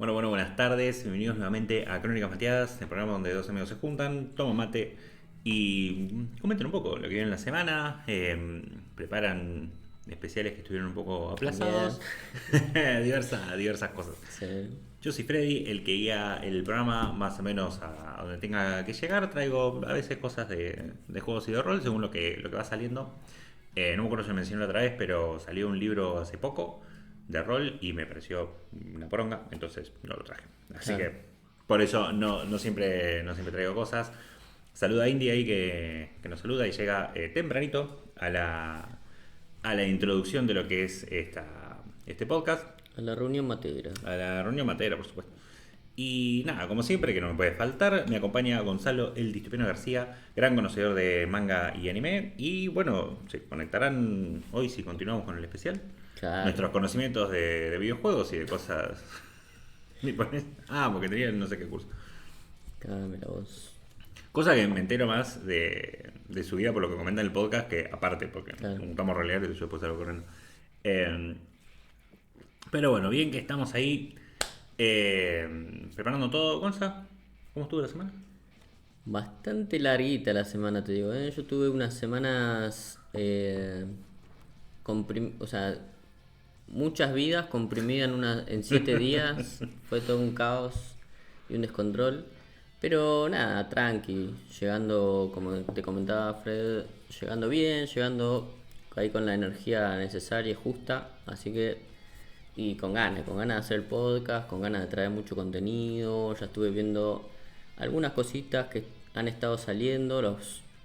Buenas tardes. Bienvenidos nuevamente a Crónicas Mateadas, el programa donde dos amigos se juntan, toman mate y comenten un poco lo que viene en la semana, preparan especiales que estuvieron un poco También. aplazados, diversas cosas. Sí. Yo soy Freddy, el que guía el programa más o menos a donde tenga que llegar. Traigo a veces cosas de juegos y de rol según lo que va saliendo. No me acuerdo si lo mencioné la otra vez, pero salió un libro hace poco de rol y me pareció una poronga, entonces no lo traje. Así Claro. que por eso no siempre traigo cosas. Saluda a Indy ahí que nos saluda y llega tempranito a la introducción de lo que es este podcast. A la reunión matera. A la reunión matera, por supuesto. Y nada, como siempre, que no me puede faltar, me acompaña Gonzalo el Distopiano García, gran conocedor de manga y anime. Y bueno, se conectarán hoy si continuamos con el especial. Claro. Nuestros conocimientos de videojuegos y de cosas. Porque tenía no sé qué curso. Cámara la voz. Cosa que me entero más de su vida por lo que comenta en el podcast, que aparte, porque Claro. como estamos relegados, yo después salgo corriendo. Eh, pero bueno, bien que estamos ahí preparando todo. Gonza, ¿cómo estuvo la semana? Bastante larguita la semana, te digo, ¿eh? Yo tuve unas semanas, o sea, muchas vidas comprimidas en 7 días. Fue todo un caos y un descontrol. Pero nada, tranqui, llegando, como te comentaba Fred, llegando bien, llegando ahí con la energía necesaria y justa. Así que, y con ganas de hacer el podcast, con ganas de traer mucho contenido. Ya estuve viendo algunas cositas que han estado saliendo.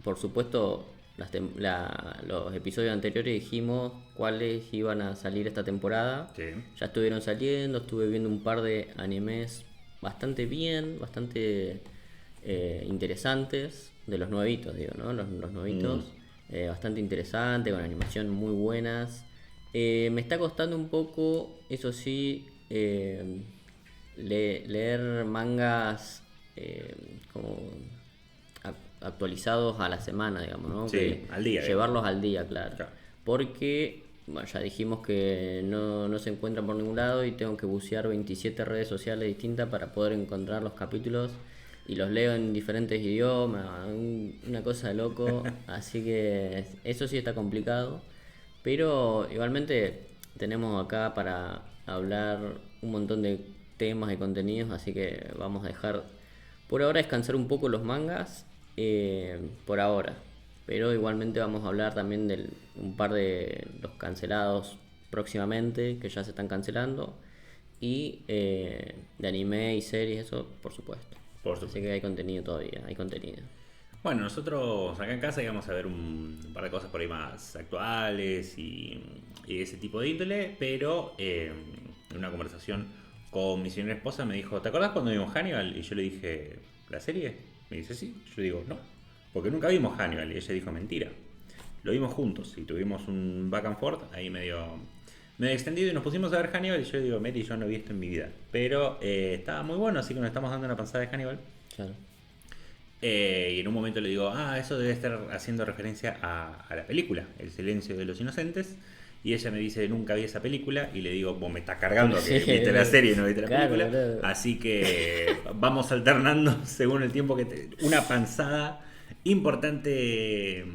Por supuesto, los episodios anteriores dijimos cuáles iban a salir esta temporada. Sí. Ya estuvieron saliendo, estuve viendo un par de animes bastante bien, bastante interesantes, de los nuevitos, digo, ¿no? Los nuevitos, bastante interesante, con animación muy buenas. Me está costando un poco, eso sí, leer mangas como actualizados a la semana, digamos, ¿no? Sí, al día, Llevarlos al día, claro. Claro. Porque bueno, ya dijimos que no se encuentran por ningún lado y tengo que bucear 27 redes sociales distintas para poder encontrar los capítulos y los leo en diferentes idiomas, una cosa de loco, así que eso sí está complicado, pero igualmente tenemos acá para hablar un montón de temas y contenidos, así que vamos a dejar por ahora descansar un poco los mangas, por ahora. Pero igualmente vamos a hablar también de un par de los cancelados próximamente, que ya se están cancelando. Y de anime y series, eso por supuesto. Por Así supuesto. que hay contenido todavía, hay contenido. Bueno, nosotros acá en casa íbamos a ver un par de cosas por ahí más actuales y ese tipo de índole, pero en una conversación con mi señora esposa me dijo, ¿te acordás cuando vimos Hannibal? Y yo le dije, ¿la serie? Me dice, sí. Yo le digo, no, porque nunca vimos Hannibal. Y ella dijo, mentira. Lo vimos juntos y tuvimos un back and forth ahí medio extendido y nos pusimos a ver Hannibal y yo digo, Mary, yo no vi esto en mi vida. Pero estaba muy bueno, así que nos estamos dando una panzada de Hannibal. Claro. Y en un momento le digo, eso debe estar haciendo referencia a la película, El silencio de los inocentes. Y ella me dice, nunca vi esa película. Y le digo, vos me estás cargando que viste la serie y no viste la Claro, película. boludo. Así que vamos alternando según el tiempo una panzada importante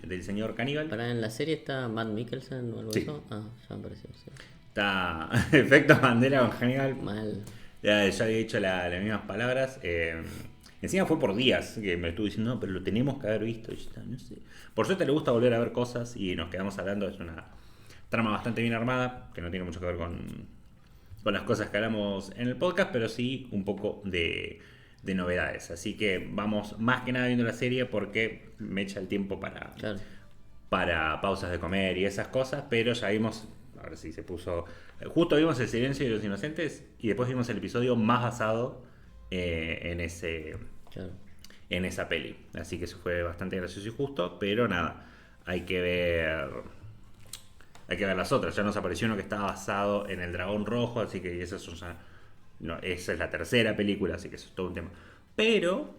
del señor Caníbal. Para en la serie está Matt Mikkelsen o algo de Sí. eso. Ah, ya me pareció, sí. Está efecto bandera con Hannibal. Mal. Ya había dicho las mismas palabras. Encima fue por días que me estuvo diciendo, no, pero lo tenemos que haber visto. Y yo, no sé. Por suerte le gusta volver a ver cosas y nos quedamos hablando. Es una trama bastante bien armada, que no tiene mucho que ver con las cosas que hablamos en el podcast, pero sí un poco de novedades. Así que vamos más que nada viendo la serie porque me echa el tiempo Claro. para pausas de comer y esas cosas, pero ya vimos, ahora sí se puso, justo vimos El silencio de los inocentes y después vimos el episodio más basado Claro. en esa peli. Así que eso fue bastante gracioso y justo, pero nada, hay que ver las otras. Ya nos apareció uno que está basado en el dragón rojo, así que esa es la tercera película, así que eso es todo un tema. Pero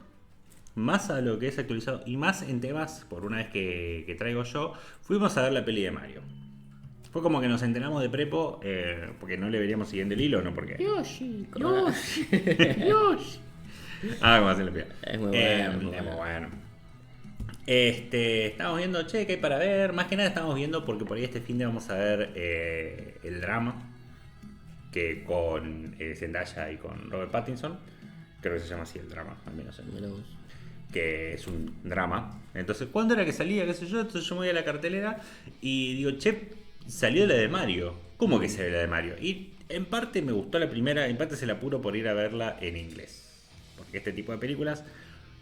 más a lo que es actualizado y más en temas, por una vez que traigo yo, fuimos a ver la peli de Mario. Fue como que nos enteramos de Prepo porque no le veríamos siguiendo el hilo, ¿no? Porque... Yoshi, Yoshi, Yoshi. Como se le pide. Es muy bueno. Es muy bueno. Estábamos viendo, che, ¿qué hay para ver? Más que nada estamos viendo porque por ahí este fin de vamos a ver el drama que con Zendaya y con Robert Pattinson. Creo que se llama así el drama, al menos. Que es un drama. Entonces, ¿cuándo era que salía? ¿Qué sé yo? Entonces yo me voy a la cartelera y digo, che, salió la de Mario. ¿Cómo que salió la de Mario? Y en parte me gustó la primera, en parte se la apuro por ir a verla en inglés. Porque este tipo de películas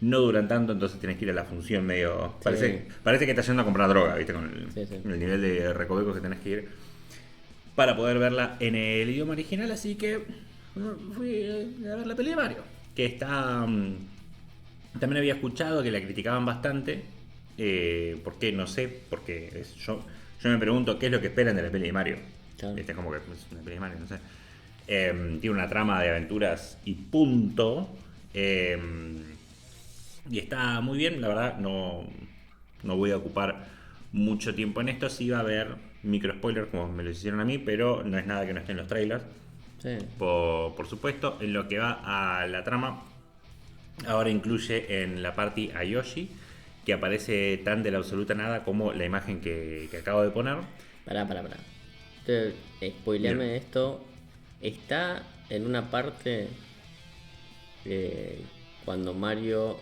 no duran tanto, entonces tienes que ir a la función medio... Sí. Parece que estás yendo a comprar droga, ¿viste? Con Sí. el nivel de recovecos que tenés que ir para poder verla en el idioma original. Así que fui a ver la peli de Mario. Que está... también había escuchado que la criticaban bastante. ¿Por qué? No sé. Porque yo me pregunto qué es lo que esperan de la peli de Mario. Claro. Es como que es una peli de Mario, no sé. Tiene una trama de aventuras y punto. Y está muy bien, la verdad. No voy a ocupar mucho tiempo en esto. Sí va a haber micro spoilers como me lo hicieron a mí, pero no es nada que no esté en los trailers. Sí. Por supuesto, en lo que va a la trama, ahora incluye en la party a Yoshi, que aparece tan de la absoluta nada como la imagen que acabo de poner. Pará. Spoileame Bien. esto. Está en una parte cuando Mario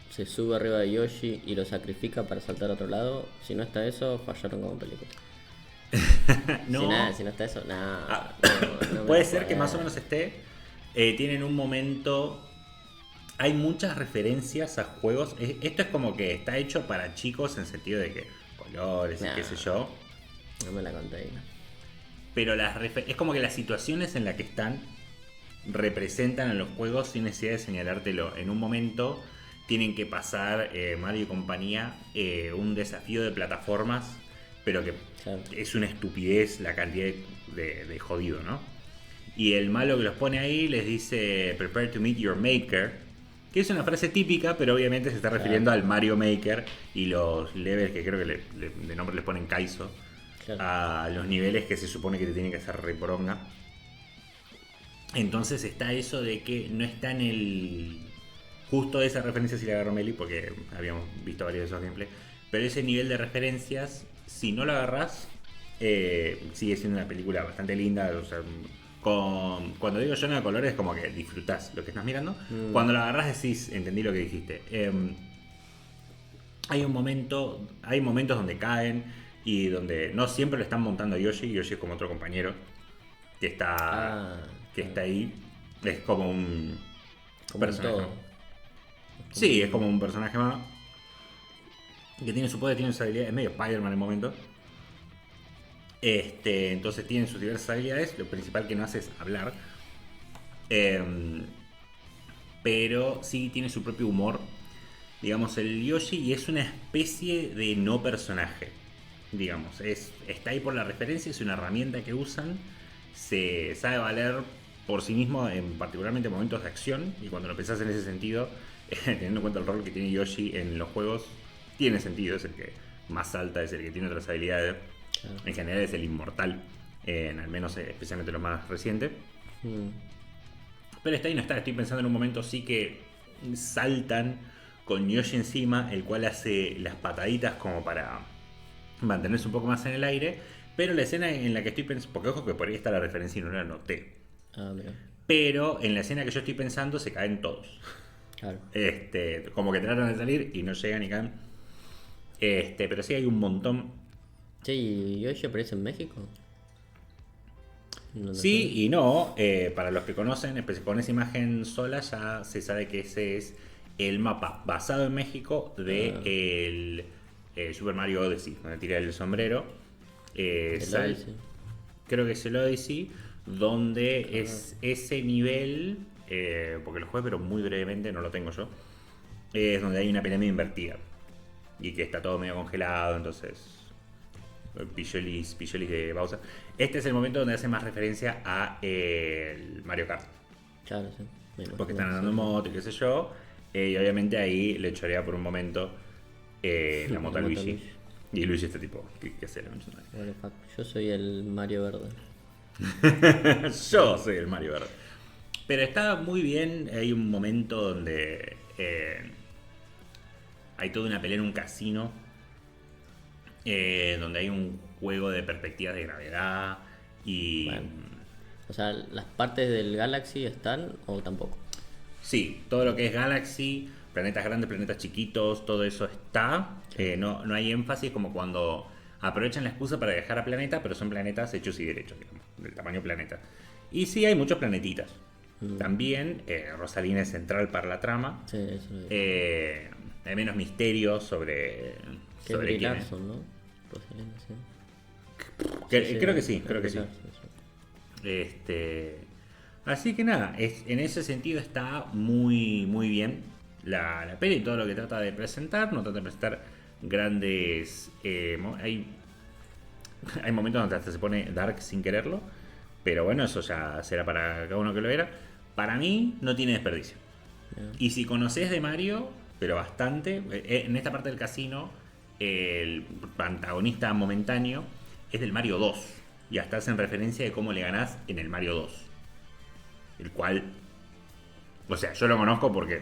se sube arriba de Yoshi y lo sacrifica para saltar a otro lado. Si no está eso, fallaron como película. No. Si no está eso, nada. Puede ser que más o menos esté. Tienen un momento. Hay muchas referencias a juegos. Esto es como que está hecho para chicos en sentido de que colores y qué sé yo. No me la conté. Pero es como que las situaciones en las que están representan a los juegos sin necesidad de señalártelo. En un momento tienen que pasar Mario y compañía un desafío de plataformas, pero que Claro. es una estupidez la cantidad de jodido, ¿no? Y el malo que los pone ahí les dice prepare to meet your maker, que es una frase típica, pero obviamente se está refiriendo al Mario Maker y los levels que creo que de nombre les ponen Kaizo. Claro. A los niveles que se supone que te tienen que hacer reporonga. Entonces está eso de que no está en el... Justo esa referencia si la agarró Meli, porque habíamos visto varios de esos gameplays. Pero ese nivel de referencias, si no lo agarrás, sigue siendo una película bastante linda. O sea, cuando digo lleno de colores, como que disfrutás lo que estás mirando. Cuando lo agarrás decís, entendí lo que dijiste. Hay momentos donde caen y donde no siempre lo están montando a Yoshi. Yoshi es como otro compañero que está ahí. Es como un personaje. Todo. Sí, es como un personaje más que tiene su poder, tiene sus habilidades, es medio Spider-Man en el momento. Entonces tiene sus diversas habilidades. Lo principal que no hace es hablar. Pero sí tiene su propio humor. Digamos, el Yoshi, y es una especie de no personaje. Digamos, está ahí por la referencia, es una herramienta que usan. Se sabe valer por sí mismo, en particularmente momentos de acción. Y cuando lo pensás en ese sentido, teniendo en cuenta el rol que tiene Yoshi en los juegos, tiene sentido. Es el que más salta, es el que tiene otras habilidades. Claro. En general es el inmortal, al menos especialmente lo más reciente. Pero está ahí, no está. Estoy pensando en un momento sí que saltan con Yoshi encima, el cual hace las pataditas como para mantenerse un poco más en el aire. Pero la escena en la que estoy pensando, porque ojo que por ahí está la referencia y no la noté. Mira. Pero en la escena que yo estoy pensando se caen todos. Claro. Como que tratan de salir y no llegan y caen. Pero sí hay un montón. Che, ¿y Yoshi aparece en México? No sí sé. Y no. Para los que conocen, con esa imagen sola ya se sabe que ese es el mapa basado en México de el Super Mario Odyssey, donde tira el sombrero. Creo que es el Odyssey, donde es ese nivel, porque lo jugué pero muy brevemente, no lo tengo yo, es donde hay una pirámide invertida y que está todo medio congelado, entonces pillolis de Bowser. Este es el momento donde hace más referencia a el Mario Kart. Claro, sí. Porque están andando en moto y qué sé yo, y obviamente ahí le chorea por un momento la moto a Luigi. Y Luigi está tipo, ¿qué hace la concha de Bueno, fuck, yo soy el Mario Verde. madre? Yo soy el Mario Verde. Pero está muy bien, hay un momento donde hay toda una pelea en un casino, donde hay un juego de perspectivas de gravedad y... Bueno. O sea, ¿las partes del Galaxy están o tampoco? Sí, todo lo que es Galaxy, planetas grandes, planetas chiquitos, todo eso está. No hay énfasis como cuando aprovechan la excusa para viajar a planeta, pero son planetas hechos y derechos, digamos, del tamaño planeta. Y sí hay muchos planetitas. También Rosalina es central para la trama. Sí, eso lo digo. Hay menos misterio sobre Que es quién Brie es. Larson, ¿no? Rosalina, sí. Creo que sí, creo que sí. Brie Larson, eso. Así que nada, en ese sentido está muy, muy bien la peli y todo lo que trata de presentar. No trata de presentar grandes... hay momentos donde hasta se pone dark sin quererlo. Pero bueno, eso ya será para cada uno que lo viera. Para mí no tiene desperdicio. Y si conoces de Mario, pero bastante, en esta parte del casino, el antagonista momentáneo es del Mario 2. Y hasta hacen referencia de cómo le ganás en el Mario 2. El cual, o sea, yo lo conozco porque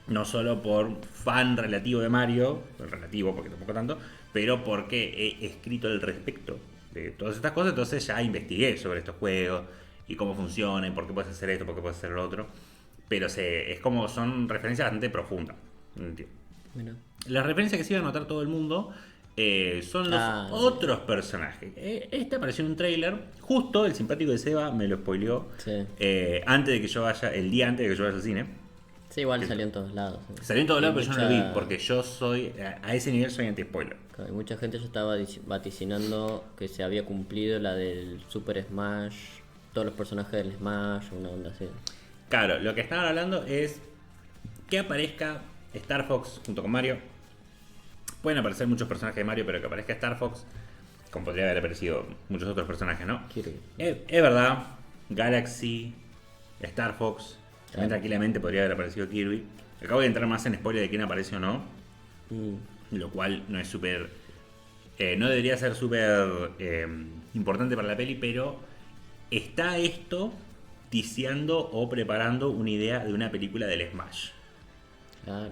no solo por fan relativo de Mario, relativo porque tampoco tanto, pero porque he escrito al respecto de todas estas cosas, entonces ya investigué sobre estos juegos y cómo funcionan, por qué puedes hacer esto, por qué puedes hacer lo otro. Pero es como son referencias bastante profundas. Bueno. Las referencias que se iba a notar todo el mundo son los otros personajes. Este apareció en un trailer. Justo el simpático de Seba me lo spoileó. Sí. Antes de que yo vaya, el día antes de que yo vaya al cine. Sí, igual salió en todos lados. ¿Sí? Salió en todos lados, pero yo no lo mucha- vi. Porque yo soy, a ese nivel soy anti-spoiler. Claro, y mucha gente ya estaba vaticinando que se había cumplido la del Super Smash, todos los personajes del Smash, una onda así. Claro, lo que estaban hablando es que aparezca Star Fox junto con Mario. Pueden aparecer muchos personajes de Mario, pero que aparezca Star Fox, como podría haber aparecido muchos otros personajes, ¿no? Kirby. Es verdad, Galaxy, Star Fox, también tranquilamente podría haber aparecido Kirby. Acabo de entrar más en spoiler de quién aparece o no, lo cual no es súper... no debería ser súper importante para la peli, pero está esto ticiando o preparando una idea de una película del Smash. Claro.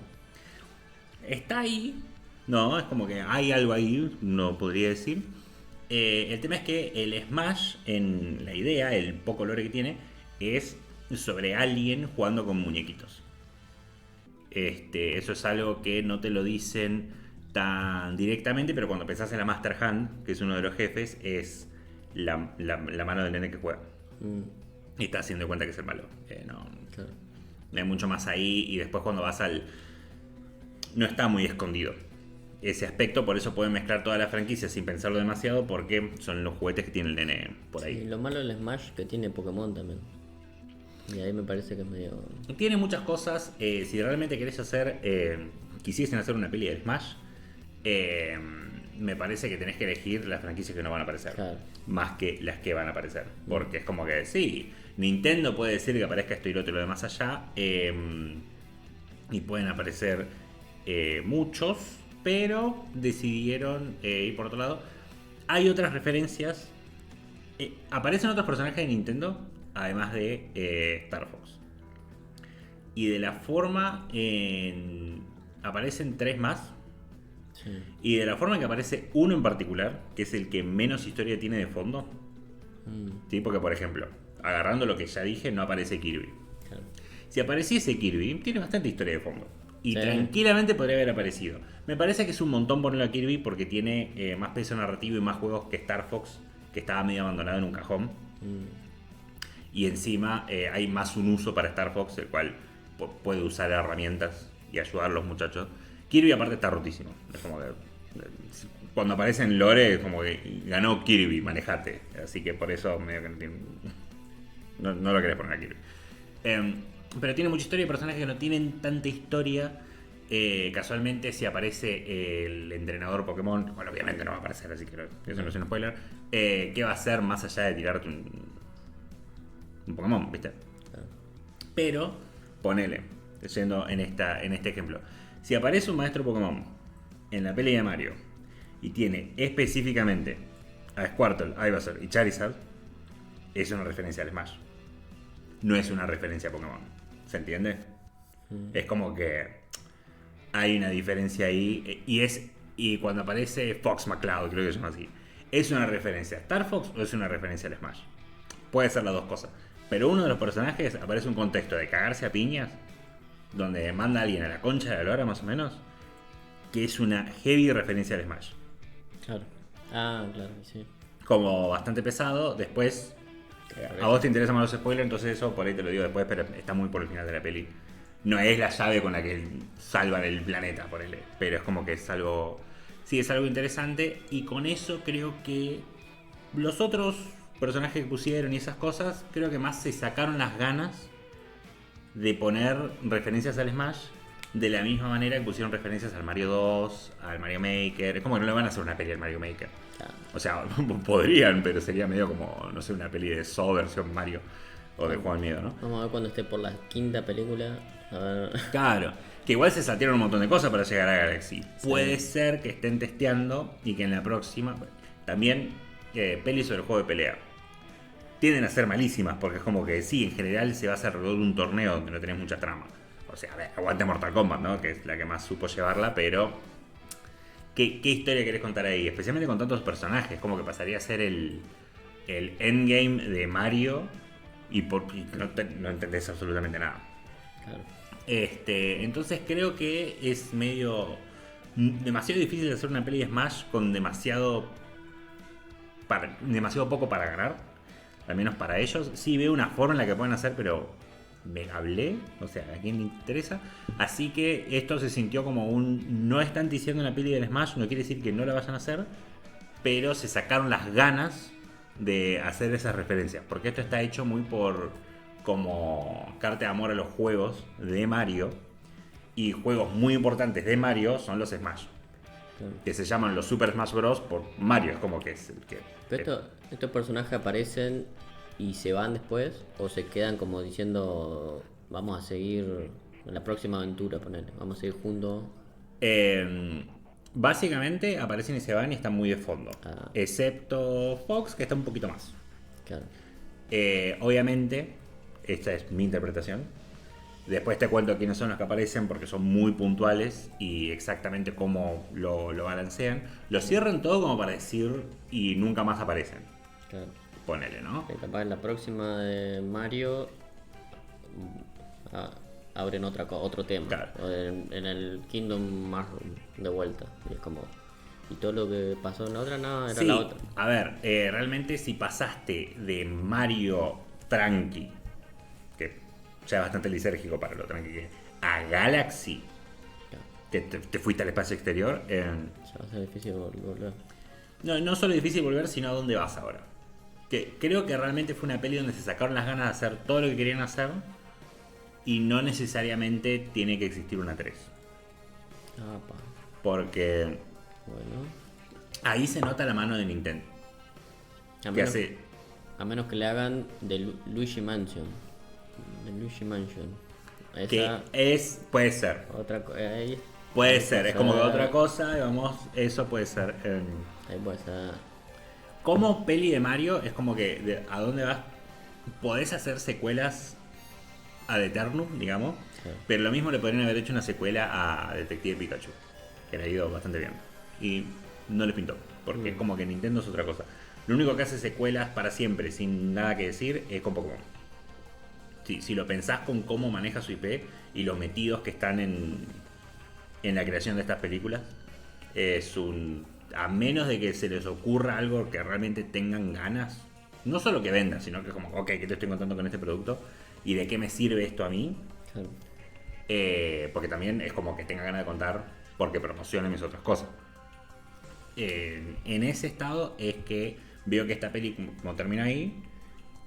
Está ahí, no, es como que hay algo ahí, no podría decir. El tema es que el Smash, en la idea, el poco lore que tiene, es sobre alguien jugando con muñequitos. Eso es algo que no te lo dicen tan directamente, pero cuando pensás en la Master Hand, que es uno de los jefes, es la mano del nene que juega. Y está haciendo cuenta que es el malo. No hay mucho más ahí. Y después cuando vas al... No está muy escondido ese aspecto, por eso pueden mezclar toda la franquicia sin pensarlo demasiado, porque son los juguetes que tiene el nene por ahí. Sí, lo malo del Smash que tiene Pokémon también. Y ahí me parece que es medio... Tiene muchas cosas. Si realmente querés hacer... quisiesen hacer una peli de Smash, me parece que tenés que elegir las franquicias que no van a aparecer. Claro. Más que las que van a aparecer. Porque es como que sí, Nintendo puede decir que aparezca esto y lo otro y lo demás allá. Y pueden aparecer muchos, pero decidieron ir por otro lado. Hay otras referencias. Aparecen otros personajes de Nintendo, además de Star Fox. Y de la forma aparecen 3 más. Sí. Y de la forma en que aparece uno en particular, que es el que menos historia tiene de fondo. ¿Sí? Porque, por ejemplo, agarrando lo que ya dije, no aparece Kirby. Claro. Si apareciese Kirby, tiene bastante historia de fondo. Y Sí. tranquilamente podría haber aparecido. Me parece que es un montón ponerlo a Kirby porque tiene más peso narrativo y más juegos que Star Fox, que estaba medio abandonado en un cajón. Y encima hay más un uso para Star Fox, el cual puede usar herramientas y ayudar a los muchachos. Kirby aparte está rotísimo. Es como que cuando aparece en lore es como que ganó Kirby, manejate. Así que por eso medio que no lo querés poner a Kirby. Pero tiene mucha historia y personajes que no tienen tanta historia. Casualmente si aparece el entrenador Pokémon, bueno, obviamente no va a aparecer, así que eso no es un spoiler. ¿Qué va a hacer más allá de tirarte un Pokémon, viste? Claro. Pero, ponele, yendo en este ejemplo. Si aparece un maestro Pokémon en la pelea de Mario y tiene específicamente a Squirtle, Ivysaur y Charizard, es una referencia al Smash. No es una referencia a Pokémon. ¿Se entiende? Es como que hay una diferencia ahí. Y cuando aparece Fox McCloud, creo que se llama así, ¿es una referencia a Star Fox o es una referencia al Smash? Puede ser las dos cosas. Pero uno de los personajes aparece un contexto de cagarse a piñas, donde manda a alguien a la concha de la lora, más o menos, que es una heavy referencia al Smash. Claro. Ah, claro, sí. Como bastante pesado. Después, a vos te interesan más los spoilers, entonces eso por ahí te lo digo después, pero está muy por el final de la peli. No es la llave con la que salvan el planeta, por él, pero es como que es algo. Sí, es algo interesante. Y con eso creo que los otros personajes que pusieron y esas cosas, creo que más se sacaron las ganas de poner referencias al Smash de la misma manera que pusieron referencias al Mario 2, al Mario Maker. Es como que no le van a hacer una peli al Mario Maker. Claro. O sea, podrían, pero sería medio como, no sé, una peli de Saw versión Mario o de Juego del Miedo, ¿no? Vamos a ver cuando esté por la quinta película. A ver. Claro, que igual se saltearon un montón de cosas para llegar a Galaxy. Puede ser que estén testeando y que en la próxima también pelis sobre el juego de pelea. Tienden a ser malísimas porque es como que sí, en general se va a hacer alrededor de un torneo donde no tenés mucha trama. O sea, a ver, aguante Mortal Kombat, ¿no? Que es la que más supo llevarla, pero ¿qué historia querés contar ahí? Especialmente con tantos personajes, como que pasaría a ser el endgame de Mario y no entendés absolutamente nada. Claro. Entonces creo que es demasiado difícil de hacer una peli de Smash con demasiado poco para ganar, al menos para ellos. Sí veo una forma en la que pueden hacer, pero me hablé, o sea, a quién le interesa. Así que esto se sintió como no están diciendo una peli del Smash, no quiere decir que no la vayan a hacer, pero se sacaron las ganas de hacer esas referencias, porque esto está hecho muy como carta de amor a los juegos de Mario, y juegos muy importantes de Mario son los Smash, que se llaman los Super Smash Bros. Por Mario, es como que es el que... Pero estos personajes aparecen y se van después, o se quedan como diciendo, vamos a seguir en la próxima aventura, ponele, vamos a seguir juntos. Básicamente aparecen y se van y están muy de fondo, excepto Fox, que está un poquito más. Claro. Obviamente, esta es mi interpretación. Después te cuento quiénes son los que aparecen porque son muy puntuales y exactamente cómo lo balancean. Lo cierran todo como para decir y nunca más aparecen. Claro. Ponele, ¿no? Que capaz en la próxima de Mario abren otro tema. Claro. O en el Kingdom Mushroom de vuelta. Y es como. Y todo lo que pasó en la otra, no, era Sí, la otra. a ver, realmente si pasaste de Mario tranqui, que ya es bastante lisérgico para lo tranqui que es, a Galaxy, que te fuiste al espacio exterior, Ya va a ser difícil volver. no solo es difícil volver, sino a dónde vas ahora. Que creo que realmente fue una peli donde se sacaron las ganas de hacer todo lo que querían hacer y no necesariamente tiene que existir una 3. Porque Bueno. ahí se nota la mano de Nintendo. A menos que le hagan de Luigi Mansion. De Luigi Mansion. Esa, puede ser. Puede ser, es como que otra cosa, digamos, eso puede ser. Ahí puede ser. Como peli de Mario, es como que, ¿a dónde vas? Podés hacer secuelas a The Eternum, digamos, Sí. pero lo mismo le podrían haber hecho una secuela a Detective Pikachu, que le ha ido bastante bien. Y no le pintó, porque es como que Nintendo es otra cosa. Lo único que hace secuelas para siempre, sin nada que decir, es con Pokémon. Si lo pensás con cómo maneja su IP y los metidos que están en la creación de estas películas, a menos de que se les ocurra algo que realmente tengan ganas, no solo que vendan, sino que como, ok, ¿qué te estoy contando con este producto? ¿Y de qué me sirve esto a mí? Claro. Porque también es como que tenga ganas de contar porque promocionen mis otras cosas. En ese estado es que veo que esta peli como termina ahí.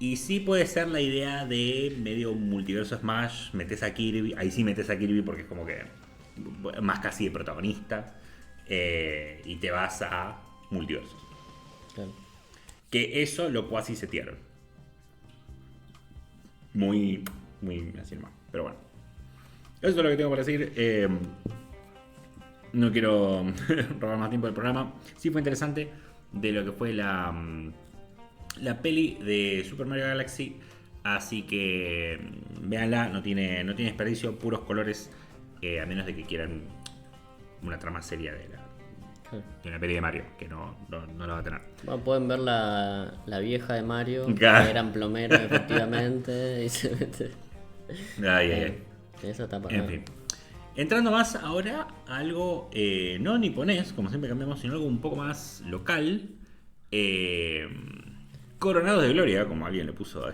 Y sí puede ser la idea de medio multiverso Smash, metes a Kirby, ahí sí metes a Kirby porque es como que más casi de protagonista, y te vas a multiversos. Claro. Que eso lo cuasi setearon. Muy así nomás, pero bueno. Eso es lo que tengo para decir. no quiero robar más tiempo del programa. Sí fue interesante de lo que fue la peli de Super Mario Galaxy. Así que véanla, no tiene desperdicio, puros colores, a menos de que quieran una trama seria de una peli de Mario, que no la va a tener. Bueno, pueden ver la vieja de Mario, que Claro. eran plomeros efectivamente, y se mete Ay. en esa etapa. En fin. Entrando más ahora a algo no niponés, como siempre cambiamos, sino algo un poco más local. Coronados de Gloria, como alguien le puso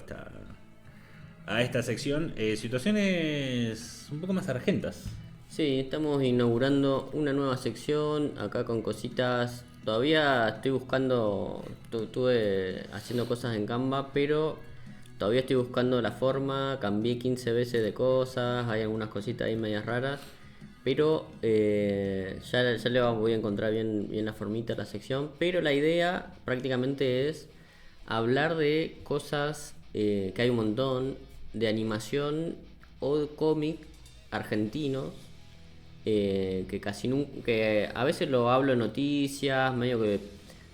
a esta sección. Situaciones un poco más argentas. Sí, estamos inaugurando una nueva sección acá con cositas. Todavía estoy buscando, estuve haciendo cosas en Canva, pero todavía estoy buscando la forma. Cambié 15 veces de cosas, hay algunas cositas ahí medias raras, pero ya le voy a encontrar bien la formita, la sección. Pero la idea prácticamente es hablar de cosas que hay un montón, de animación o de cómic argentinos, que casi nunca, que a veces lo hablo en noticias, medio que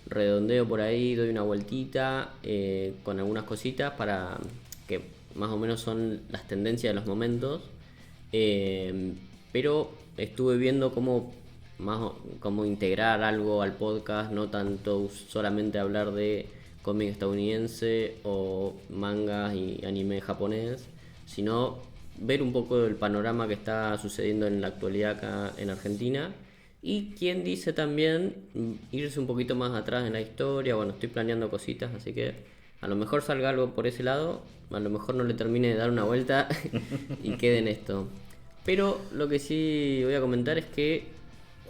redondeo por ahí, doy una vueltita con algunas cositas para que más o menos son las tendencias de los momentos, pero estuve viendo cómo integrar algo al podcast, no tanto solamente hablar de cómic estadounidense o mangas y anime japonés, sino ver un poco el panorama que está sucediendo en la actualidad acá en Argentina. Y quien dice también irse un poquito más atrás en la historia. Bueno, estoy planeando cositas, así que a lo mejor salga algo por ese lado, a lo mejor no le termine de dar una vuelta y quede en esto. Pero lo que sí voy a comentar es que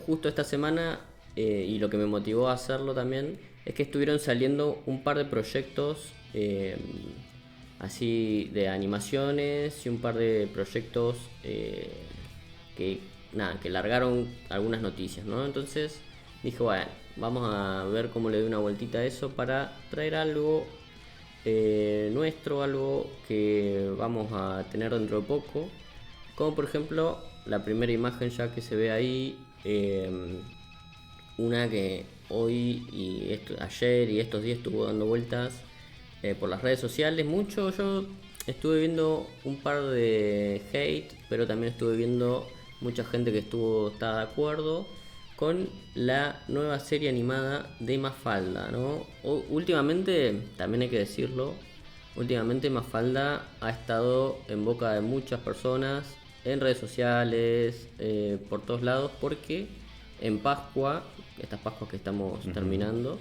justo esta semana, y lo que me motivó a hacerlo también, es que estuvieron saliendo un par de proyectos así de animaciones y un par de proyectos que largaron algunas noticias, ¿no? Entonces dije, bueno, vamos a ver cómo le doy una vueltita a eso para traer algo nuestro, algo que vamos a tener dentro de poco, como por ejemplo la primera imagen ya que se ve ahí, una que hoy y ayer y estos días estuvo dando vueltas por las redes sociales mucho. Yo estuve viendo un par de hate, pero también estuve viendo mucha gente que está de acuerdo con la nueva serie animada de Mafalda, ¿no? Últimamente, también hay que decirlo, últimamente Mafalda ha estado en boca de muchas personas, en redes sociales, por todos lados, porque en Pascua, estas Pascuas que estamos terminando,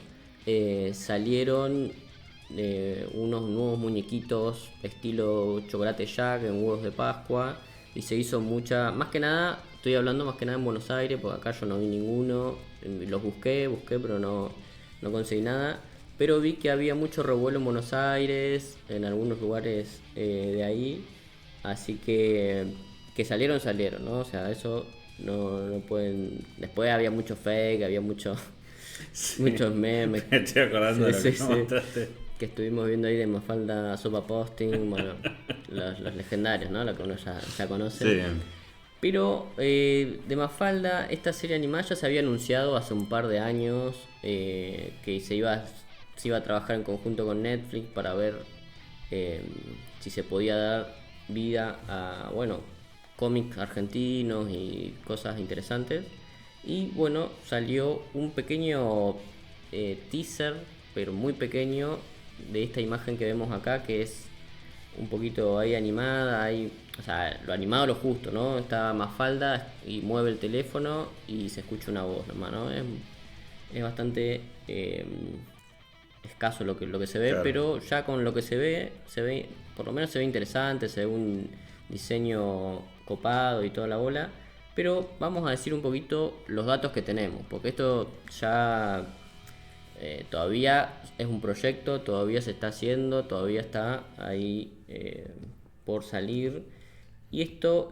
salieron unos nuevos muñequitos estilo chocolate Jack en huevos de Pascua, y se hizo más que nada, estoy hablando más que nada en Buenos Aires, porque acá yo no vi ninguno. Los busqué, pero no conseguí nada, pero vi que había mucho revuelo en Buenos Aires, en algunos lugares de ahí, así que salieron, ¿no? O sea, eso no pueden. Después había mucho fake, había muchos memes. Me estoy acordando de lo que mostraste. Que estuvimos viendo ahí de Mafalda Sopa Posting, bueno, los legendarios, ¿no? Lo que uno ya conoce. Sí. Pero de Mafalda, esta serie animada ya se había anunciado hace un par de años, que se iba a trabajar en conjunto con Netflix para ver si se podía dar vida a, bueno, cómics argentinos y cosas interesantes. Y bueno, salió un pequeño teaser, pero muy pequeño, de esta imagen que vemos acá, que es un poquito ahí animada, o sea, lo animado lo justo, ¿no? Está Mafalda y mueve el teléfono y se escucha una voz nomás, ¿no? Es bastante escaso lo que se ve, claro. Pero ya con lo que se ve, por lo menos se ve interesante, se ve un diseño copado y toda la bola. Pero vamos a decir un poquito los datos que tenemos, porque esto ya todavía es un proyecto, todavía se está haciendo, todavía está ahí por salir. Y esto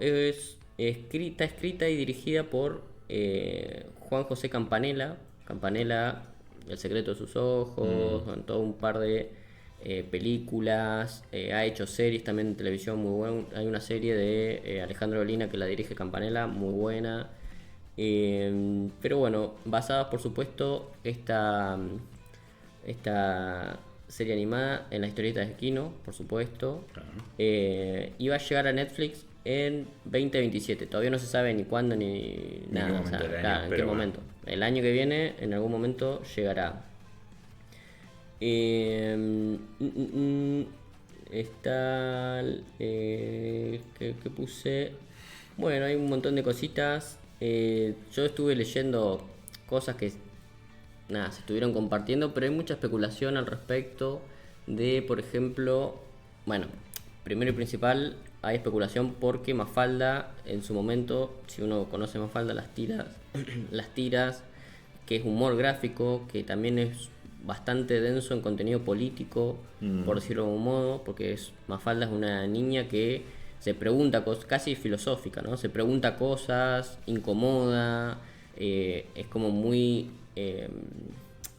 está escrita y dirigida por Juan José Campanella, El secreto de sus ojos, con todo un par de películas, ha hecho series también en televisión muy buenas. Hay una serie de Alejandro Dolina que la dirige Campanella, muy buena. Pero bueno, basadas por supuesto esta serie animada en la historieta de Kino, por supuesto. Claro. Iba a llegar a Netflix en 2027. Todavía no se sabe ni cuándo ni Ni en qué nada. O momento sea, del año, claro, en qué pero bueno. momento. El año que viene, en algún momento, llegará. Está. ¿Qué puse? Bueno, hay un montón de cositas. Yo estuve leyendo cosas que nada, se estuvieron compartiendo, pero hay mucha especulación al respecto de, por ejemplo, bueno, primero y principal, hay especulación porque Mafalda, en su momento, si uno conoce Mafalda, las tiras, que es humor gráfico, que también es bastante denso en contenido político, por decirlo de algún modo, porque Mafalda es una niña que se pregunta cosas, casi filosófica, ¿no? Se pregunta cosas, incomoda, es como muy,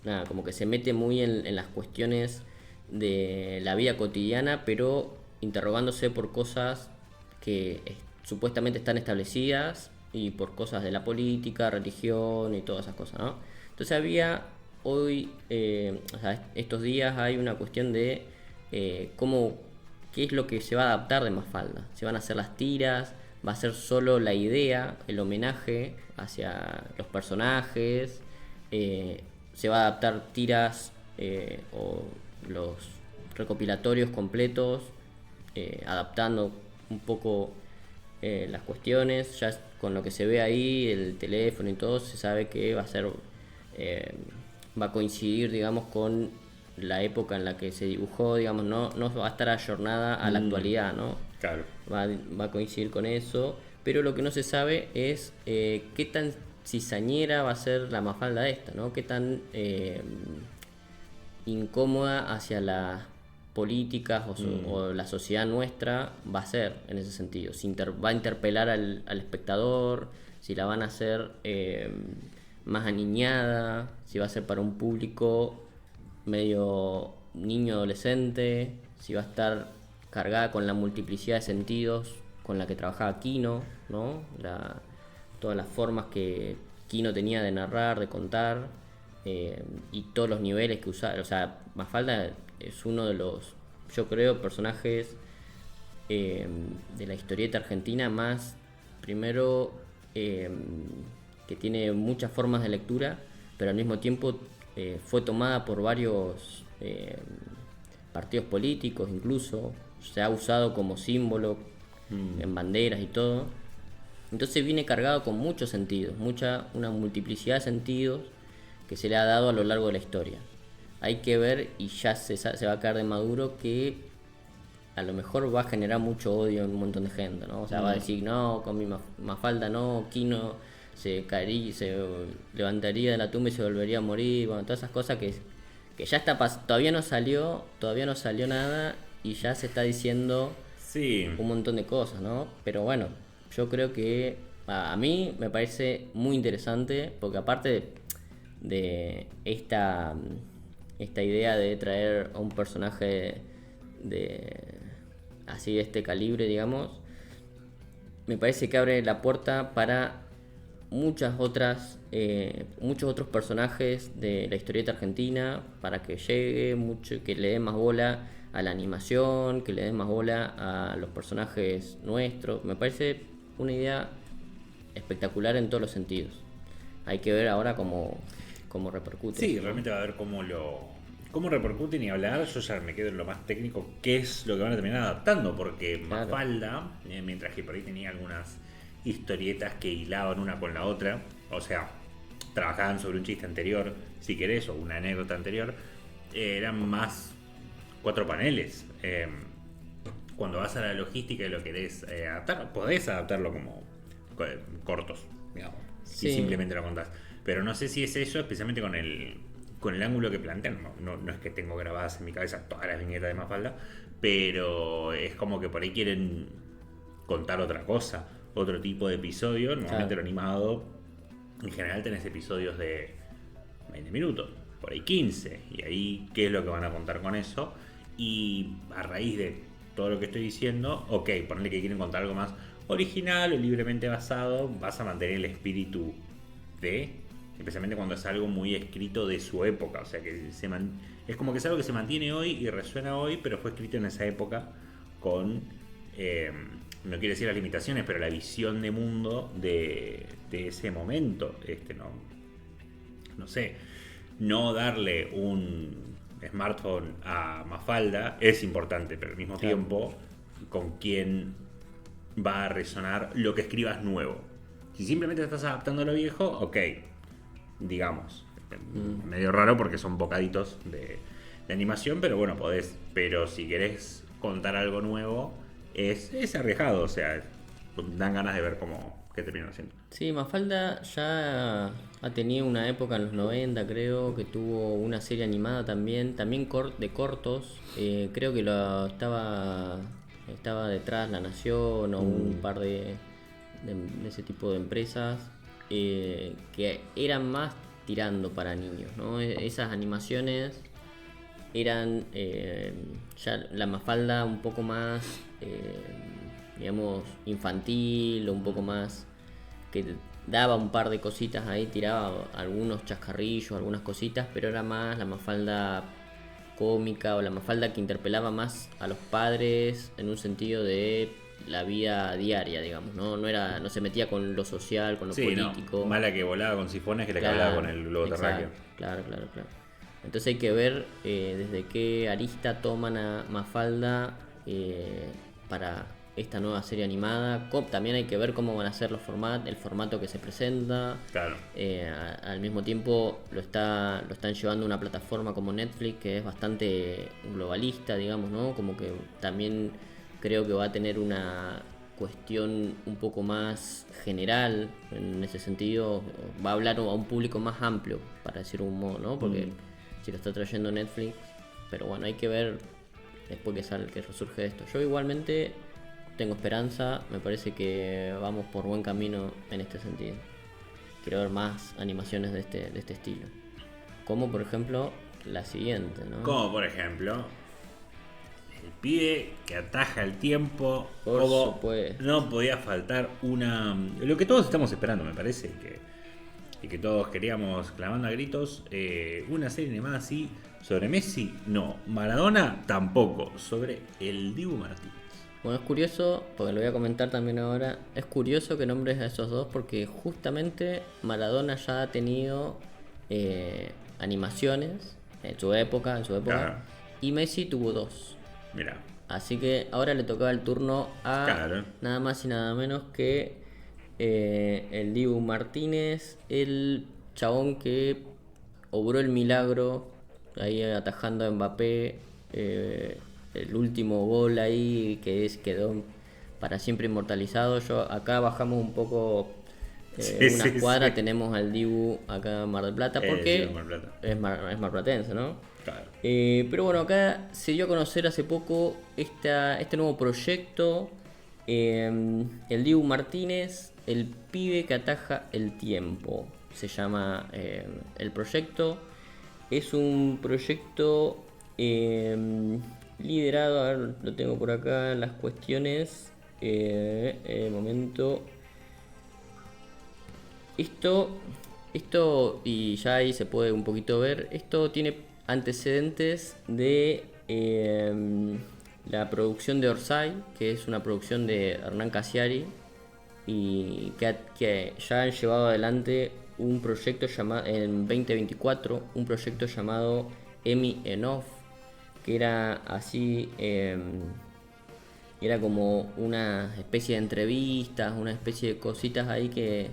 nada, como que se mete muy en las cuestiones de la vida cotidiana, pero interrogándose por cosas que supuestamente están establecidas y por cosas de la política, religión y todas esas cosas, ¿no? Entonces hoy, o sea, estos días hay una cuestión de qué es lo que se va a adaptar de Mafalda. Se van a hacer las tiras, va a ser solo la idea, el homenaje hacia los personajes, se va a adaptar tiras o los recopilatorios completos, adaptando un poco las cuestiones. Ya con lo que se ve ahí, el teléfono y todo, se sabe que va a ser, va a coincidir, digamos, con la época en la que se dibujó, digamos, no va a estar ayornada a la actualidad, ¿no? Claro. Va a coincidir con eso, pero lo que no se sabe es qué tan cizañera va a ser la Mafalda esta, ¿no? Qué tan incómoda hacia las políticas o la sociedad nuestra va a ser en ese sentido. Si va a interpelar al espectador, si la van a hacer más aniñada, si va a ser para un público medio niño adolescente, si va a estar cargada con la multiplicidad de sentidos con la que trabajaba Kino, ¿no? Todas las formas que Kino tenía de narrar, de contar, y todos los niveles que usaba. O sea, Mafalda es uno de los, yo creo, personajes de la historieta argentina más, primero, que tiene muchas formas de lectura, pero al mismo tiempo fue tomada por varios partidos políticos, incluso se ha usado como símbolo en banderas y todo. Entonces viene cargado con muchos sentidos, una multiplicidad de sentidos que se le ha dado a lo largo de la historia. Hay que ver, y ya se va a caer de maduro, que a lo mejor va a generar mucho odio en un montón de gente, ¿no? O sea, va a decir, no, con mi Mafalda no, Kino se levantaría de la tumba y se volvería a morir, bueno, todas esas cosas que ya está todavía no salió nada y ya se está diciendo Sí. un montón de cosas, ¿no? Pero bueno, yo creo que a mí me parece muy interesante porque aparte de esta idea de traer a un personaje de así de este calibre, digamos, me parece que abre la puerta para muchos otros personajes de la historieta argentina, para que llegue mucho, que le dé más bola a la animación, que le dé más bola a los personajes nuestros. Me parece una idea espectacular en todos los sentidos. Hay que ver ahora cómo repercute. Sí, realmente va a ver cómo repercute ni hablar. Yo ya me quedo en lo más técnico, qué es lo que van a terminar adaptando, porque Claro. Mafalda, mientras que por ahí tenía algunas historietas que hilaban una con la otra, o sea, trabajaban sobre un chiste anterior, si querés, o una anécdota anterior, eran más 4 paneles. Cuando vas a la logística y lo querés adaptar, podés adaptarlo como cortos, digamos, si Sí. simplemente lo contás. Pero no sé si es eso, especialmente con el ángulo que plantean. No es que tengo grabadas en mi cabeza todas las viñetas de Mafalda, pero es como que por ahí quieren contar otra cosa, otro tipo de episodio. Normalmente Claro. lo animado, en general tenés episodios de 20 minutos, por ahí 15, y ahí qué es lo que van a contar con eso. Y a raíz de todo lo que estoy diciendo, ok, ponerle que quieren contar algo más original o libremente basado, vas a mantener el espíritu de, especialmente cuando es algo muy escrito de su época, o sea que es como que es algo que se mantiene hoy y resuena hoy, pero fue escrito en esa época con, no quiero decir las limitaciones, pero la visión de mundo de ese momento, no sé, no darle un smartphone a Mafalda es importante, pero al mismo Claro. tiempo, con quién va a resonar lo que escribas nuevo. Si simplemente estás adaptando a lo viejo, ok, digamos. Medio raro porque son bocaditos de animación, pero bueno, podés. Pero si querés contar algo nuevo, es arriesgado, o sea, dan ganas de ver qué terminan haciendo. Sí, Mafalda ya ha tenido una época en los 90, creo, que tuvo una serie animada también de cortos. Creo que estaba detrás La Nación o un par de ese tipo de empresas que eran más tirando para niños, ¿no? Esas animaciones eran ya la Mafalda un poco más, digamos, infantil o un poco más que daba un par de cositas ahí, tiraba algunos chascarrillos, algunas cositas, pero era más la Mafalda cómica o la Mafalda que interpelaba más a los padres en un sentido de la vida diaria, digamos, no se metía con lo social, con lo Sí, no. político. Mala que volaba con sifones que la que hablaba con el globo terráqueo. Claro. Entonces hay que ver desde qué arista toman a Mafalda para esta nueva serie animada. También hay que ver cómo van a ser el formato que se presenta. Claro. Al mismo tiempo lo están llevando a una plataforma como Netflix, que es bastante globalista, digamos, ¿no? Como que también creo que va a tener una cuestión un poco más general en ese sentido, va a hablar a un público más amplio, para decir un modo, ¿no? Porque si lo está trayendo Netflix, pero bueno, hay que ver después que resurge esto. Yo igualmente tengo esperanza, me parece que vamos por buen camino en este sentido. Quiero ver más animaciones de este estilo. Como por ejemplo la siguiente, ¿no? Como por ejemplo, el pibe que ataja el tiempo. Por Como supuesto. no podía faltar lo que todos estamos esperando, me parece, y que todos queríamos clamando a gritos, una serie animada así sobre Messi, no, Maradona tampoco, sobre el Dibu Martínez. Bueno, es curioso, porque lo voy a comentar también ahora, es curioso que nombres a esos dos porque justamente Maradona ya ha tenido animaciones en su época, Claro. y Messi tuvo dos. Mira, Así que ahora le tocaba el turno a claro. nada más y nada menos que el Dibu Martínez, el chabón que obró el milagro ahí atajando a Mbappé, el último gol ahí quedó para siempre inmortalizado. Acá bajamos un poco una cuadra, sí. tenemos al Dibu acá en Mar del Plata Sí, porque Mar del Plata. es marplatense, ¿no? Claro. Pero bueno, acá se dio a conocer hace poco este nuevo proyecto, el Dibu Martínez, el pibe que ataja el tiempo, se llama el proyecto. Es un proyecto liderado, a ver, lo tengo por acá, las cuestiones, momento. Esto, y ya ahí se puede un poquito ver, esto tiene antecedentes de la producción de Orsay, que es una producción de Hernán Casiari, y que ya han llevado adelante un proyecto llamado, en 2024, un proyecto llamado Emmy Enough, que era así, era como una especie de entrevistas, una especie de cositas ahí que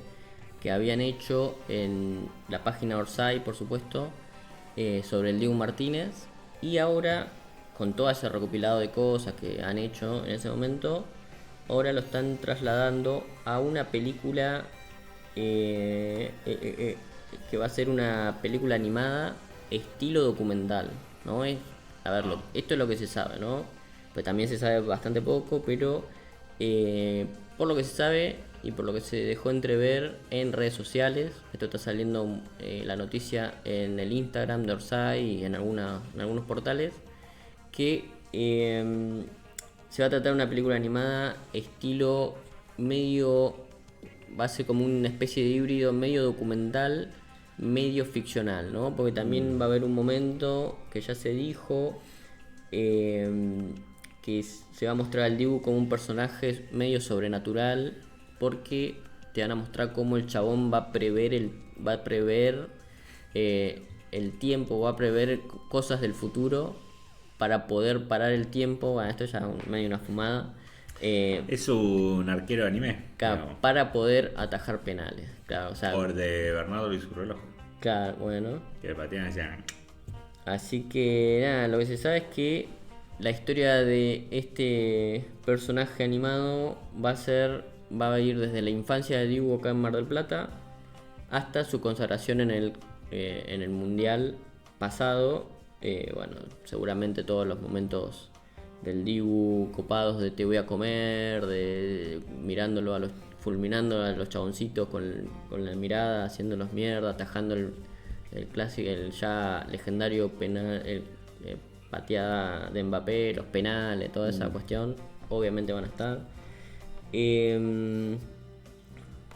habían hecho en la página Orsay, por supuesto, sobre el Dibu Martínez, y ahora con todo ese recopilado de cosas que han hecho en ese momento, ahora lo están trasladando a una película que va a ser una película animada estilo documental, ¿no? A ver, esto es lo que se sabe, ¿no? Pues también se sabe bastante poco, pero por lo que se sabe y por lo que se dejó entrever en redes sociales, esto está saliendo la noticia en el Instagram de Orsay y en algunos portales, que Se va a tratar de una película animada estilo medio, va a ser como una especie de híbrido medio documental, medio ficcional, ¿no? Porque también va a haber un momento que ya se dijo que se va a mostrar al Dibu como un personaje medio sobrenatural, porque te van a mostrar cómo el chabón va a prever el tiempo, va a prever cosas del futuro para poder parar el tiempo. Bueno, esto ya es medio una fumada. Es un arquero de anime. Claro, para poder atajar penales. Claro, o sea, Por de Bernardo y su reloj. claro, bueno. Que patean y decían. Así que nada, lo que se sabe es que la historia de este personaje animado va a ir desde la infancia de Dibu acá en Mar del Plata hasta su consagración en el mundial pasado. Bueno, seguramente todos los momentos del Dibu copados de te voy a comer, de mirándolo fulminando a los chaboncitos con la mirada, haciéndolos mierda, atajando el clásico, el ya legendario penal, pateada de Mbappé, los penales, toda esa cuestión, obviamente van a estar.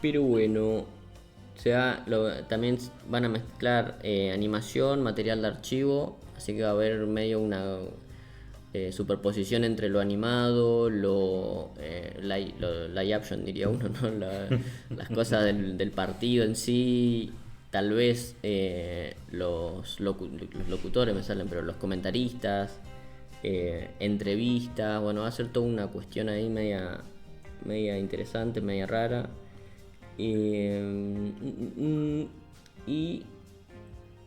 Pero bueno, también van a mezclar animación, material de archivo, así que va a haber medio una superposición entre lo animado, lo live action diría uno, ¿no? Las cosas del partido en sí, tal vez los locutores me salen, pero los comentaristas, entrevistas, bueno, va a ser toda una cuestión ahí media interesante, media rara. Y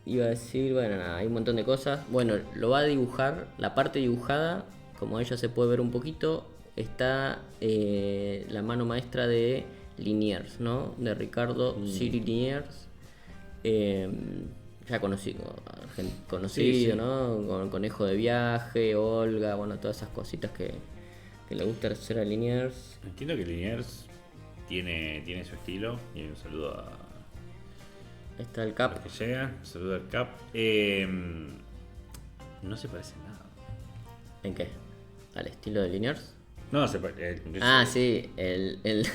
iba a decir, bueno, nada, hay un montón de cosas. Bueno, lo va a dibujar, la parte dibujada, como ella se puede ver un poquito, está la mano maestra de Liniers, ¿no? De Ricardo Siri Liniers. Ya conocido, Sí. ¿no? Con Conejo de Viaje, Olga, bueno, todas esas cositas que le gusta hacer a Liniers. Entiendo que Liniers tiene su estilo. Y un saludo a Está el los Cap. que llega. Un saludo al Cap. No se parece en nada. ¿En qué? ¿Al estilo de Liniers? No, se parece. Sí,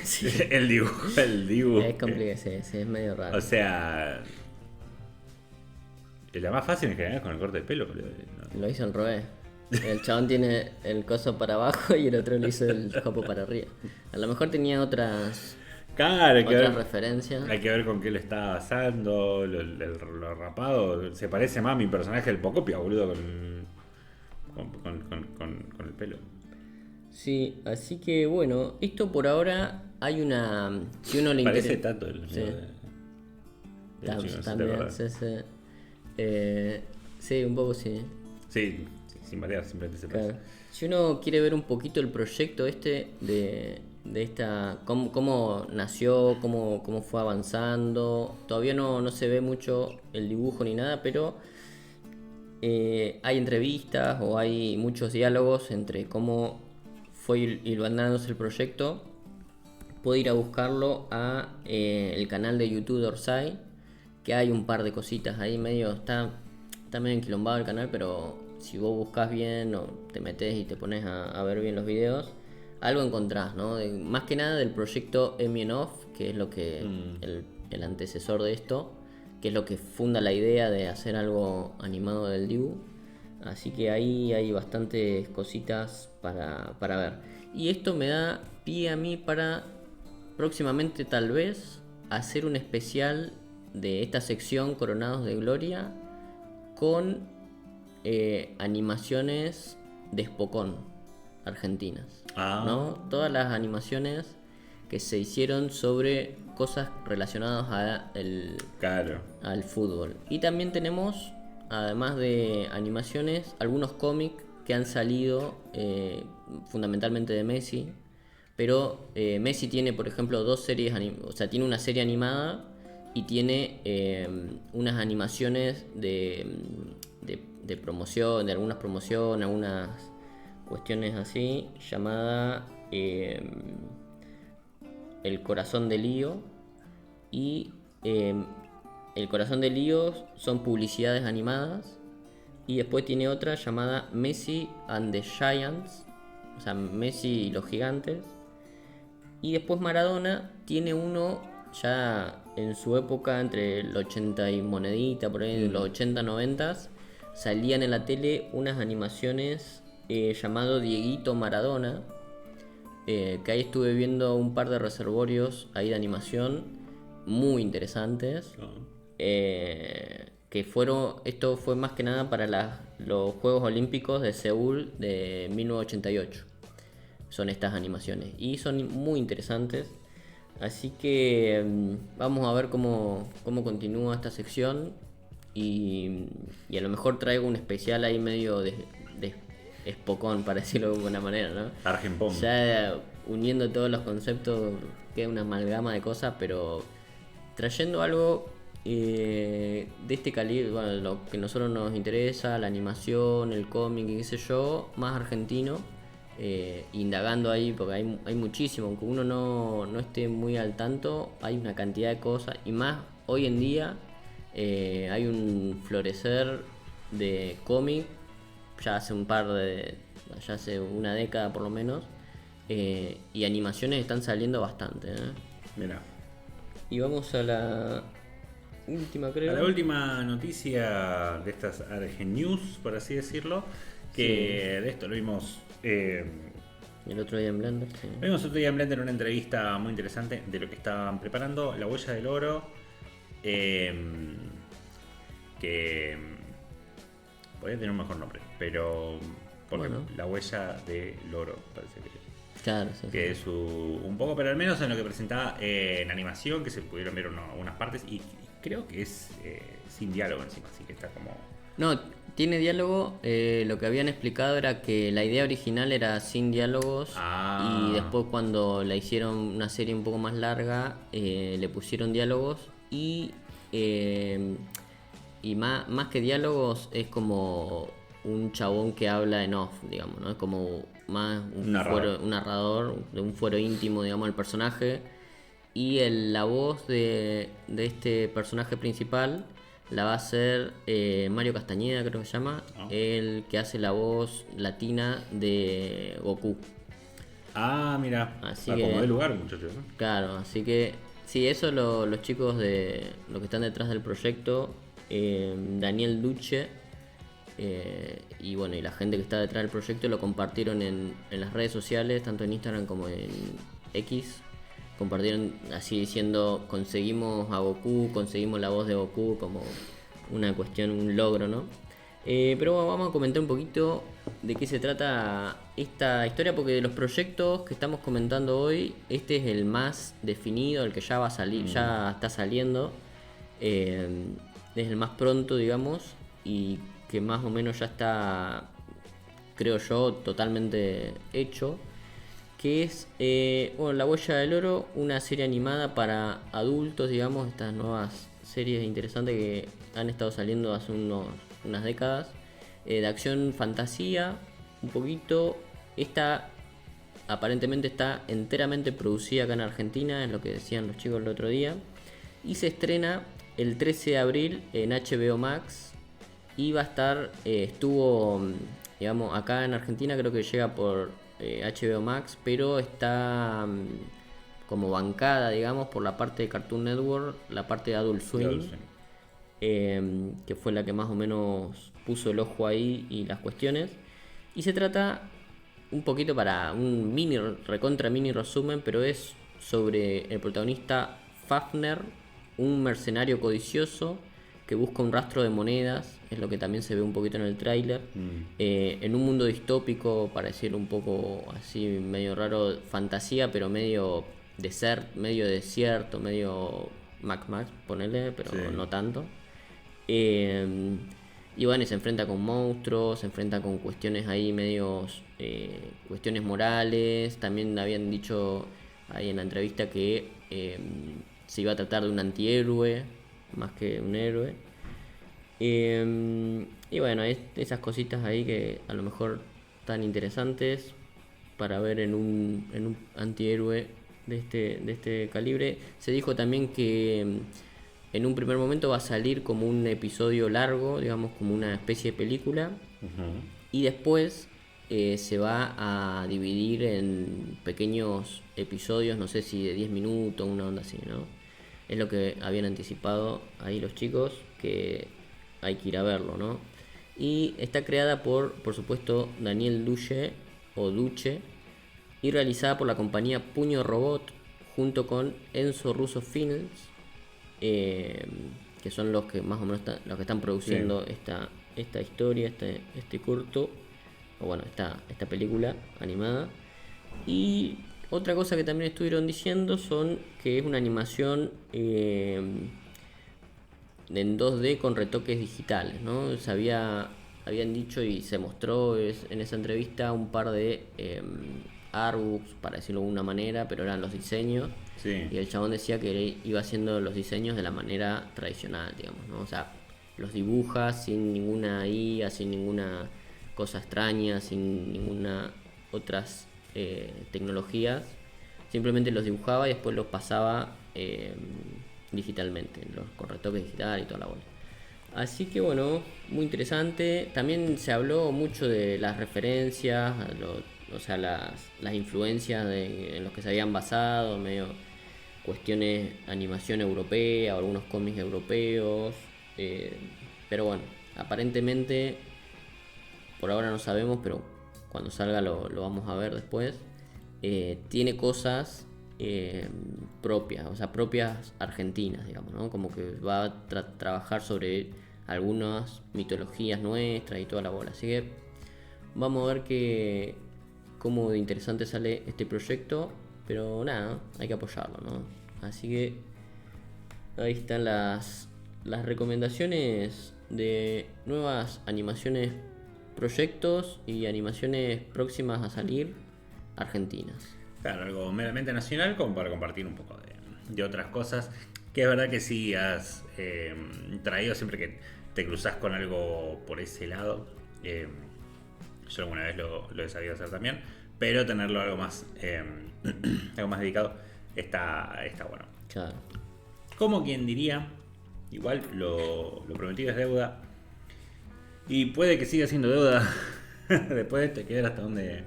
sí. El dibujo. El dibujo. Es complicado, sí, es medio raro. O sea. La más fácil en general es con el corte de pelo, boludo. No. Lo hizo al revés. El chabón tiene el coso para abajo y el otro le hizo el copo para arriba. A lo mejor tenía otras Claro, hay que ver, referencias. hay que ver con qué le está basando. Lo rapado. Se parece más a mi personaje el Pocopia, boludo, con el pelo. Sí, así que bueno, esto por ahora hay una. Si uno le Parece interesa. Tato el Sí. del chico, ¿no te También, acordás? sí, un poco sí. Sí, sin variar, simplemente se parece. Claro. Si uno quiere ver un poquito el proyecto de esta, cómo nació, cómo fue avanzando, todavía no se ve mucho el dibujo ni nada, pero hay entrevistas o hay muchos diálogos entre cómo fue hilvanándose el proyecto. Puede ir a buscarlo a el canal de YouTube de Orsay, que hay un par de cositas ahí medio, está medio enquilombado el canal, pero si vos buscas bien o te metes y te pones a ver bien los videos, algo encontrás, ¿no? Más que nada del proyecto Emi Off, que es lo que el antecesor de esto, que es lo que funda la idea de hacer algo animado del Dibu. Así que ahí hay bastantes cositas para ver. Y esto me da pie a mí para próximamente tal vez hacer un especial de esta sección Coronados de Gloria con animaciones de Spokon argentinas, ¿no? Todas las animaciones que se hicieron sobre cosas relacionadas Claro. al fútbol. Y también tenemos, además de animaciones, algunos cómics que han salido fundamentalmente de Messi. Pero Messi tiene, por ejemplo, dos series, o sea, tiene una serie animada y tiene unas animaciones de promoción, de algunas promociones, algunas cuestiones así, llamada El Corazón de Lío. Y El Corazón de Lío son publicidades animadas. Y después tiene otra llamada Messi and the Giants, o sea, Messi y los gigantes. Y después Maradona tiene uno ya en su época, entre el 80 y monedita, por ahí, los 80, 90, salían en la tele unas animaciones llamado Dieguito Maradona, que ahí estuve viendo un par de reservorios ahí de animación muy interesantes. Que fueron, esto fue más que nada para los Juegos Olímpicos de Seúl de 1988. Son estas animaciones y son muy interesantes. Así que vamos a ver cómo continúa esta sección y a lo mejor traigo un especial ahí medio de espocón, para decirlo de alguna manera, ¿no? Argenpom. Ya uniendo todos los conceptos, queda una amalgama de cosas, pero trayendo algo de este calibre, bueno, lo que a nosotros nos interesa, la animación, el cómic y qué sé yo, más argentino. Indagando ahí, porque hay muchísimo, aunque uno no esté muy al tanto, hay una cantidad de cosas, y más hoy en día hay un florecer de cómic, ya hace ya hace una década por lo menos, y animaciones están saliendo bastante, Mira. Y vamos a la última, creo. A la última noticia de estas Argen News, por así decirlo, que de esto lo vimos. El otro día en Blender, sí. Vimos otro día en Blender una entrevista muy interesante de lo que estaban preparando, La Huella del Oro, que podría tener un mejor nombre, pero porque Bueno. La Huella del Oro parece que Claro, que es un poco, pero al menos en lo que presentaba en animación, que se pudieron ver unas partes, y creo que es sin diálogo encima, así que está como... No, tiene diálogo. Lo que habían explicado era que la idea original era sin diálogos. Y después, cuando la hicieron una serie un poco más larga, le pusieron diálogos. Y más que diálogos, es como un chabón que habla en off, digamos, ¿no? Es como más un narrador de un fuero íntimo, digamos, del personaje. Y la voz de este personaje principal la va a hacer Mario Castañeda, creo que se llama, el que hace la voz latina de Goku. Ah, mira, así acomodé que, lugar, muchachos. Claro, así que sí, eso los chicos de los que están detrás del proyecto, Daniel Duche, y bueno, y la gente que está detrás del proyecto lo compartieron en las redes sociales, tanto en Instagram como en X. Compartieron así diciendo: conseguimos a Goku, conseguimos la voz de Goku, como una cuestión, un logro, ¿no? Pero vamos a comentar un poquito de qué se trata esta historia, porque de los proyectos que estamos comentando hoy, este es el más definido, el que ya va a salir, ya está saliendo, es el más pronto, digamos, y que más o menos ya está, creo yo, totalmente hecho, que es La Huella del Oro, una serie animada para adultos, digamos, estas nuevas series interesantes que han estado saliendo hace unas décadas, de acción fantasía, un poquito. Esta aparentemente está enteramente producida acá en Argentina, es lo que decían los chicos el otro día, y se estrena el 13 de abril en HBO Max, y va a estar, estuvo, digamos, acá en Argentina, creo que llega por HBO Max, pero está como bancada, digamos, por la parte de Cartoon Network, la parte de Adult Swim, que fue la que más o menos puso el ojo ahí y las cuestiones. Y se trata un poquito, para un recontra mini resumen, pero es sobre el protagonista Fafner, un mercenario codicioso que busca un rastro de monedas, es lo que también se ve un poquito en el tráiler, en un mundo distópico, para decirlo un poco así, medio raro, fantasía, pero medio desierto, medio Mac Max, ponele, pero sí, no tanto. Y bueno, se enfrenta con monstruos, se enfrenta con cuestiones ahí medios, cuestiones morales. También habían dicho ahí en la entrevista que se iba a tratar de un antihéroe más que un héroe. Y bueno, esas cositas ahí que a lo mejor tan interesantes para ver en un antihéroe de este calibre. Se dijo también que en un primer momento va a salir como un episodio largo, digamos, como una especie de película. Y después se va a dividir en pequeños episodios, no sé si de 10 minutos, una onda así, ¿no? Es lo que habían anticipado ahí los chicos, que hay que ir a verlo, ¿no? Y está creada por supuesto, Daniel Duche, o Duche, y realizada por la compañía Puño Robot, junto con Enzo Russo Films, que son los que más o menos los que están produciendo esta historia, este corto, o bueno, esta película animada. Y otra cosa que también estuvieron diciendo son que es una animación en 2D con retoques digitales, ¿no? Habían dicho y se mostró en esa entrevista un par de artbooks, para decirlo de alguna manera, pero eran los diseños. Sí. Y el chabón decía que iba haciendo los diseños de la manera tradicional, digamos, ¿no? O sea, los dibuja sin ninguna IA, sin ninguna cosa extraña, sin ninguna otras tecnologías. Simplemente los dibujaba y después los pasaba digitalmente, con retoques digital y toda la bola. Así que bueno, muy interesante. También se habló mucho de las referencias, o sea, las influencias en los que se habían basado, medio cuestiones animación europea o algunos cómics europeos. Pero bueno, aparentemente, por ahora no sabemos, pero cuando salga lo vamos a ver después. Tiene cosas propias, o sea, propias argentinas, digamos, ¿no? Como que va a trabajar sobre algunas mitologías nuestras y toda la bola. Así que vamos a ver cómo de interesante sale este proyecto, pero nada, hay que apoyarlo, ¿no? Así que ahí están las recomendaciones de nuevas animaciones, proyectos y animaciones próximas a salir argentinas. Claro, algo meramente nacional como para compartir un poco de otras cosas. Que es verdad que sí has traído siempre que te cruzas con algo por ese lado. Yo alguna vez lo he sabido hacer también. Pero tenerlo algo más algo más dedicado está bueno. Claro. Como quien diría, igual lo prometido es deuda. Y puede que siga siendo deuda. Después te quedas hasta donde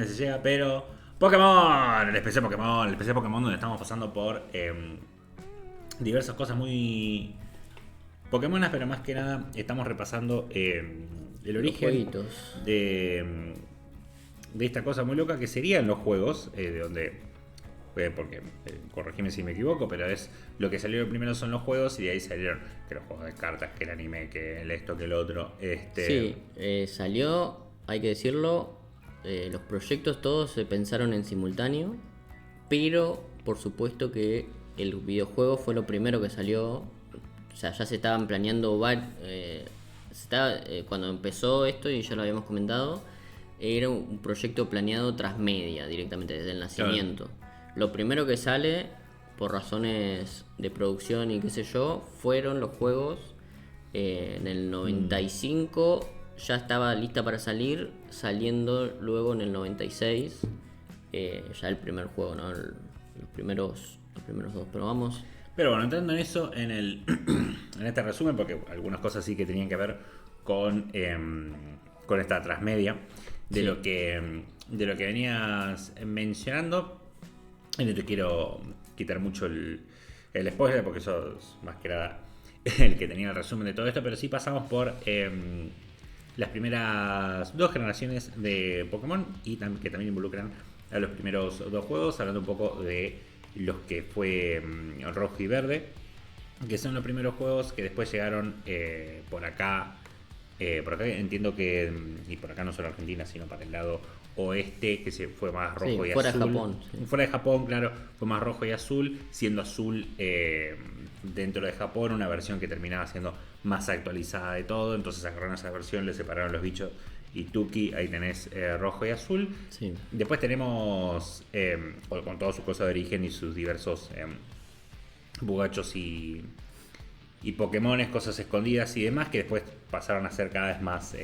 se llega, pero Pokémon, el especial Pokémon donde estamos pasando por diversas cosas muy Pokémonas, pero más que nada estamos repasando el origen de esta cosa muy loca que serían los juegos, de donde, porque corregime si me equivoco, pero es lo que salió primero son los juegos y de ahí salieron que los juegos de cartas, que el anime, que el esto, que el otro. Sí, salió, hay que decirlo, los proyectos todos se pensaron en simultáneo, pero por supuesto que el videojuego fue lo primero que salió. O sea, ya se estaban planeando cuando empezó esto, y ya lo habíamos comentado, era un proyecto planeado transmedia directamente desde el nacimiento. Claro. Lo primero que sale, por razones de producción y qué sé yo, fueron los juegos. En el 95 ya estaba lista para salir, saliendo luego en el 96 ya el primer juego, ¿no? Los primeros dos, pero vamos. Pero bueno, entrando en eso, en este resumen, porque algunas cosas sí que tenían que ver con esta transmedia de lo que venías mencionando. Y no te quiero quitar mucho el spoiler, porque sos más que nada el que tenía el resumen de todo esto, pero sí pasamos por las primeras 2 generaciones de Pokémon y que también involucran a los primeros 2 juegos, hablando un poco de los que fue Rojo y Verde, que son los primeros juegos que después llegaron por acá entiendo que, y por acá no solo Argentina, sino para el lado oeste, que se fue más rojo y fuera azul. De Japón, sí. Fuera de Japón, claro, fue más rojo y azul, siendo azul dentro de Japón una versión que terminaba siendo más actualizada de todo. Entonces agarraron esa versión, le separaron los bichos y Tuki, ahí tenés rojo y azul. Sí. Después tenemos con toda su cosa de origen y sus diversos bugachos y Pokémones, cosas escondidas y demás, que después pasaron a ser cada vez más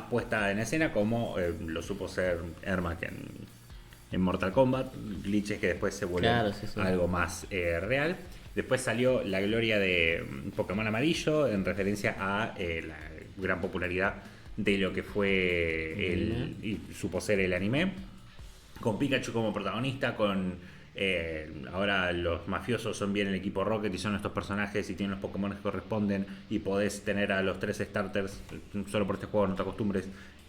puesta en escena, como lo supo ser Ermac en Mortal Kombat, glitches que después se vuelven algo más real. Después salió la gloria de Pokémon Amarillo, en referencia a la gran popularidad de lo que fue y supo ser el anime. Con Pikachu como protagonista, ahora los mafiosos son bien el equipo Rocket y son estos personajes y tienen los Pokémon que corresponden y podés tener a los 3 starters, solo por este juego no te acostumbres,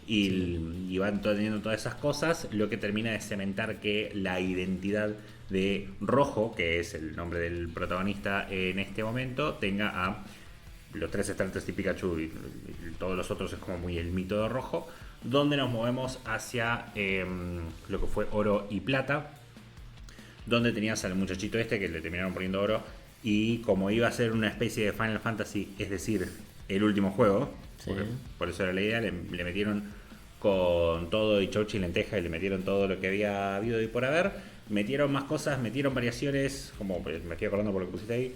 y van teniendo todas esas cosas, lo que termina de cementar que la identidad de Rojo, que es el nombre del protagonista en este momento, tenga a los 3 starters y Pikachu y todos los otros, es como muy el mito de Rojo, donde nos movemos hacia lo que fue Oro y Plata, donde tenías al muchachito este que le terminaron poniendo oro, y como iba a ser una especie de Final Fantasy, es decir, el último juego, por eso era la idea, le metieron con todo y chochi y lenteja, y le metieron todo lo que había habido y por haber, metieron más cosas, metieron variaciones, como me estoy acordando por lo que pusiste ahí,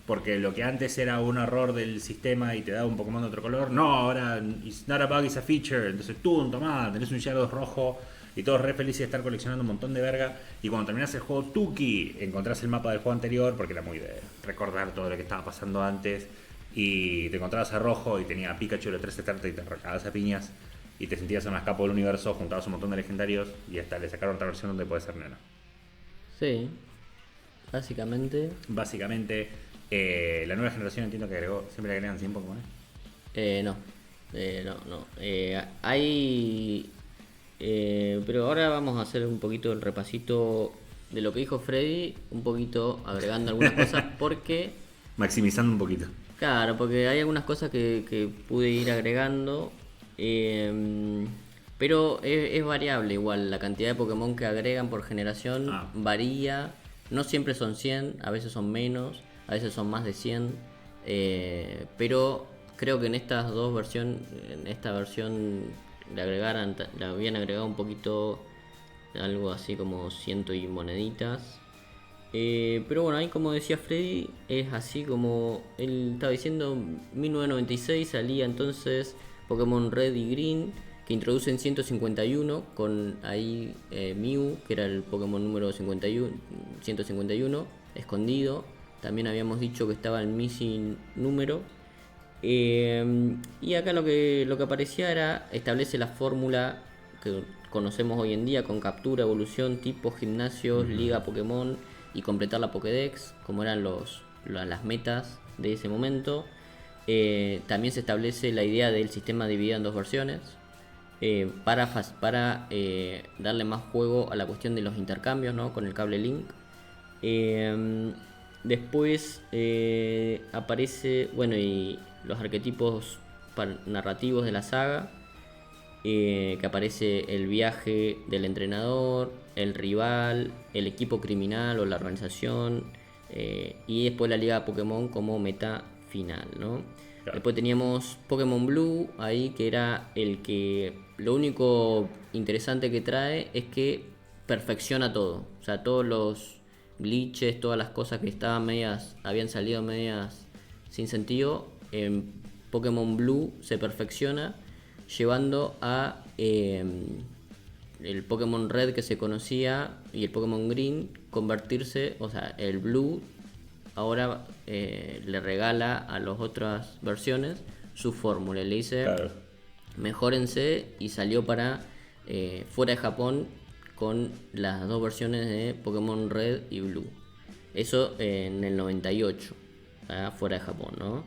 porque lo que antes era un error del sistema y te daba un Pokémon de otro color, no, ahora it's not a bug, it's a feature, entonces tú, tomá, tenés un Gyarados rojo, y todos re felices de estar coleccionando un montón de verga. Y cuando terminás el juego Tuki, encontrás el mapa del juego anterior, porque era muy de recordar todo lo que estaba pasando antes. Y te encontrabas a Rojo y tenía a Pikachu, los 3 starters, y te recabas a piñas. Y te sentías en más capo del universo, juntabas un montón de legendarios. Y hasta le sacaron otra versión donde puede ser nena. Sí, básicamente. Básicamente, la nueva generación entiendo que agregó, siempre agregan 100 Pokémon. No. Hay. Pero ahora vamos a hacer un poquito el repasito de lo que dijo Freddy, un poquito agregando algunas cosas, porque... Maximizando un poquito. Claro, porque hay algunas cosas que pude ir agregando, pero es variable igual, la cantidad de Pokémon que agregan por generación varía, no siempre son 100, a veces son menos, a veces son más de 100, pero creo que en estas dos versiones, en esta versión le habían agregado un poquito, algo así como 100 y moneditas. Pero bueno, ahí como decía Freddy, es así como él estaba diciendo, 1996 salía entonces Pokémon Red y Green, que introducen 151 con ahí Mew, que era el Pokémon número 151, escondido. También habíamos dicho que estaba el Missing número. Y acá lo que aparecía era, establece la fórmula que conocemos hoy en día con captura, evolución, tipos, gimnasios, liga Pokémon y completar la Pokédex, como eran las metas de ese momento. También se establece la idea del sistema dividido en dos versiones, para darle más juego a la cuestión de los intercambios, ¿no? Con el cable Link. Después aparece, bueno, y los arquetipos narrativos de la saga, que aparece el viaje del entrenador, el rival, el equipo criminal o la organización, y después la liga Pokémon como meta final, ¿no? Claro. Después teníamos Pokémon Blue ahí, que era el que lo único interesante que trae es que perfecciona todo, o sea, todos los glitches, todas las cosas que habían salido medias sin sentido, en Pokémon Blue se perfecciona, llevando a el Pokémon Red que se conocía y el Pokémon Green convertirse, o sea, el Blue ahora le regala a las otras versiones su fórmula, le dice, claro, mejórense, y salió para fuera de Japón con las dos versiones de Pokémon Red y Blue. Eso en el 98, fuera de Japón, ¿no?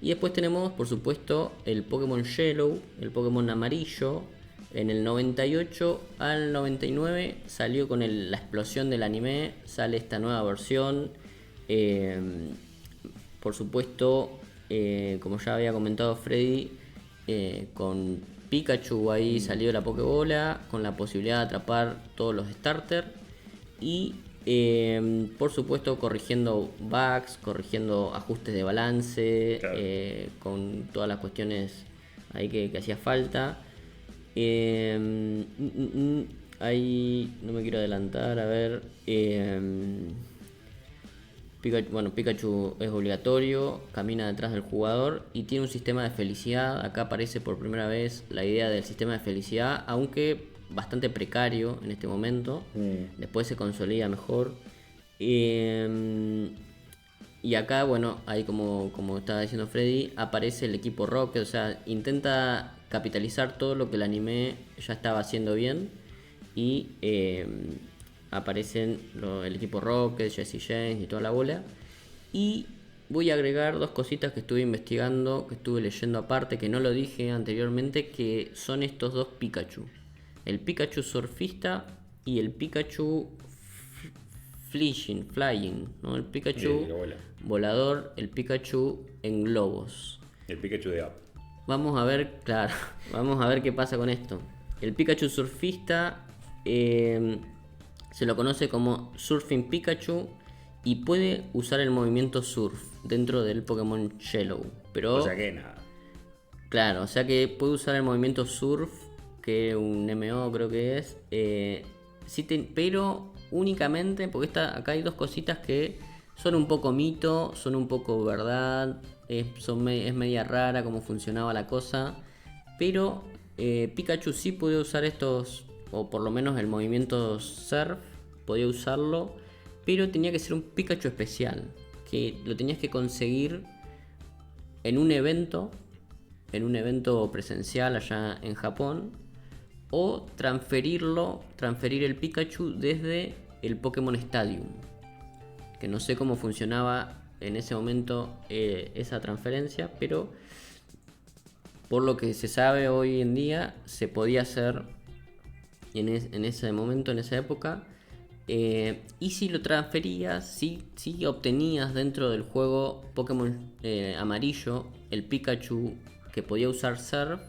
Y después tenemos, por supuesto, el Pokémon Yellow, el Pokémon Amarillo. En el 98 al 99 salió con la explosión del anime, sale esta nueva versión. Por supuesto, como ya había comentado Freddy, con Pikachu ahí salió la Pokébola, con la posibilidad de atrapar todos los starters. Y por supuesto corrigiendo bugs, corrigiendo ajustes de balance, claro, con todas las cuestiones ahí que hacía falta. Ahí no me quiero adelantar, a ver. Pikachu es obligatorio, camina detrás del jugador y tiene un sistema de felicidad. Acá aparece por primera vez la idea del sistema de felicidad, aunque bastante precario en este momento. Después se consolida mejor. Y acá, bueno, ahí como estaba diciendo Freddy, aparece el equipo Rocket, o sea, intenta capitalizar todo lo que el anime ya estaba haciendo bien. Y aparecen el equipo Rocket, Jesse James y toda la bola. Y voy a agregar dos cositas que estuve investigando, que estuve leyendo aparte, que no lo dije anteriormente, que son estos dos Pikachu. El Pikachu surfista y el Pikachu flying, ¿no? El Pikachu volador, el Pikachu en globos. El Pikachu de Up. Vamos a ver, claro, vamos a ver qué pasa con esto. El Pikachu surfista se lo conoce como Surfing Pikachu y puede usar el movimiento surf dentro del Pokémon Yellow. Pero, o sea que nada. Claro, o sea que puede usar el movimiento surf, que un MO creo que es, pero únicamente, porque acá hay dos cositas que son un poco mito, son un poco verdad, es media rara cómo funcionaba la cosa, pero Pikachu sí puede usar estos, o por lo menos el movimiento surf, podía usarlo, pero tenía que ser un Pikachu especial, que lo tenías que conseguir en un evento presencial allá en Japón, o transferir el Pikachu desde el Pokémon Stadium, que no sé cómo funcionaba en ese momento esa transferencia, pero por lo que se sabe hoy en día se podía hacer en ese momento, en esa época. Y si lo transferías, si obtenías dentro del juego Pokémon amarillo el Pikachu que podía usar Surf,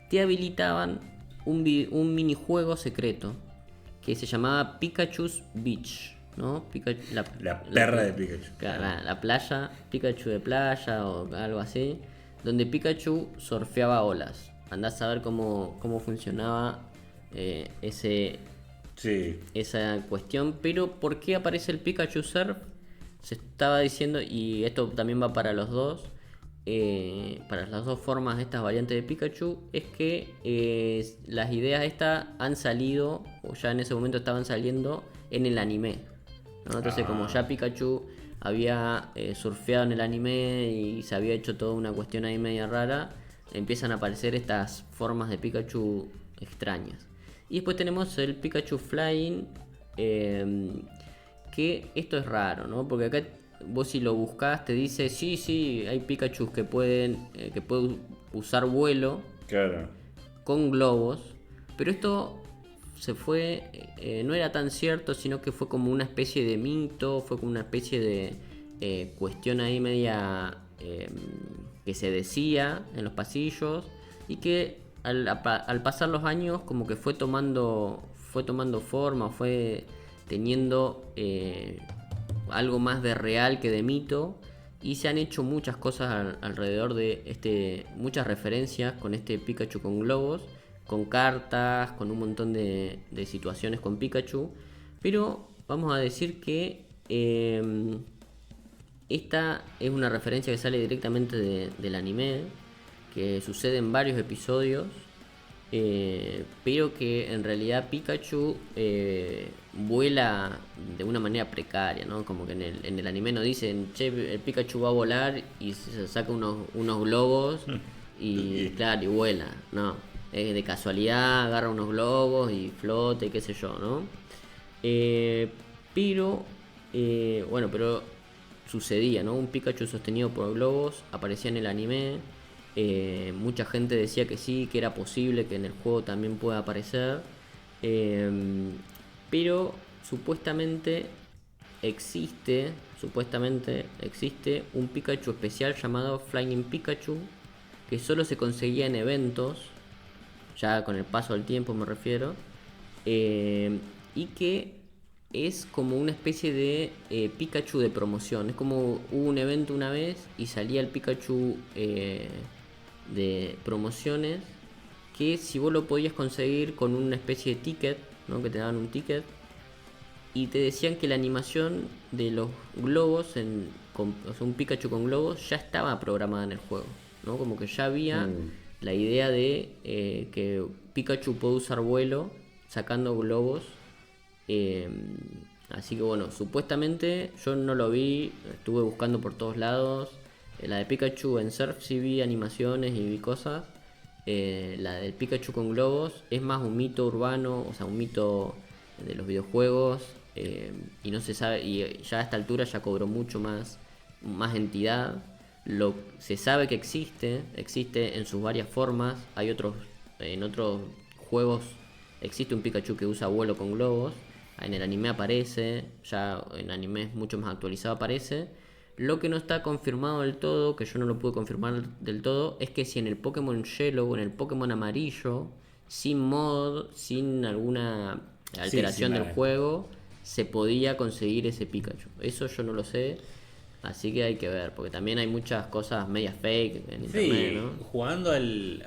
te habilitaban un minijuego secreto que se llamaba Pikachu's Beach, ¿no? La perra de Pikachu. La playa, Pikachu de playa o algo así, donde Pikachu surfeaba olas. Andás a ver cómo funcionaba esa cuestión. Pero ¿por qué aparece el Pikachu Surf? Se estaba diciendo, y esto también va para los dos, para las dos formas, estas variantes de Pikachu, es que las ideas estas han salido, o ya en ese momento estaban saliendo en el anime, ¿no? Entonces como ya Pikachu había surfeado en el anime y se había hecho toda una cuestión ahí media rara, empiezan a aparecer estas formas de Pikachu extrañas. Y después tenemos el Pikachu Flying, que esto es raro, ¿no? Porque acá vos si lo buscás te dice, sí, hay Pikachus que pueden usar vuelo, claro, con globos, pero esto se fue, no era tan cierto, sino que fue como una especie de mito, fue como una especie de cuestión ahí media que se decía en los pasillos, y que al pasar los años como que fue tomando forma, fue teniendo algo más de real que de mito, y se han hecho muchas cosas alrededor de muchas referencias con este Pikachu con globos, con cartas, con un montón de situaciones con Pikachu. Pero vamos a decir que esta es una referencia que sale directamente del anime, que sucede en varios episodios, pero que en realidad Pikachu vuela de una manera precaria, ¿no? Como que en el anime no dicen, che, el Pikachu va a volar y se saca unos globos y claro, y vuela, no, de casualidad agarra unos globos y flota y qué sé yo, ¿no? Pero sucedía, ¿no? Un Pikachu sostenido por globos aparecía en el anime. Mucha gente decía que sí, que era posible que en el juego también pueda aparecer, pero supuestamente existe un Pikachu especial llamado Flying Pikachu, que solo se conseguía en eventos, ya con el paso del tiempo me refiero, y que es como una especie de Pikachu de promoción. Es como hubo un evento una vez y salía el Pikachu de promociones, que si vos lo podías conseguir con una especie de ticket, ¿no? Que te daban un ticket y te decían que la animación de los globos, o sea, un Pikachu con globos, ya estaba programada en el juego, ¿no? Como que ya había la idea de que Pikachu puede usar vuelo sacando globos Así que bueno, supuestamente yo no lo vi, estuve buscando por todos lados. La de Pikachu en Surf sí vi animaciones y vi cosas. La del Pikachu con globos es más un mito urbano, o sea, un mito de los videojuegos. Y no se sabe, y ya a esta altura ya cobró mucho más entidad. Se sabe que existe en sus varias formas. En otros juegos existe un Pikachu que usa vuelo con globos. En el anime aparece, ya en anime mucho más actualizado aparece. Lo que no está confirmado del todo, que yo no lo pude confirmar del todo, es que si en el Pokémon Yellow o en el Pokémon Amarillo, sin mod, sin alguna Sí, sí, alteración del juego, se podía conseguir ese Pikachu. Eso yo no lo sé, así que hay que ver, porque también hay muchas cosas medias fake en internet, Sí, ¿no? jugando al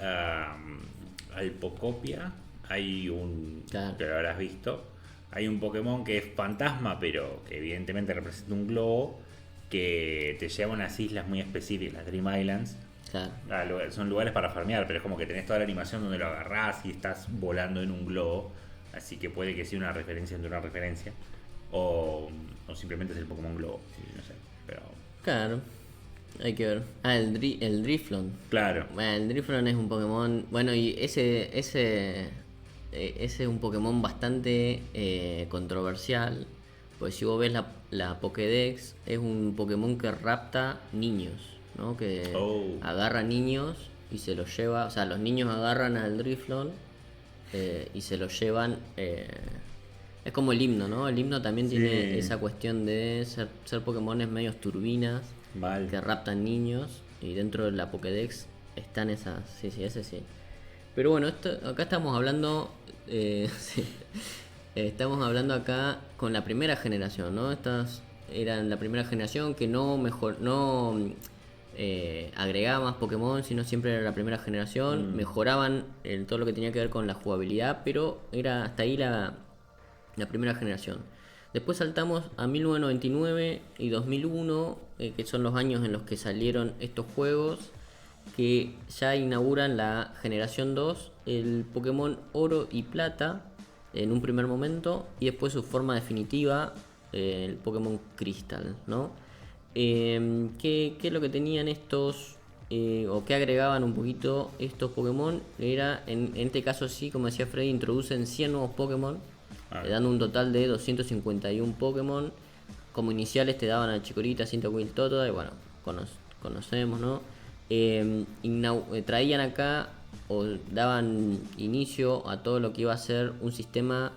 Pocopia, hay un, Claro, que lo habrás visto, hay un Pokémon que es fantasma, pero que evidentemente representa un globo, que te lleva a unas islas muy específicas, las Dream Islands. claro. Son lugares para farmear, pero es como que tenés toda la animación donde lo agarrás y estás volando en un globo, así que puede que sea una referencia entre una referencia, o simplemente es el Pokémon Globo, sí, no sé, pero Claro, hay que ver. El Driflon. claro. Bueno, el Driflon es un Pokémon. Bueno, y ese es un Pokémon bastante controversial. Pues si vos ves la Pokédex, es un Pokémon que rapta niños, ¿no? Que Oh, agarra niños y se los lleva. O sea, los niños agarran al Driflon y se los llevan. Es como el himno, ¿no? El himno también tiene sí, esa cuestión de ser Pokémones medios turbinas mal. que raptan niños y dentro de la Pokédex están esas, sí, sí, ese sí. Pero bueno, acá estamos hablando, sí, estamos hablando acá con la primera generación, ¿no? Estas eran la primera generación que no agregaba más Pokémon, sino siempre era la primera generación, mejoraban en todo lo que tenía que ver con la jugabilidad, pero era hasta ahí la primera generación. Después saltamos a 1999 y 2001, que son los años en los que salieron estos juegos, que ya inauguran la generación 2, el Pokémon Oro y Plata en un primer momento, y después su forma definitiva, el Pokémon Crystal, ¿no? ¿Qué es lo que tenían estos, o qué agregaban un poquito estos Pokémon? Era, en este caso sí, como decía Freddy, introducen 100 nuevos Pokémon, Ah, dando un total de 251 Pokémon. Como iniciales te daban a Chikorita, Cyndaquil, Totodile, y bueno, conocemos, ¿no? Traían acá o daban inicio a todo lo que iba a ser un sistema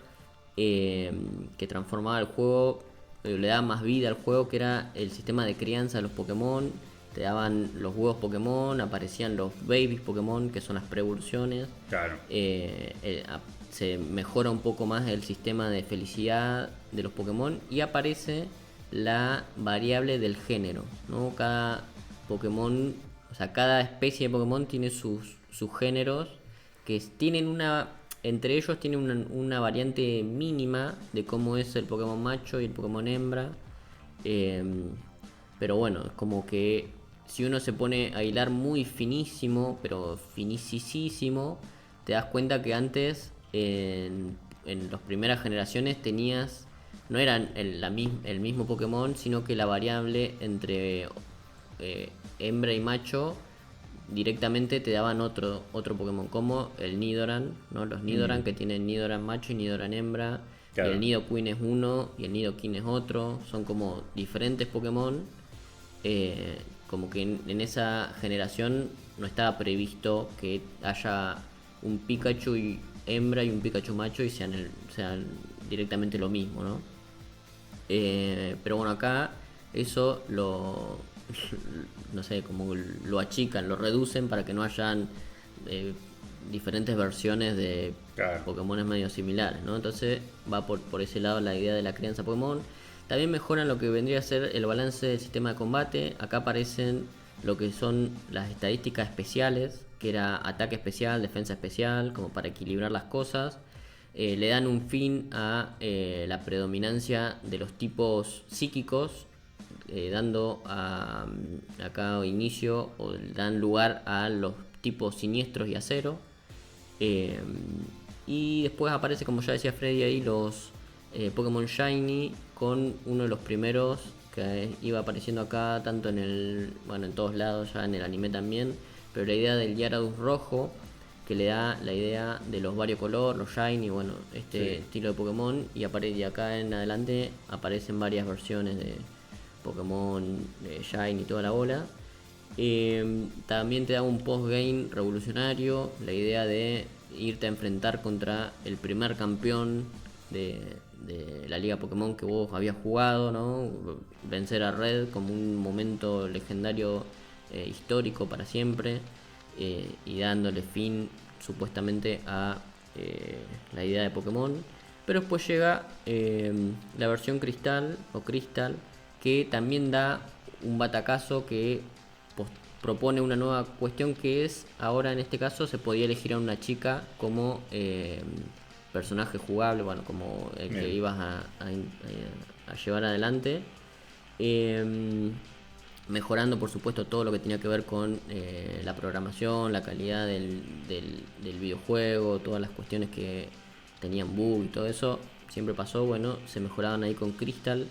que transformaba el juego, le daba más vida al juego, que era el sistema de crianza de los Pokémon. Te daban los huevos Pokémon, aparecían los babies Pokémon, que son las pre-evoluciones. claro. Se mejora un poco más el sistema de felicidad de los Pokémon y aparece la variable del género, ¿no? Cada Pokémon, o sea, cada especie de Pokémon tiene sus géneros tienen entre ellos tienen una variante mínima de cómo es el Pokémon macho y el Pokémon hembra. Eh, pero bueno, es como que si uno se pone a hilar muy finísimo, pero finisísimo, te das cuenta que antes, en las primeras generaciones, no eran el mismo Pokémon, sino que la variable entre hembra y macho directamente te daban otro Pokémon, como el Nidoran, ¿no? Los Nidoran que tienen Nidoran macho y Nidoran hembra, y Claro. el Nidoqueen es uno y el Nidoking es otro, son como diferentes Pokémon. Como que en esa generación no estaba previsto que haya un Pikachu hembra y un Pikachu macho y sean directamente lo mismo, ¿no? Pero bueno, acá eso no sé, como lo achican, lo reducen para que no hayan diferentes versiones de Claro. Pokémon medio similares, ¿no? Entonces va por ese lado la idea de la crianza Pokémon. También mejoran lo que vendría a ser el balance del sistema de combate. Acá aparecen lo que son las estadísticas especiales, que era ataque especial, defensa especial, como para equilibrar las cosas. Le dan un fin a la predominancia de los tipos psíquicos, dando acá inicio o dan lugar a los tipos siniestros y acero. Y después aparece, como ya decía Freddy ahí, Pokémon Shiny con uno de los primeros que iba apareciendo acá, tanto en todos lados, ya en el anime también, pero la idea del Gyarados rojo, que le da la idea de los variocolor, los Shiny, este estilo de Pokémon, y de acá en adelante aparecen varias versiones de Pokémon Shiny y toda la bola. También te da un postgame revolucionario, la idea de irte a enfrentar contra el primer campeón de la liga Pokémon que vos habías jugado, ¿no? Vencer a Red como un momento legendario histórico para siempre, y dándole fin supuestamente a la idea de Pokémon. Pero después llega la versión Cristal o Crystal, que también da un batacazo que propone una nueva cuestión, que es, ahora en este caso se podía elegir a una chica como personaje jugable, como el que ibas a llevar adelante, mejorando por supuesto todo lo que tenía que ver con la programación, la calidad del videojuego, todas las cuestiones que tenían bug y todo eso siempre pasó, se mejoraban ahí con Crystal.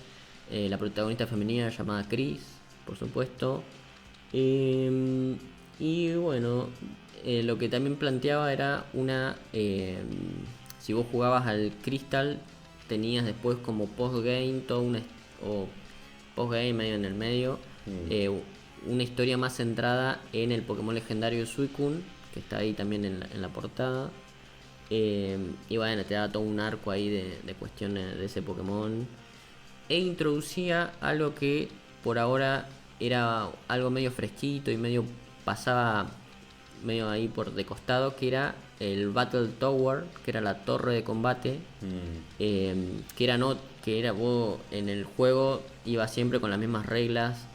La protagonista femenina llamada Chris, por supuesto. Lo que también planteaba era si vos jugabas al Crystal, tenías después como postgame o postgame medio en el medio, una historia más centrada en el Pokémon legendario Suicune, que está ahí también en la portada. Te daba todo un arco ahí de cuestiones de ese Pokémon, e introducía algo que por ahora era algo medio fresquito y medio pasaba medio ahí por de costado, que era el Battle Tower, que era la torre de combate, que era vos en el juego ibas siempre con las mismas reglas,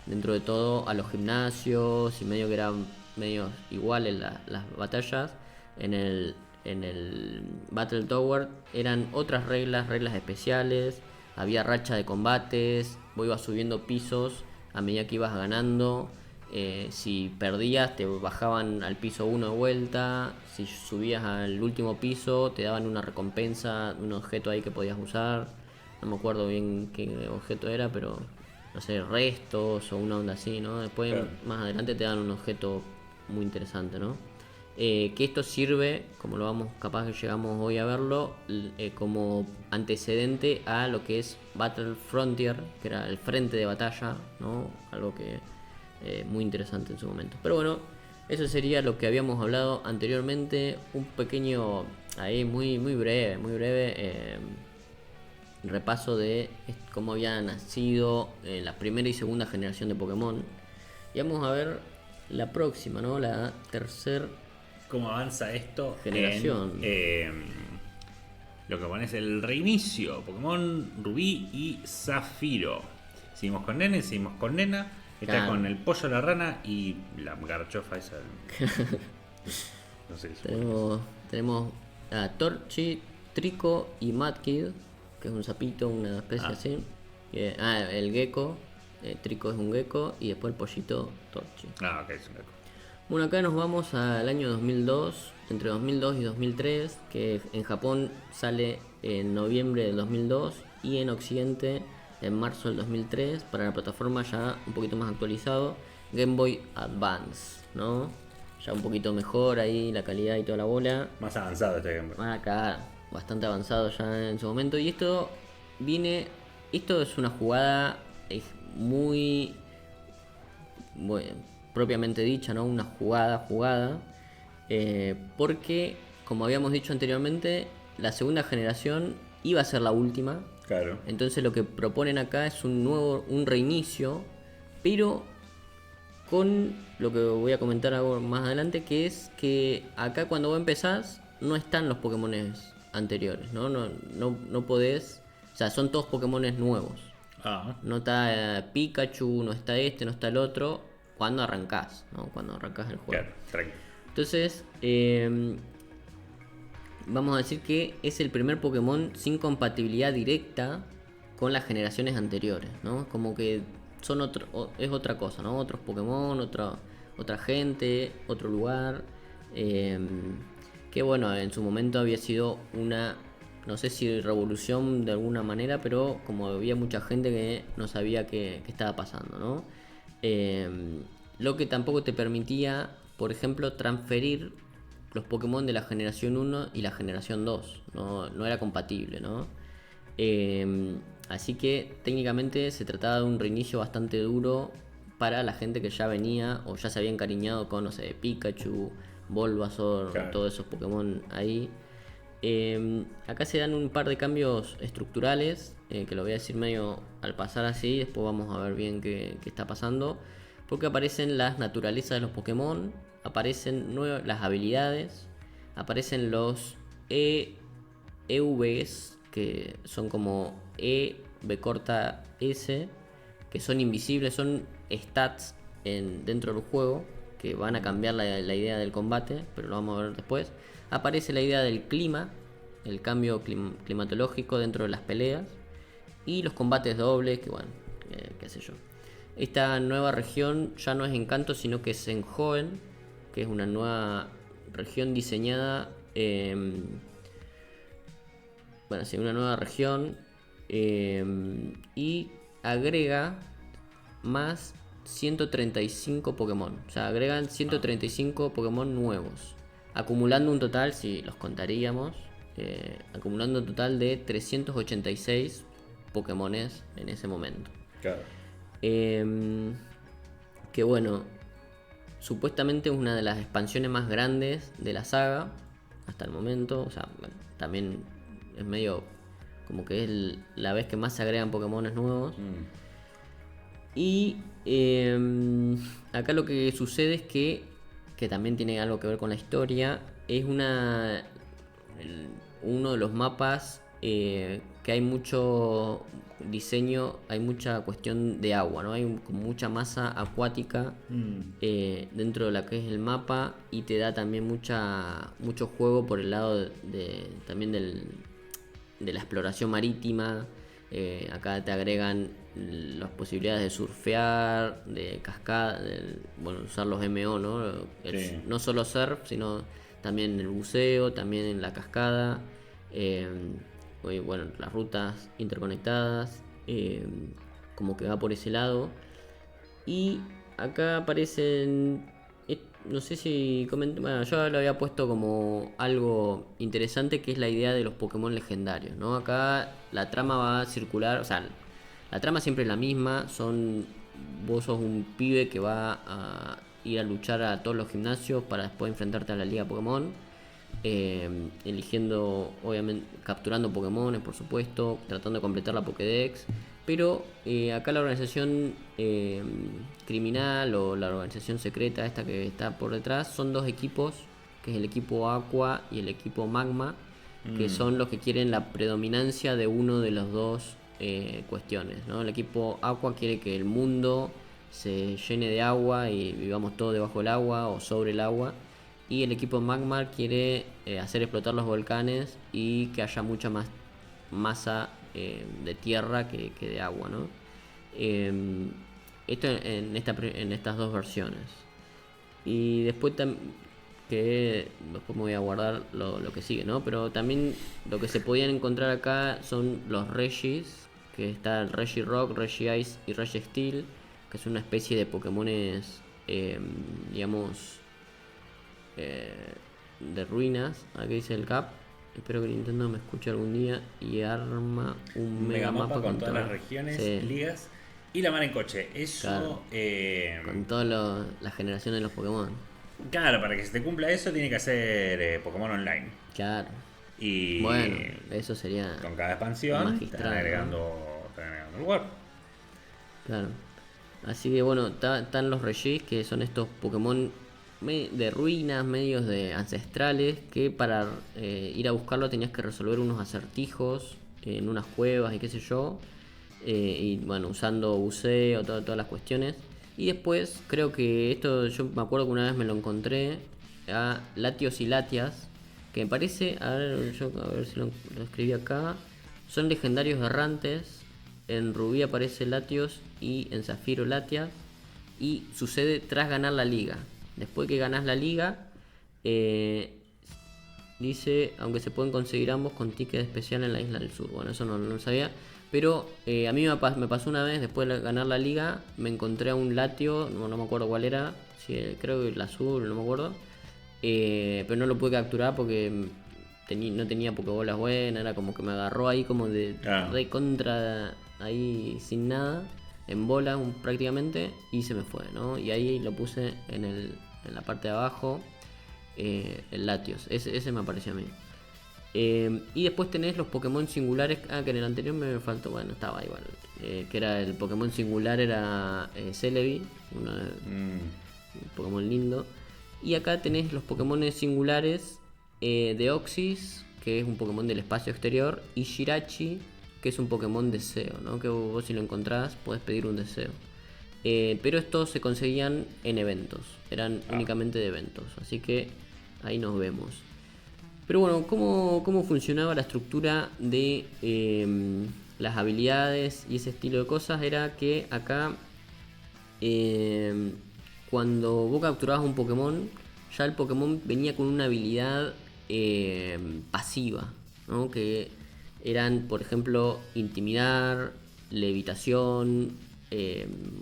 dentro de todo a los gimnasios, y medio que eran medio iguales las batallas. En el Battle Tower eran otras reglas especiales, había racha de combates, vos ibas subiendo pisos a medida que ibas ganando. Si perdías te bajaban al piso 1 de vuelta, si subías al último piso te daban una recompensa, un objeto ahí que podías usar, no me acuerdo bien qué objeto era, pero no sé, restos o una onda así, ¿no? Después más adelante te dan un objeto muy interesante, ¿no? Que esto sirve, como capaz que llegamos hoy a verlo, como antecedente a lo que es Battle Frontier, que era el frente de batalla, ¿no? Algo que muy interesante en su momento. Pero eso sería lo que habíamos hablado anteriormente, un pequeño, ahí muy breve repaso de cómo había nacido la primera y segunda generación de Pokémon. Y vamos a ver la próxima, ¿no? La tercera cómo avanza esto generación. Lo que pone es el reinicio, Pokémon Rubí y Zafiro. Seguimos con Nene, seguimos con Nena. Está con el pollo, la rana y la garchofa esa. No sé qué tenemos a Torchi, Trico y Mudkip, que es un sapito, una especie así. El gecko, Trico es un gecko, y después el pollito Torchi. Ok, es un gecko. Bueno, acá nos vamos al año 2002, entre 2002 y 2003, que en Japón sale en noviembre del 2002 y en Occidente en marzo del 2003, para la plataforma ya un poquito más actualizado, Game Boy Advance, ¿no? Ya un poquito mejor ahí la calidad y toda la bola. Más avanzado este Game Boy. Acá, bastante avanzado ya en su momento. Y esto es una jugada muy, propiamente dicha, ¿no? Una jugada, porque, como habíamos dicho anteriormente, la segunda generación iba a ser la última. Claro. Entonces lo que proponen acá es un reinicio, pero con lo que voy a comentar ahora más adelante, que es que acá cuando vos empezás no están los Pokémones anteriores, no podés, o sea, son todos Pokémones nuevos. No está Pikachu, no está no está el otro, cuando arrancás, ¿no? Cuando arrancás el juego. Claro, tranquilo. Entonces, vamos a decir que es el primer Pokémon sin compatibilidad directa con las generaciones anteriores, ¿no? Como que es otra cosa, ¿no? Otros Pokémon, otra gente, otro lugar. Que en su momento había sido una no sé si revolución de alguna manera, pero como había mucha gente que no sabía qué estaba pasando, ¿no? Eh, lo que tampoco te permitía, por ejemplo, transferir los Pokémon de la generación 1 y la generación 2. No era compatible, ¿no? Eh, Así que técnicamente se trataba de un reinicio bastante duro para la gente que ya venía o ya se había encariñado con, no sé, Pikachu, Bulbasaur, Claro. todos esos Pokémon ahí. Acá se dan un par de cambios estructurales, que lo voy a decir medio al pasar así, después vamos a ver bien qué está pasando. Porque aparecen las naturalezas de los Pokémon, aparecen las habilidades, aparecen los EVs, que son como B corta S, que son invisibles, son stats dentro del juego, que van a cambiar la idea del combate, pero lo vamos a ver después. Aparece la idea del clima, el cambio climatológico dentro de las peleas, y los combates dobles, que bueno, qué sé yo. Esta nueva región ya no es en Kanto, sino que es en Hoenn, que es una nueva región diseñada. Bueno, sí, una nueva región. Y agrega más 135 Pokémon. O sea, agregan 135 Pokémon nuevos. Acumulando un total, si los contaríamos, acumulando un total de 386 Pokémones en ese momento. Claro. Que bueno, supuestamente es una de las expansiones más grandes de la saga hasta el momento. O sea, bueno, también es medio como que es la vez que más se agregan Pokémones nuevos. Y acá lo que sucede es que también tiene algo que ver con la historia. Es uno de los mapas que hay mucho diseño, hay mucha cuestión de agua, ¿no? Hay como mucha masa acuática dentro de la que es el mapa, y te da también mucho juego por el lado también de la exploración marítima. Acá te agregan las posibilidades de surfear, de cascada, bueno, usar los MO, ¿no? Sí. No solo surf, sino también el buceo, también en la cascada. Bueno, las rutas interconectadas, como que va por ese lado. Y acá aparecen, no sé si bueno, yo lo había puesto como algo interesante, que es la idea de los Pokémon legendarios, ¿no? Acá la trama va a circular, o sea, la trama siempre es la misma. Vos sos un pibe que va a ir a luchar a todos los gimnasios para después enfrentarte a la Liga Pokémon, eligiendo, obviamente, capturando Pokémon, por supuesto, tratando de completar la Pokédex. Pero acá la organización criminal, o la organización secreta esta que está por detrás, son dos equipos, que es el equipo Aqua y el equipo Magma, que son los que quieren la predominancia de uno de los dos cuestiones, ¿no? El equipo Aqua quiere que el mundo se llene de agua y vivamos todo debajo del agua o sobre el agua. Y el equipo Magma quiere hacer explotar los volcanes y que haya mucha más masa de tierra que de agua, ¿no? Esto en estas dos versiones. Y después después me voy a guardar lo que sigue, ¿no? Pero también lo que se podían encontrar acá son los Regis, que está el Regirock, Regice y Registeel, que es una especie de Pokémones, digamos, de ruinas. Aquí dice el Cap. Espero que Nintendo me escuche algún día y arma un Megamapa con todas las regiones, sí, ligas y la mar en coche. Eso, claro, con toda la generación de los Pokémon. claro, para que se te cumpla eso tiene que hacer Pokémon Online. Claro. Y bueno, eso sería con cada expansión magistral, están agregando lugar. Claro. Así que bueno, están los Regis, que son estos Pokémon de ruinas, medios de ancestrales, que para ir a buscarlo tenías que resolver unos acertijos en unas cuevas y qué sé yo. Y bueno, usando buceo, todas las cuestiones. Y después, creo que esto, yo me acuerdo que una vez me lo encontré a Latios y Latias, que me parece, a ver si lo escribí acá, son legendarios errantes. En Rubí aparece Latios y en Zafiro Latias, y sucede tras ganar la liga. Después que ganás la liga, dice, aunque se pueden conseguir ambos con ticket especial en la isla del sur. Bueno, eso no lo sabía. Pero a mí me pasó una vez, después de ganar la liga, me encontré a un Latio, no me acuerdo cuál era, creo que el azul, no me acuerdo. Pero no lo pude capturar porque no tenía pokebolas buenas, era como que me agarró ahí como de re contra, ahí sin nada, en bola prácticamente, y se me fue, ¿no? Y ahí lo puse en la parte de abajo, el Latios, ese me apareció a mí. Y después tenés los Pokémon singulares. Que en el anterior me faltó, bueno, estaba igual. Que era el Pokémon singular, era Celebi, un Pokémon lindo. Y acá tenés los Pokémon singulares de Oxys, que es un Pokémon del espacio exterior, y Shirachi, que es un Pokémon deseo, ¿no? Que vos si lo encontrás podés pedir un deseo. Pero estos se conseguían en eventos, eran únicamente de eventos, así que ahí nos vemos. Pero bueno, ¿cómo funcionaba la estructura de las habilidades y ese estilo de cosas? Era que acá, cuando vos capturabas un Pokémon, ya el Pokémon venía con una habilidad pasiva, ¿no? Que eran, por ejemplo, intimidar, levitación,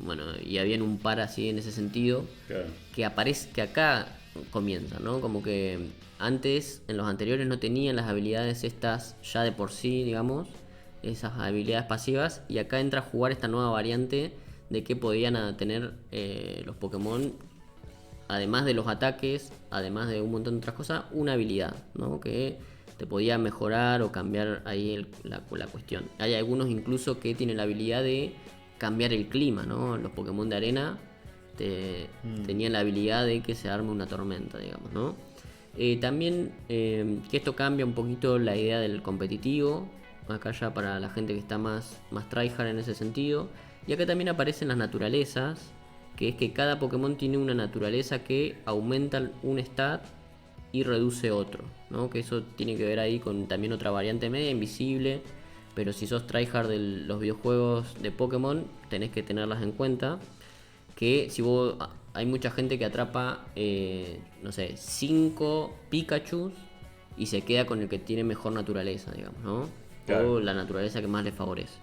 bueno, y habían un par así en ese sentido, claro, que aparece, que acá comienza, ¿no? Como que antes, en los anteriores, no tenían las habilidades estas ya de por sí, digamos, esas habilidades pasivas, y acá entra a jugar esta nueva variante de que podían tener los Pokémon, además de los ataques, además de un montón de otras cosas, una habilidad, ¿no? Que te podía mejorar o cambiar ahí la cuestión. Hay algunos incluso que tienen la habilidad de cambiar el clima, ¿no? Los Pokémon de arena tenían la habilidad de que se arme una tormenta, digamos, ¿no? También que esto cambia un poquito la idea del competitivo, acá ya para la gente que está más tryhard en ese sentido. Y acá también aparecen las naturalezas, que es que cada Pokémon tiene una naturaleza que aumenta un stat y reduce otro, ¿no? Que eso tiene que ver ahí con también otra variante media invisible, pero si sos tryhard de los videojuegos de Pokémon tenés que tenerlas en cuenta. Que si vos, hay mucha gente que atrapa, no sé, 5 Pikachu y se queda con el que tiene mejor naturaleza, digamos, ¿no? Claro. O la naturaleza que más le favorece.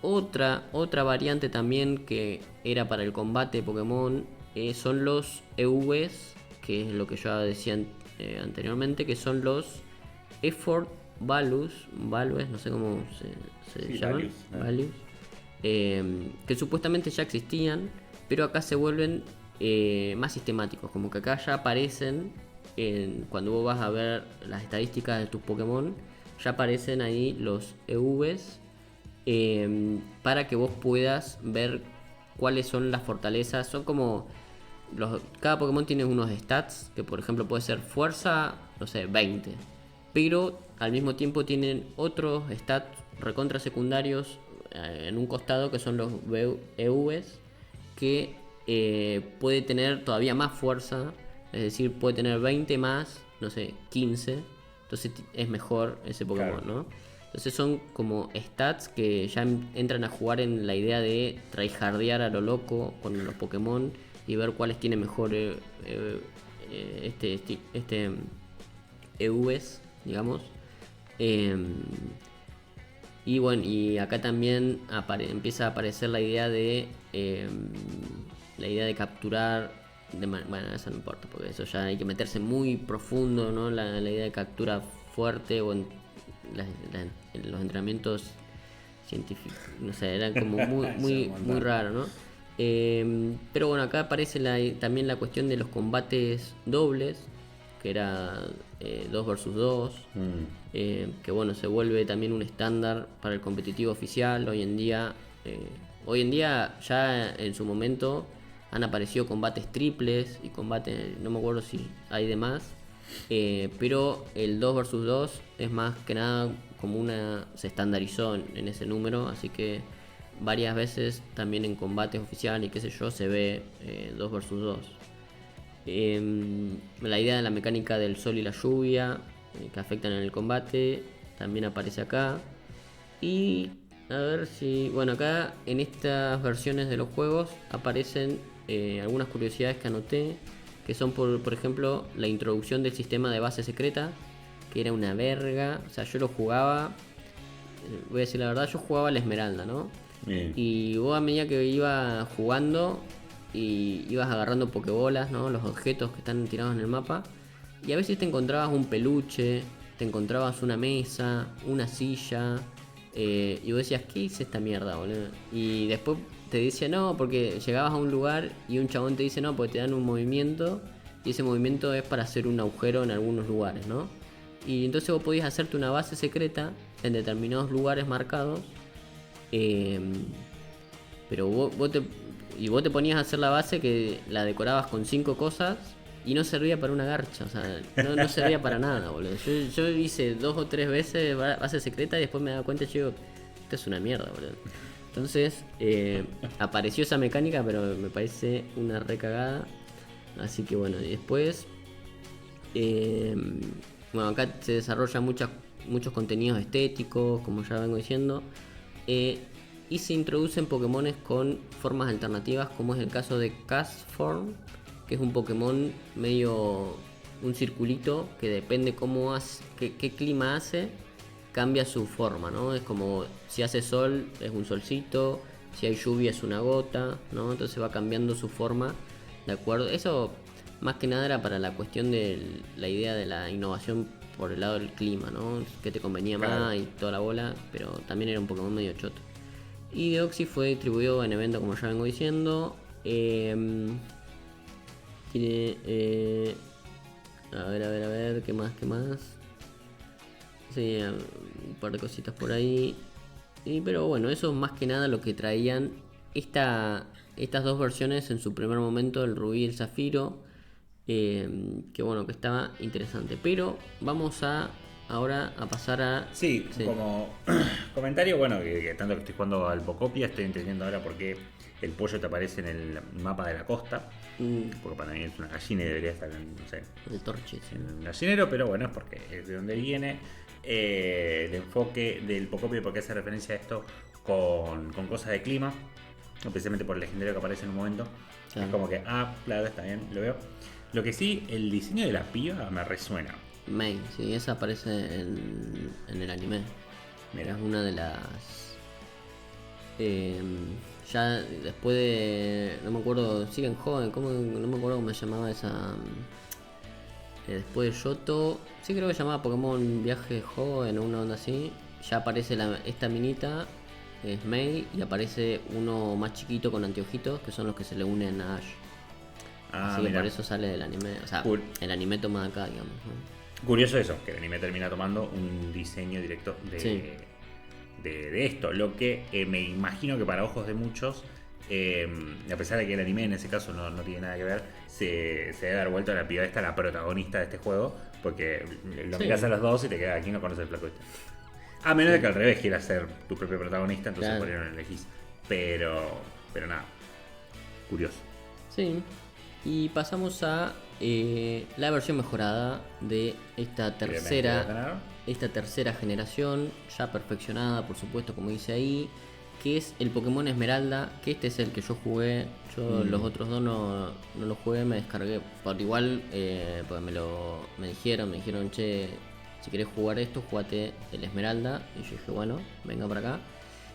Otra variante también que era para el combate de Pokémon son los EVs, que es lo que yo decía anteriormente, que son los Effort Values, no sé cómo se llaman, Values, que supuestamente ya existían, pero acá se vuelven más sistemáticos, como que acá ya aparecen, cuando vos vas a ver las estadísticas de tus Pokémon, ya aparecen ahí los EVs, para que vos puedas ver cuáles son las fortalezas. Son como cada Pokémon tiene unos stats, que por ejemplo puede ser fuerza, no sé, 20, pero al mismo tiempo tienen otros stats recontra secundarios en un costado, que son los EVs, que puede tener todavía más fuerza, es decir, puede tener 20 más, no sé, 15, entonces es mejor ese Pokémon, claro, ¿no? Entonces son como stats que ya entran a jugar en la idea de tryhardear a lo loco con los Pokémon y ver cuáles tienen mejor EVs, digamos. Y bueno, y acá también empieza a aparecer la idea de capturar. Bueno, eso no importa, porque eso ya hay que meterse muy profundo, ¿no? La idea de captura fuerte, o en los entrenamientos científicos, no sé, eran como muy raro, ¿no? Pero bueno, acá aparece también la cuestión de los combates dobles, que era 2 versus 2, que bueno, se vuelve también un estándar para el competitivo oficial. Hoy en día ya en su momento han aparecido combates triples y combates, no me acuerdo si hay de más, pero el 2 versus 2 es más que nada como se estandarizó en ese número, así que varias veces también en combates oficiales y qué sé yo se ve 2 versus 2. La idea de la mecánica del sol y la lluvia que afectan en el combate también aparece acá. Y a ver si, bueno, acá en estas versiones de los juegos aparecen algunas curiosidades que anoté, que son por ejemplo la introducción del sistema de base secreta, que era una verga. O sea, yo lo jugaba, voy a decir la verdad, yo jugaba a la Esmeralda, ¿no? Bien. Y vos a medida que iba jugando y ibas agarrando pokebolas, ¿no? Los objetos que están tirados en el mapa. Y a veces te encontrabas un peluche, te encontrabas una mesa, una silla. Y vos decías, ¿qué hice esta mierda, boludo? Y después te decía, no, porque llegabas a un lugar y un chabón te dice, no, porque te dan un movimiento. Y ese movimiento es para hacer un agujero en algunos lugares, ¿no? Y entonces vos podías hacerte una base secreta en determinados lugares marcados. Pero vos te ponías a hacer la base que la decorabas con 5 cosas y no servía para una garcha, o sea, no servía para nada, boludo. Yo hice 2 o 3 veces base secreta y después me daba cuenta y digo, esto es una mierda, boludo. Entonces apareció esa mecánica, pero me parece una recagada. Así que bueno, y después bueno, acá se desarrollan muchos contenidos estéticos, como ya vengo diciendo. Y se introducen Pokémones con formas alternativas, como es el caso de Castform, que es un Pokémon medio un circulito que depende qué clima hace, cambia su forma, ¿no? Es como si hace sol es un solcito, si hay lluvia es una gota, ¿no? Entonces va cambiando su forma de acuerdo. Eso más que nada era para la cuestión de la idea de la innovación por el lado del clima, ¿no? Que te convenía más y toda la bola, pero también era un Pokémon medio choto. Y Deoxys fue distribuido en evento, como ya vengo diciendo. Tiene. A ver, ¿qué más? Sí, un par de cositas por ahí. Pero bueno, eso es más que nada lo que traían estas dos versiones en su primer momento, el Rubí y el Zafiro. Que bueno, que estaba interesante. Pero vamos ahora a pasar a... Sí, como comentario, bueno, que tanto que estoy jugando al Pocopia, estoy entendiendo ahora por qué el pollo te aparece en el mapa de la costa. Porque para mí es una gallina y debería estar en, no sé, el Torchic, sí. en un gallinero, pero bueno, es porque es de donde viene. El enfoque del Pocopia, porque hace referencia a esto con cosas de clima, especialmente por el legendario que aparece en un momento. Claro. Es como que, claro, está bien, lo veo. Lo que sí, el diseño de la piba me resuena. Mei, sí, esa aparece en el anime. Mira. Es una de las... ya después de... No me acuerdo, siguen joven, no me acuerdo cómo se llamaba esa... después de Yoto, sí creo que se llamaba Pokémon Viaje Joven o una onda así. Ya aparece esta minita, es Mei, y aparece uno más chiquito con anteojitos, que son los que se le unen a Ash. Así que por eso sale del anime, o sea, el anime toma de acá, digamos, ¿no? Curioso eso, que el anime termina tomando un diseño directo de esto. Lo que me imagino que para ojos de muchos, a pesar de que el anime en ese caso no tiene nada que ver, se debe dar vuelta a la piba esta, la protagonista de este juego, porque lo mirás a los dos y te queda aquí no conoces el flaco este. A menos de que al revés quieras ser tu propio protagonista, entonces por ahí no lo elegís. Pero nada, curioso. Sí, y pasamos a la versión mejorada de esta tercera generación, ya perfeccionada, por supuesto, como dice ahí, que es el Pokémon Esmeralda, que este es el que yo jugué. Yo los otros dos no los jugué, me descargué por igual, pues me dijeron, che, si querés jugar esto, jugate el Esmeralda. Y yo dije, bueno, venga para acá.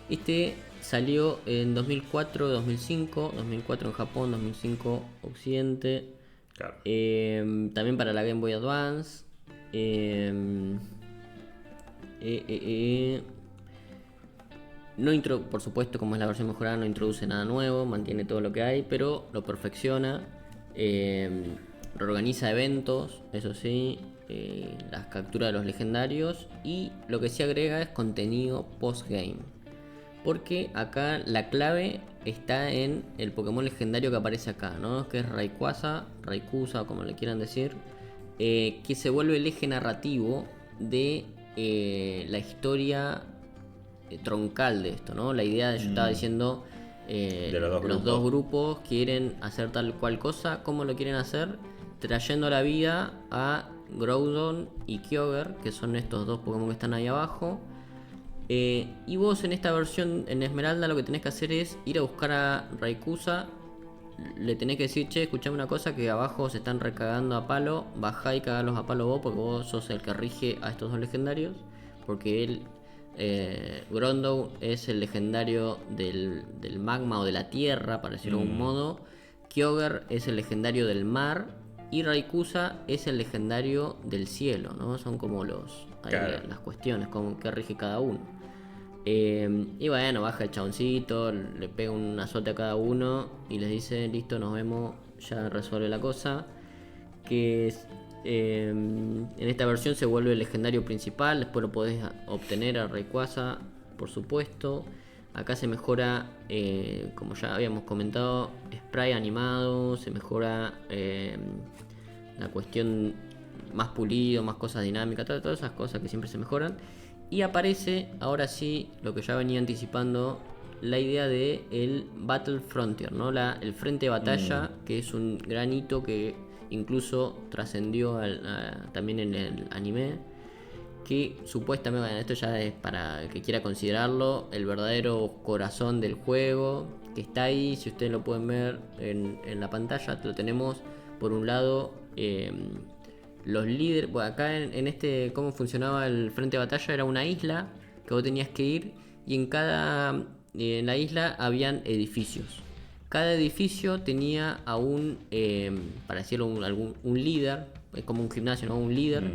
Este salió en 2004, 2005, 2004 en Japón, 2005 Occidente. Claro. También para la Game Boy Advance. Por supuesto, como es la versión mejorada, no introduce nada nuevo, mantiene todo lo que hay, pero lo perfecciona. Reorganiza eventos, eso sí, las capturas de los legendarios, y lo que sí agrega es contenido post-game. Porque acá la clave está en el Pokémon legendario que aparece acá, ¿no? Que es Rayquaza, como le quieran decir, que se vuelve el eje narrativo de la historia troncal de esto, ¿no? La idea de, yo estaba diciendo, de los dos grupos quieren hacer tal cual cosa. ¿Cómo lo quieren hacer? Trayendo a la vida a Groudon y Kyogre, que son estos dos Pokémon que están ahí abajo. Y vos en esta versión, en Esmeralda, lo que tenés que hacer es ir a buscar a Rayquaza le tenés que decir, che, escuchame una cosa, que abajo se están recagando a palo, bajá y cagalos a palo vos, porque vos sos el que rige a estos dos legendarios, porque él, Grondow es el legendario del magma o de la tierra, para decirlo de algún modo, Kyogre es el legendario del mar, y Rayquaza es el legendario del cielo, ¿no? Son como las cuestiones, como que rige cada uno. Y bueno, baja el chaboncito, le pega un azote a cada uno y les dice, listo, nos vemos, ya resuelve la cosa. Que en esta versión se vuelve el legendario principal, después lo podés obtener a Rayquaza, por supuesto. Acá se mejora, como ya habíamos comentado, spray animado, se mejora la cuestión más pulido, más cosas dinámicas, todas esas cosas que siempre se mejoran. Y aparece, ahora sí, lo que ya venía anticipando, la idea de el Battle Frontier, ¿no? El frente de batalla, que es un gran hito que incluso trascendió también en el anime, que supuestamente, bueno, esto ya es para el que quiera considerarlo, el verdadero corazón del juego, que está ahí, si ustedes lo pueden ver en la pantalla, lo tenemos por un lado... los líderes, bueno, acá en este, cómo funcionaba el frente de batalla, era una isla que vos tenías que ir y en la isla habían edificios. Cada edificio tenía a para decirlo, un líder, es como un gimnasio, ¿no? Un líder,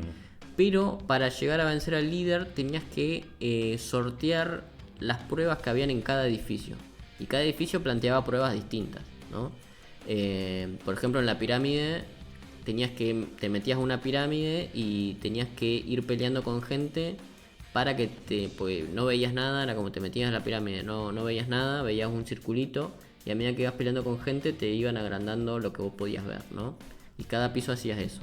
pero para llegar a vencer al líder tenías que sortear las pruebas que habían en cada edificio. Y cada edificio planteaba pruebas distintas, ¿no? Por ejemplo, en la pirámide te metías a una pirámide y tenías que ir peleando con gente para que pues no veías nada, era como te metías en la pirámide, no veías nada, veías un circulito y a medida que ibas peleando con gente te iban agrandando lo que vos podías ver, ¿no? Y cada piso hacías eso.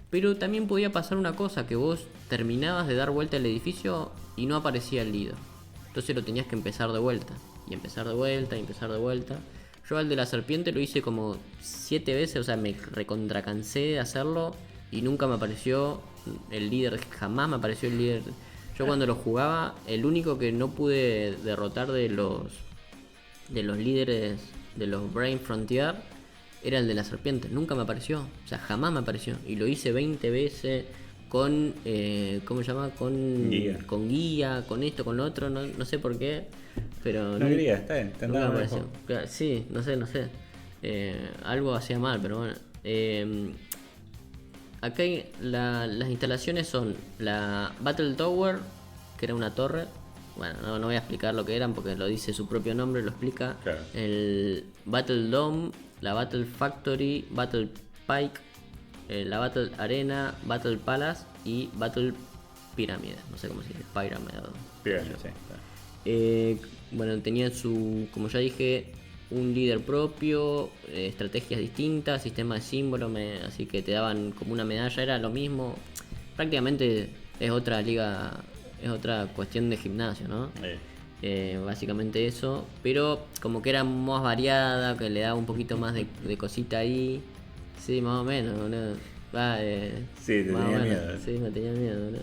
Pero también podía pasar una cosa, que vos terminabas de dar vuelta al edificio y no aparecía el líder. Entonces lo tenías que empezar de vuelta, y empezar de vuelta, y empezar de vuelta. Yo al de la serpiente lo hice como 7 veces, o sea, me recontracansé de hacerlo y nunca me apareció el líder, jamás me apareció el líder. Yo cuando lo jugaba, el único que no pude derrotar de los líderes de los Brain Frontier era el de la serpiente, nunca me apareció, o sea, jamás me apareció. Y lo hice 20 veces con, ¿cómo se llama? Con guía, con esto, con lo otro, no sé por qué. Pero no quería, está bien, nunca me apareció. Claro, sí, no sé. Algo hacía mal, pero bueno. Acá las instalaciones son la Battle Tower, que era una torre. Bueno, no voy a explicar lo que eran porque lo dice su propio nombre, lo explica. Claro. El Battle Dome, la Battle Factory, Battle Pike, la Battle Arena, Battle Palace y Battle Pyramid. No sé cómo se dice, Pyramid, sí. Bueno, tenían como ya dije, un líder propio, estrategias distintas, sistema de símbolos, así que te daban como una medalla, era lo mismo. Prácticamente es otra liga, es otra cuestión de gimnasio, ¿no? Básicamente eso, pero como que era más variada, que le daba un poquito más de cosita ahí. Sí, más o menos, ¿no? Sí, te tenía miedo. Sí, me tenía miedo, ¿no?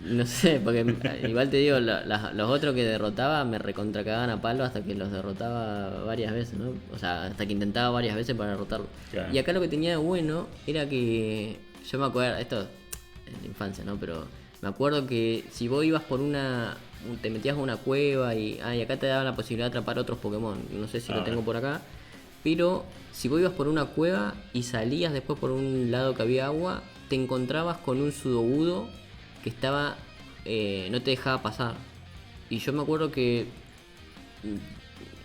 No sé, porque igual te digo, los otros que derrotaba me recontracagaban a palo hasta que los derrotaba varias veces, ¿no? O sea, hasta que intentaba varias veces para derrotarlo. Claro. Y acá lo que tenía de bueno era que, yo me acuerdo, esto es de infancia, ¿no? Pero me acuerdo que si vos ibas por te metías a una cueva y acá te daban la posibilidad de atrapar otros Pokémon. No sé si lo tengo por acá. Pero si vos ibas por una cueva y salías después por un lado que había agua, te encontrabas con un Sudowoodo que estaba, no te dejaba pasar. Y yo me acuerdo que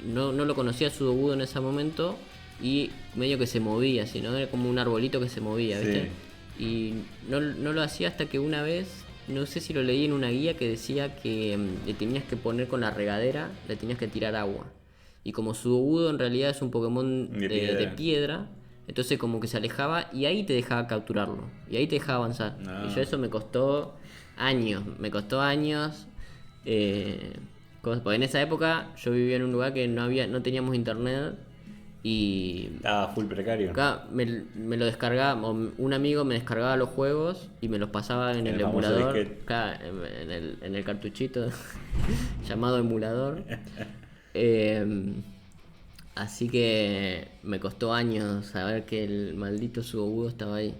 no lo conocía Sudowoodo en ese momento y medio que se movía, así, ¿no? Era como un arbolito que se movía, ¿viste? Sí. Y no lo hacía hasta que una vez, no sé si lo leí en una guía, que decía que le tenías que poner con la regadera, le tenías que tirar agua. Y como Sudowoodo en realidad es un Pokémon de piedra, entonces como que se alejaba y ahí te dejaba capturarlo. Y ahí te dejaba avanzar. No. Y yo eso me costó años. Porque en esa época yo vivía en un lugar que no teníamos internet. Y estaba full precario. Acá me lo descargaba, un amigo me descargaba los juegos y me los pasaba en el emulador. Acá, en el cartuchito llamado emulador. Así que me costó años saber que el maldito Sugawudo estaba ahí.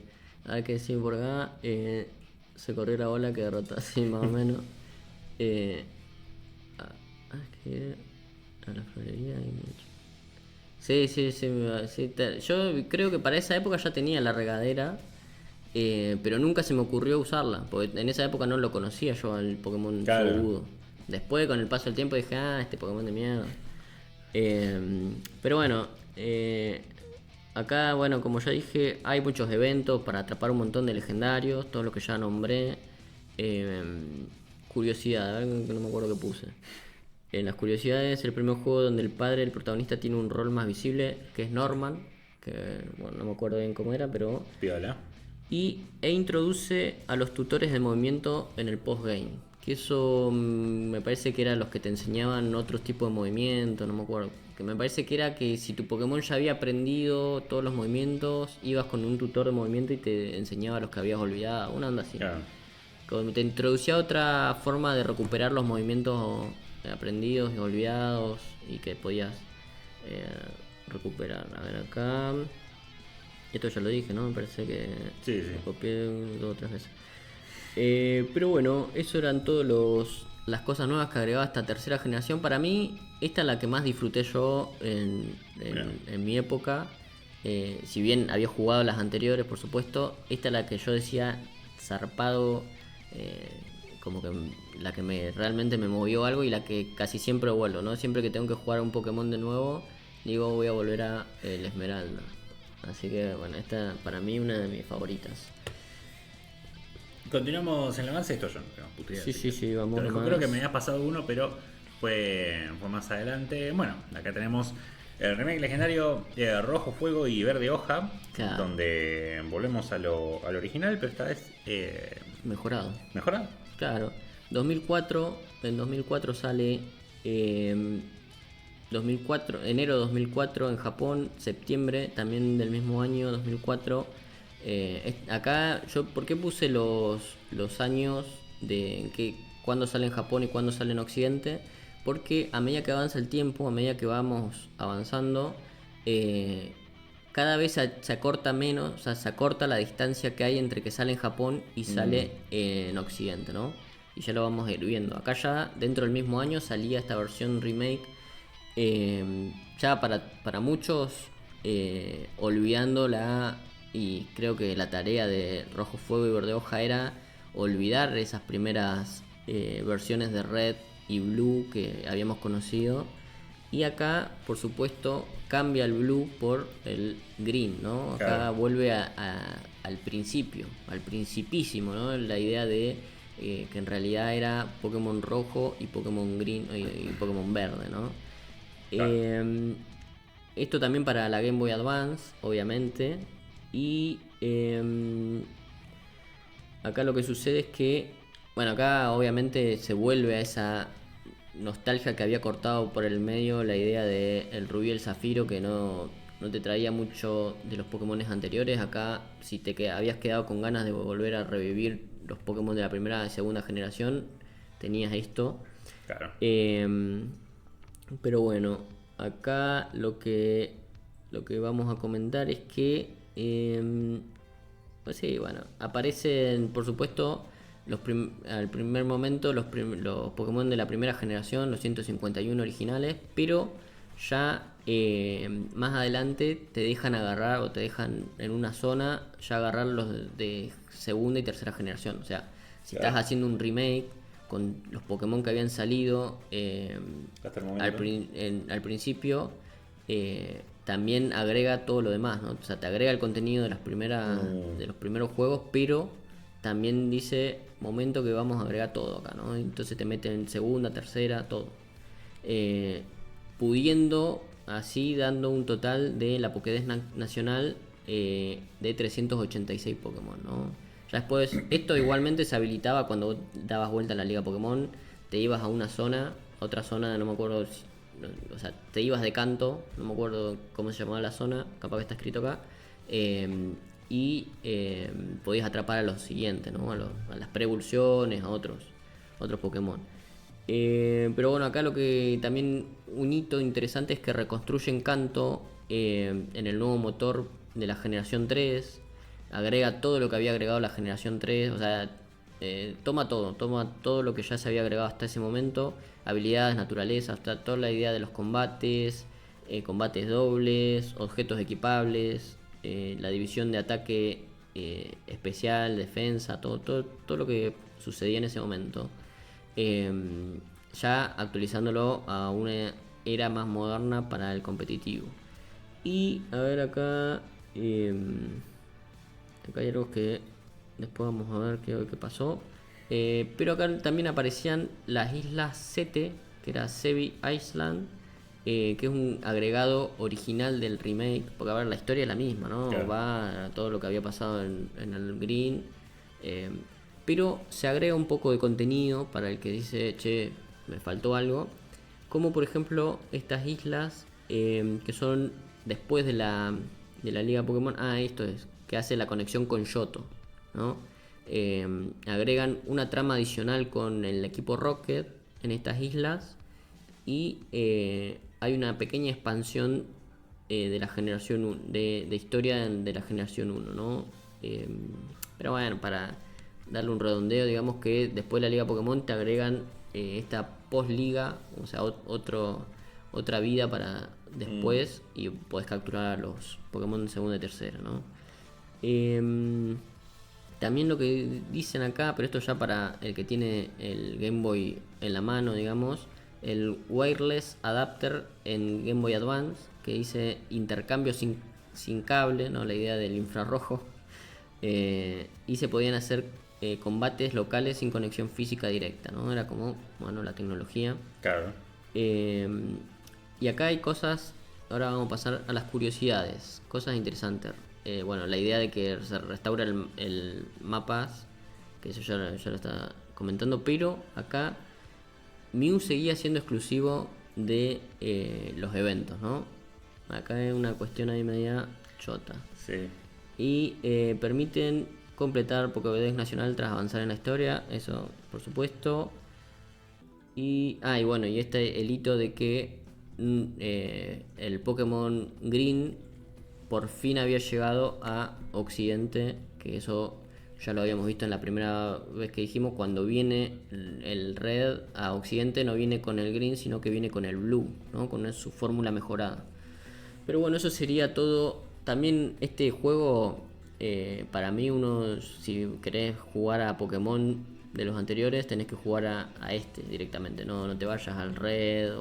A ver qué decir por acá. Se corrió la bola que derrotó así más o menos. Eh, que a la florería hay mucho. Sí, sí, sí, sí, yo creo que para esa época ya tenía la regadera, pero nunca se me ocurrió usarla, porque en esa época no lo conocía yo al Pokémon Claro. Sugawudo. Después, con el paso del tiempo, dije, este Pokémon de mierda. Eh, pero bueno, acá, bueno, como ya dije, hay muchos eventos para atrapar un montón de legendarios, todo lo que ya nombré. Eh, Curiosidad, a ver, que no me acuerdo qué puse. En las curiosidades, el primer juego donde el padre del protagonista tiene un rol más visible, que es Norman, que bueno, no me acuerdo bien cómo era, pero... Piola. E introduce a los tutores de movimiento en el postgame. Que eso me parece que eran los que te enseñaban otros tipos de movimientos, no me acuerdo. Que me parece que era que si tu Pokémon ya había aprendido todos los movimientos, ibas con un tutor de movimiento y te enseñaba los que habías olvidado, una onda así. Claro. Como te introducía otra forma de recuperar los movimientos aprendidos y olvidados y que podías eh, recuperar. A ver acá. Esto ya lo dije, ¿no? Me parece que Sí, sí. lo copié 2 o 3 veces. Pero bueno, eso eran todas las cosas nuevas que agregaba esta tercera generación. Para mí, esta es la que más disfruté yo en mi época. Si bien había jugado las anteriores, por supuesto, esta es la que yo decía zarpado, como que la que realmente me movió algo y la que casi siempre vuelvo, ¿no? Siempre que tengo que jugar un Pokémon de nuevo, digo voy a volver a el Esmeralda. Así que bueno, esta para mí una de mis favoritas. Continuamos en el avance, esto yo no tengo puta idea, Sí, así sí, que sí, vamos te dejo. nomás. Creo que me había pasado uno, pero fue más adelante. Bueno, acá tenemos el remake legendario Rojo Fuego y Verde Hoja, Claro. donde volvemos al original, pero esta vez Mejorado. mejorado. Claro. 2004, en 2004 sale 2004, enero de 2004 en Japón, septiembre también del mismo año 2004. Acá yo, ¿por qué puse los años de en que cuándo sale en Japón y cuándo sale en Occidente? Porque a medida que avanza el tiempo, a medida que vamos avanzando, cada vez se acorta menos, o sea, se acorta la distancia que hay entre que sale en Japón y sale en Occidente, ¿no? Y ya lo vamos a ir viendo. Acá ya, dentro del mismo año, salía esta versión remake. Ya para muchos, olvidando y creo que la tarea de Rojo Fuego y Verde Hoja era olvidar esas primeras versiones de Red y Blue que habíamos conocido. Y acá, por supuesto, cambia el Blue por el Green, ¿no? Acá Claro. vuelve al principio, al principísimo, ¿no? La idea de que en realidad era Pokémon Rojo y Pokémon Green y Pokémon Verde, ¿no? Claro. Esto también para la Game Boy Advance, obviamente. Y acá lo que sucede es que, bueno, acá obviamente se vuelve a esa nostalgia que había cortado por el medio la idea de el rubí y el zafiro, que no te traía mucho de los Pokémon anteriores. Acá, si habías quedado con ganas de volver a revivir los Pokémon de la primera y segunda generación, tenías esto. Claro. Pero bueno, acá lo que vamos a comentar es que pues sí, bueno, aparecen por supuesto al primer momento los Pokémon de la primera generación, los 151 originales, pero ya más adelante te dejan agarrar o te dejan en una zona ya agarrar los de segunda y tercera generación. O sea, si Claro. estás haciendo un remake con los Pokémon que habían salido Hasta el momento. al principio, también agrega todo lo demás, ¿no? O sea, te agrega el contenido de de los primeros juegos, pero también dice momento que vamos a agregar todo acá, ¿no? Entonces te meten en segunda, tercera, todo. Pudiendo así dando un total de la Pokédex nacional de 386 Pokémon, ¿no? Ya después, esto igualmente se habilitaba cuando vos dabas vuelta a la Liga Pokémon, te ibas a una zona, a otra zona, no me acuerdo, o sea, te ibas de canto, no me acuerdo cómo se llamaba la zona, capaz que está escrito acá, y podías atrapar a los siguientes, ¿no? A las pre-evoluciones, a otros Pokémon. Pero bueno, acá lo que también un hito interesante es que reconstruyen Kanto en el nuevo motor de la generación 3. Agrega todo lo que había agregado la generación 3. O sea, toma todo lo que ya se había agregado hasta ese momento. Habilidades, naturaleza, hasta toda la idea de los combates, combates dobles, objetos equipables, la división de ataque especial, defensa, todo lo que sucedía en ese momento. Ya actualizándolo a una era más moderna para el competitivo. Y a ver acá, acá hay algo que después vamos a ver qué pasó. Pero acá también aparecían las islas Sete, que era Sevi Island, que es un agregado original del remake, porque a ver, la historia es la misma, ¿no? Claro. Va a todo lo que había pasado en el Green, eh, pero se agrega un poco de contenido para el que dice, che, me faltó algo, como por ejemplo estas islas que son después de la Liga Pokémon. Esto es, que hace la conexión con Yoto, ¿no? Agregan una trama adicional con el equipo Rocket en estas islas y hay una pequeña expansión de la generación 1, de historia de la generación 1, ¿no? Pero bueno, para darle un redondeo, digamos que después de la Liga Pokémon te agregan esta post-liga, o sea, otra vida para después y podés capturar a los Pokémon de segunda y tercera, ¿no? También lo que dicen acá, pero esto ya para el que tiene el Game Boy en la mano, digamos, el wireless adapter en Game Boy Advance, que dice intercambio sin cable, ¿no? La idea del infrarrojo. Y se podían hacer combates locales sin conexión física directa, ¿no? Era como, bueno, la tecnología. Claro. Y acá hay cosas, ahora vamos a pasar a las curiosidades, cosas interesantes. Bueno, la idea de que se restaura el mapas, que eso ya lo está comentando, pero acá Mew seguía siendo exclusivo de los eventos, ¿no? Acá hay una cuestión ahí media chota. Sí. Y permiten completar Pokédex Nacional tras avanzar en la historia, eso por supuesto. Y bueno, y el hito de que el Pokémon Green por fin había llegado a Occidente, que eso ya lo habíamos visto en la primera vez que dijimos, cuando viene el Red a Occidente no viene con el Green, sino que viene con el Blue, ¿no? Con su fórmula mejorada. Pero bueno, eso sería todo. También este juego, para mí, si querés jugar a Pokémon de los anteriores, tenés que jugar a este directamente, no te vayas al Red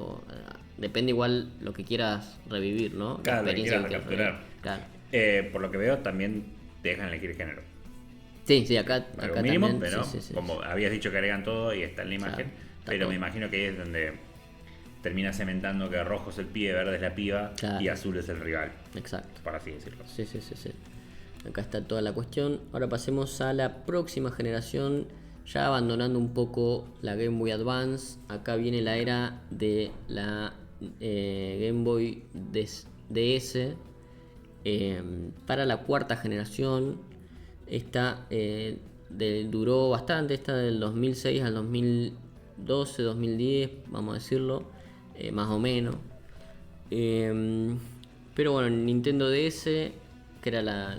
depende igual lo que quieras revivir, ¿no? Claro, La lo que quieras recapturar. Claro. Por lo que veo, también te dejan elegir género. Sí, acá mínimo, también. pero Sí. como habías dicho que agregan todo y está en la imagen, pero todo. me imagino que ahí es donde termina cementando que rojo es el pibe, verde es la piba y azul es el rival. Exacto. Por así decirlo. Sí. Acá está toda la cuestión. Ahora pasemos a la próxima generación, ya abandonando un poco la Game Boy Advance. Acá viene la era de la Game Boy DS para la cuarta generación. Esta duró bastante, esta del 2006 al 2012, 2010, vamos a decirlo, más o menos. Pero bueno, Nintendo DS, que era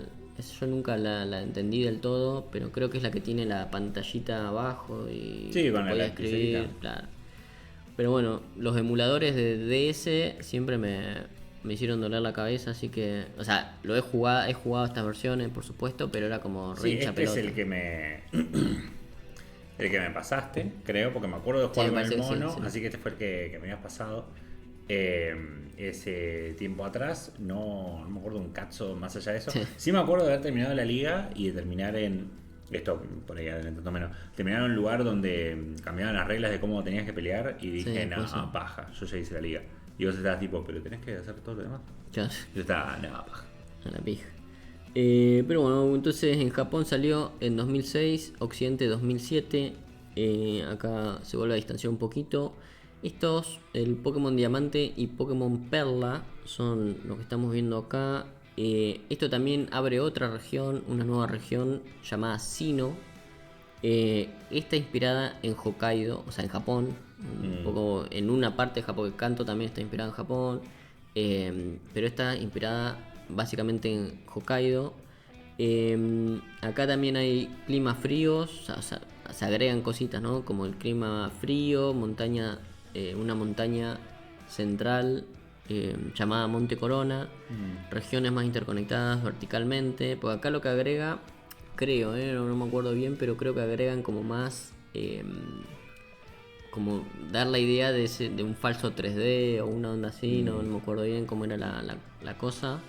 yo nunca la entendí del todo, pero creo que es la que tiene la pantallita abajo y sí, con podía la escribir, claro. Pero bueno, los emuladores de DS siempre me hicieron doler la cabeza, así que, o sea, he jugado estas versiones, por supuesto, pero era como re hincha pelota. Es el que me pasaste, creo, porque me acuerdo de jugar con el mono, así que este fue el que me habías pasado. Ese tiempo atrás, no me acuerdo un cazo más allá de eso. Sí me acuerdo de haber terminado la liga y de terminar esto por ahí adelantando menos, terminar en un lugar donde cambiaban las reglas de cómo tenías que pelear y dije, paja, yo ya hice la liga. Y vos estabas tipo, pero tenés que hacer todo lo demás. Claro. Yo estaba, paja. A la pija. Pero bueno, entonces en Japón salió en 2006, Occidente 2007. Acá se vuelve a distanciar un poquito. El Pokémon Diamante y Pokémon Perla, son lo que estamos viendo acá. Esto también abre otra región, una nueva región llamada Sinnoh. Está inspirada en Hokkaido, o sea, en Japón. un poco en una parte de Japón, que Kanto también está inspirado en Japón, pero está inspirada básicamente en Hokkaido. Acá también hay climas fríos, o sea, se agregan cositas, ¿no? Como el clima frío, montaña, una montaña central llamada Monte Corona, regiones más interconectadas verticalmente, porque acá lo que agrega, creo, no me acuerdo bien, pero creo que agregan como más, como dar la idea de un falso 3D o una onda así, no me acuerdo bien cómo era la cosa.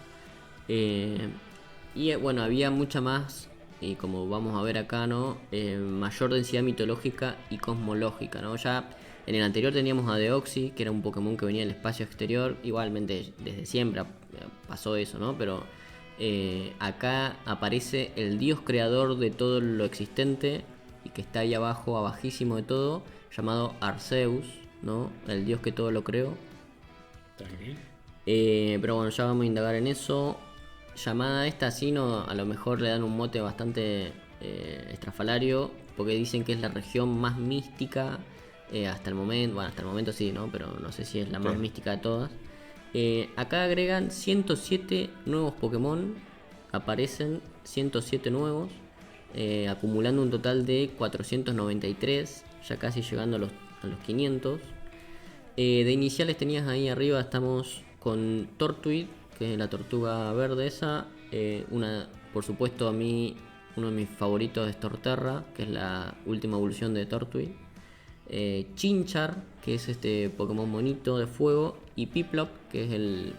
Y bueno, había mucha más, y como vamos a ver acá, ¿no? Mayor densidad mitológica y cosmológica, ¿no? Ya en el anterior teníamos a Deoxys, que era un Pokémon que venía del espacio exterior. Igualmente desde siempre pasó eso, ¿no? Pero acá aparece el dios creador de todo lo existente y que está ahí abajo, abajísimo de todo, llamado Arceus, ¿no? El dios que todo lo creó. Pero bueno, ya vamos a indagar en eso. Llamada esta, sí, no, a lo mejor le dan un mote bastante estrafalario, porque dicen que es la región más mística hasta el momento. Bueno, hasta el momento sí, ¿no? Pero no sé si es la más mística de todas. Acá agregan 107 nuevos Pokémon, aparecen 107 nuevos, acumulando un total de 493, ya casi llegando a los 500. De iniciales tenías ahí arriba, estamos con Tortwig, que es la tortuga verde esa. Por supuesto, a mí uno de mis favoritos es Torterra, que es la última evolución de Tortwig. Chinchar, que es este Pokémon bonito de fuego. Y Piplup, que es el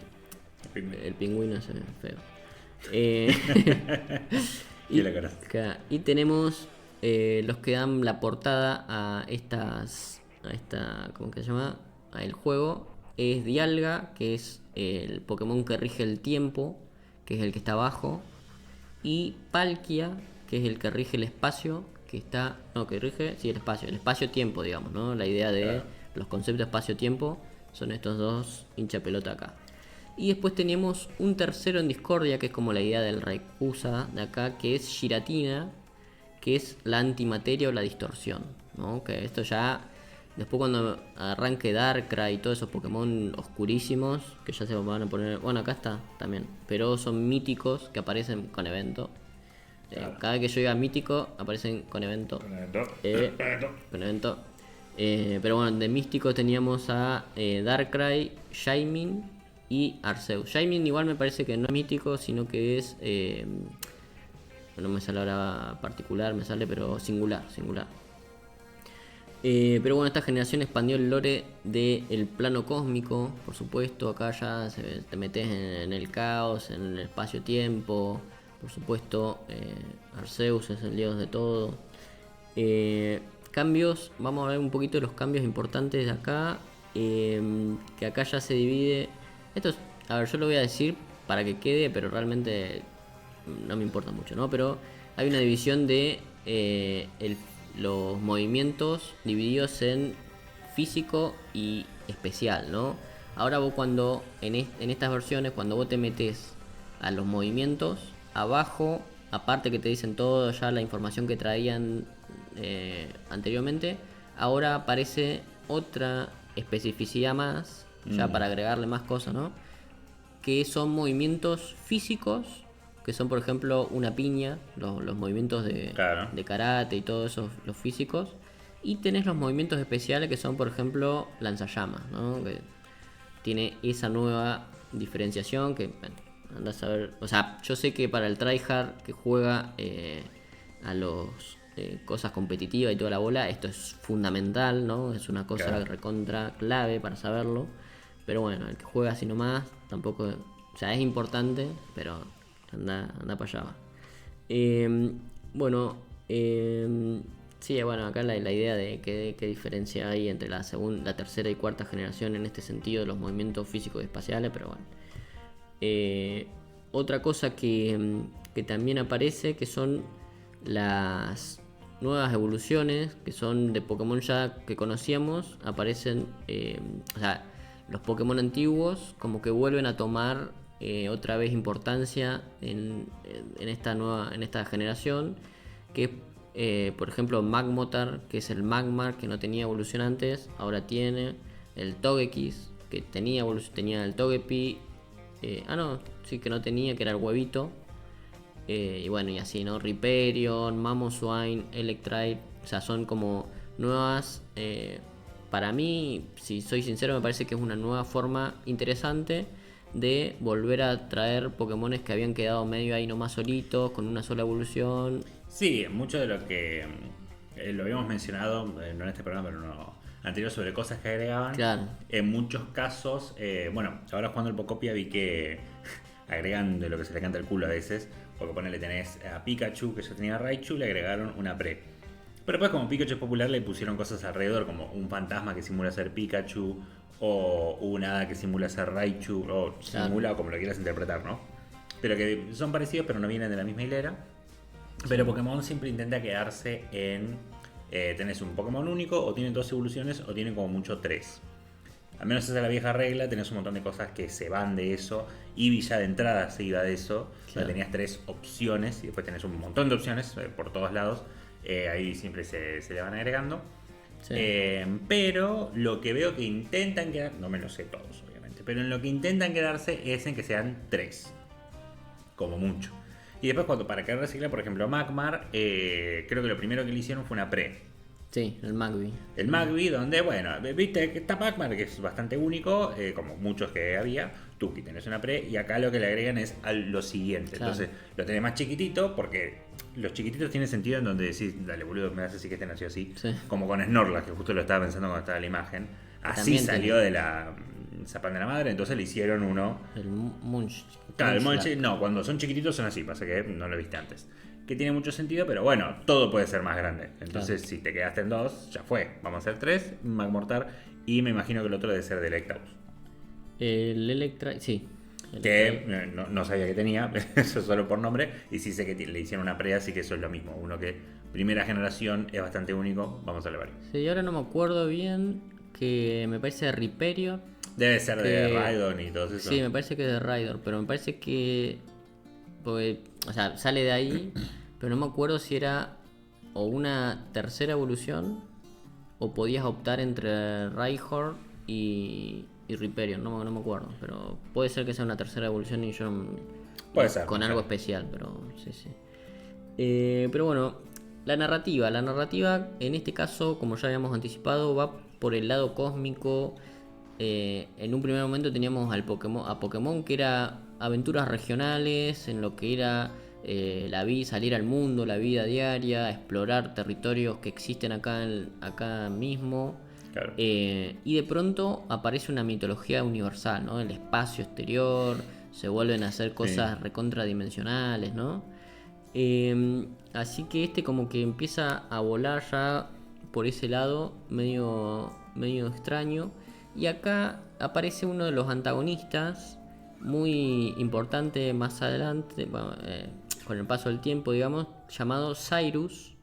pingüino ese feo. Y tenemos los que dan la portada a esta, ¿cómo que se llama? A el juego. Es Dialga, que es el Pokémon que rige el tiempo, que es el que está abajo. Y Palkia, que es el que rige el espacio, que está... No, que rige, sí, el espacio-tiempo, digamos, ¿no? La idea de los conceptos espacio-tiempo son estos dos hincha pelota acá. Y después tenemos un tercero en discordia, que es como la idea del Rayquaza de acá, que es Giratina, que es la antimateria o la distorsión, ¿no? Que esto ya... Después cuando arranque Darkrai y todos esos Pokémon oscurísimos, que ya se van a poner... Bueno, acá está también, pero son míticos que aparecen con evento. Cada vez que yo diga mítico, aparecen con evento. Con evento. Pero bueno, de místicos teníamos a Darkrai, Shaymin y Arceus. Shaymin igual me parece que no es mítico, sino que es... no me sale ahora particular, me sale, pero singular. Pero bueno, esta generación expandió el lore del plano cósmico, por supuesto. Acá ya te metes en el caos, en el espacio-tiempo. Por supuesto, Arceus es el dios de todo. Cambios, vamos a ver un poquito de los cambios importantes de acá. Que acá ya se divide. Esto es, a ver, yo lo voy a decir para que quede, pero realmente no me importa mucho, ¿no? Pero hay una división de los movimientos divididos en físico y especial, ¿no? Ahora vos cuando en estas versiones, cuando vos te metes a los movimientos, abajo, aparte que te dicen todo ya la información que traían anteriormente, ahora aparece otra especificidad más, ya para agregarle más cosas, ¿no? Que son movimientos físicos, que son por ejemplo una piña, los movimientos de karate y todo eso, los físicos. Y tenés los movimientos especiales que son por ejemplo lanzallamas, ¿no? Que tiene esa nueva diferenciación que, bueno, andás a ver. O sea, yo sé que para el tryhard que juega a los cosas competitivas y toda la bola, esto es fundamental, ¿no? Es una cosa recontra clave para saberlo. Pero bueno, el que juega así nomás, tampoco... O sea, es importante, pero anda para allá. Sí, bueno, acá la idea de qué diferencia hay entre la tercera y cuarta generación en este sentido de los movimientos físicos y espaciales, pero bueno. Otra cosa que también aparece, que son las nuevas evoluciones, que son de Pokémon ya que conocíamos, aparecen, o sea, los Pokémon antiguos como que vuelven a tomar otra vez importancia en esta generación, que Por ejemplo, Magmotar, que es el Magmar, que no tenía evolución antes, ahora tiene. El Togekiss, que tenía evolución, tenía el Togepi. No, sí que no tenía, que era el huevito. Y bueno, y así, ¿no? Riperion, Mamoswine, Electrike. O sea, son como nuevas. Para mí, si soy sincero, me parece que es una nueva forma interesante de volver a traer Pokémones que habían quedado medio ahí nomás solitos, con una sola evolución. Sí, mucho de lo que lo habíamos mencionado, no en este programa, pero no anterior, sobre cosas que agregaban. Claro. En muchos casos, bueno, ahora jugando el Pocopia vi que agregan de lo que se le canta el culo a veces, porque ponele tenés a Pikachu, que ya tenía Raichu, le agregaron una pre. Pero después como Pikachu es popular le pusieron cosas alrededor, como un fantasma que simula ser Pikachu, o un hada que simula ser Raichu, o simula, o como lo quieras interpretar, ¿no? Pero que son parecidos, pero no vienen de la misma hilera. Pero Pokémon siempre intenta quedarse en... tenés un Pokémon único, o tienen dos evoluciones, o tienen como mucho tres. Al menos esa es la vieja regla, tenés un montón de cosas que se van de eso. Eevee ya de entrada se iba de eso. Claro. Tenías tres opciones y después tenés un montón de opciones por todos lados. Ahí siempre se le van agregando. Sí. Pero lo que veo que intentan quedar, no me lo sé todos obviamente, pero en lo que intentan quedarse es en que sean tres, como mucho. Y después para querer reciclar, por ejemplo, Magmar, creo que lo primero que le hicieron fue una pre. Sí, el Magby. El Magby, donde, bueno, viste que está Magmar, que es bastante único, como muchos que había. Tú que tenés una pre, y acá lo que le agregan es a lo siguiente. Claro. Entonces, lo tenés más chiquitito, porque los chiquititos tienen sentido en donde decís, dale boludo, me hace así que este nació así. Sí. Como con Snorlax, que justo lo estaba pensando cuando estaba la imagen. Así También salió tiene de la Zapán de la Madre, entonces le hicieron uno. el Munch. Claro, el Munchlax. Monchi, no, cuando son chiquititos son así, pasa que no lo viste antes. Que tiene mucho sentido, pero bueno, todo puede ser más grande. Entonces, si te quedaste en dos, ya fue. Vamos a hacer tres, Magmortar, y me imagino que el otro debe ser de Electabuzz. El Electra, sí. Que no sabía que tenía, eso solo por nombre, y sí sé que le hicieron una pre, así que eso es lo mismo. Uno que primera generación es bastante único, vamos a ver. Sí, ahora no me acuerdo bien, que me parece de Riperion. Debe ser de Que- Raidon y todo eso. Sí, me parece que es de Raidor, pero me parece que... Porque, o sea, sale de ahí, pero no me acuerdo si era o una tercera evolución o podías optar entre Rhyhorn y Riperion, no me acuerdo, pero puede ser que sea una tercera evolución y yo Puede ser, con puede algo ser. especial, pero sí. Pero bueno, la narrativa en este caso, como ya habíamos anticipado, va por el lado cósmico. En un primer momento teníamos a Pokémon que era aventuras regionales, en lo que era salir al mundo, la vida diaria, explorar territorios que existen acá mismo. Claro. Y de pronto aparece una mitología universal, ¿no? El espacio exterior, se vuelven a hacer cosas recontradimensionales, ¿no? Así que como que empieza a volar ya por ese lado, medio extraño. Y acá aparece uno de los antagonistas, muy importante más adelante, con el paso del tiempo, digamos, llamado Cyrus,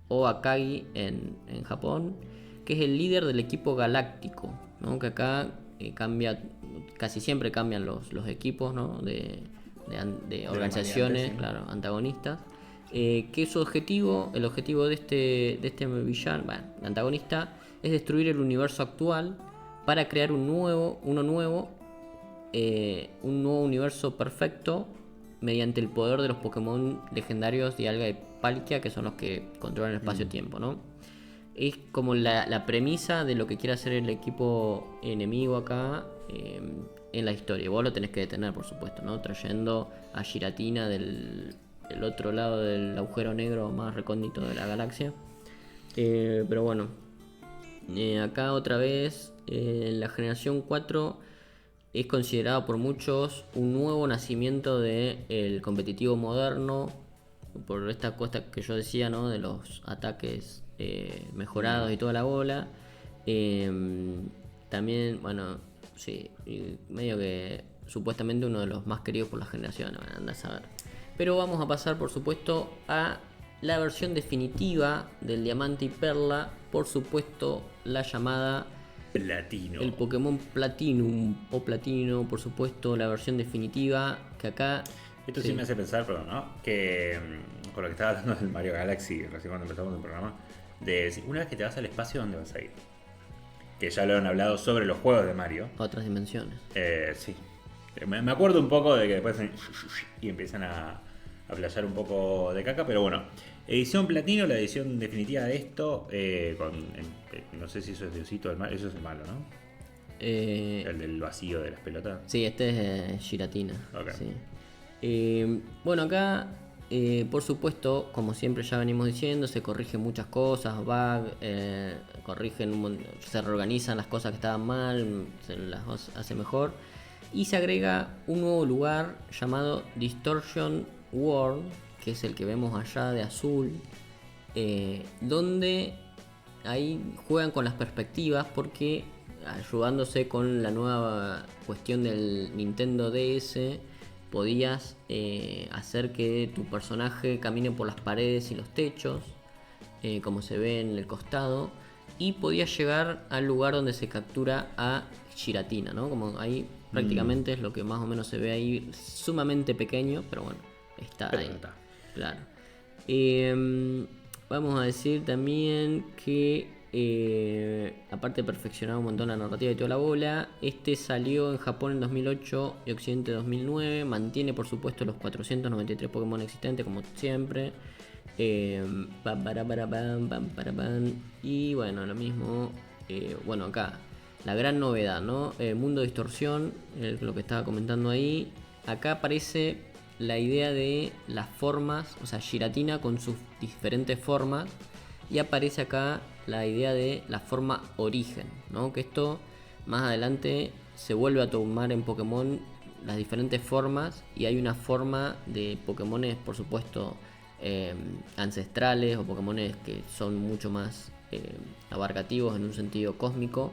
o Akagi en Japón, que es el líder del equipo galáctico, ¿no? Que acá casi siempre cambian los equipos, ¿no? de organizaciones, variantes, sí. claro, antagonistas. Que su objetivo, el objetivo de este villano, antagonista, es destruir el universo actual para crear un nuevo universo perfecto mediante el poder de los Pokémon legendarios Dialga y Palkia, que son los que controlan el espacio-tiempo, ¿no? Es como la premisa de lo que quiere hacer el equipo enemigo acá en la historia. Vos lo tenés que detener, por supuesto, ¿no? Trayendo a Giratina del otro lado del agujero negro más recóndito de la galaxia. Pero bueno, acá otra vez, la generación 4 es considerado por muchos un nuevo nacimiento del competitivo moderno, por esta cosa que yo decía, ¿no? De los ataques mejorados y toda la bola. También, bueno, sí, medio que supuestamente uno de los más queridos por la generación, anda a saber. Pero vamos a pasar, por supuesto, a la versión definitiva del Diamante y Perla, por supuesto, la llamada Platino. el Pokémon Platinum o Platino, por supuesto, la versión definitiva, que acá... Esto sí me hace pensar, pero no, que con lo que estaba hablando del Mario Galaxy recién cuando empezamos el programa, de decir, una vez que te vas al espacio, ¿dónde vas a ir? Que ya lo han hablado sobre los juegos de Mario. Otras dimensiones. Sí. Me acuerdo un poco de que después y empiezan a flashear un poco de caca, pero bueno. Edición platino, la edición definitiva de esto, no sé si eso es Diosito del Mal, eso es el malo, ¿no? El del vacío de las pelotas. Sí, este es Giratina. Ok. Sí. Bueno, acá, por supuesto, como siempre ya venimos diciendo, se corrigen muchas cosas, bugs, se reorganizan las cosas que estaban mal, se las hace mejor. Y se agrega un nuevo lugar llamado Distortion World, que es el que vemos allá de azul, donde ahí juegan con las perspectivas porque ayudándose con la nueva cuestión del Nintendo DS podías hacer que tu personaje camine por las paredes y los techos, como se ve en el costado, y podías llegar al lugar donde se captura a Giratina, ¿no? Como ahí prácticamente es lo que más o menos se ve ahí, sumamente pequeño, pero bueno, está Pero ahí. está. Claro. Vamos a decir también que aparte de perfeccionar un montón la narrativa y toda la bola, este salió en Japón en 2008 y Occidente 2009. Mantiene por supuesto los 493 Pokémon existentes como siempre. Y bueno, lo mismo. Bueno, acá la gran novedad, ¿no? Mundo de distorsión, lo que estaba comentando ahí. Acá aparece la idea de las formas, o sea, Giratina con sus diferentes formas. Y aparece acá la idea de la forma origen, ¿no? Que esto más adelante se vuelve a tomar en Pokémon las diferentes formas. Y hay una forma de Pokémones, por supuesto, ancestrales o Pokémones que son mucho más abarcativos en un sentido cósmico.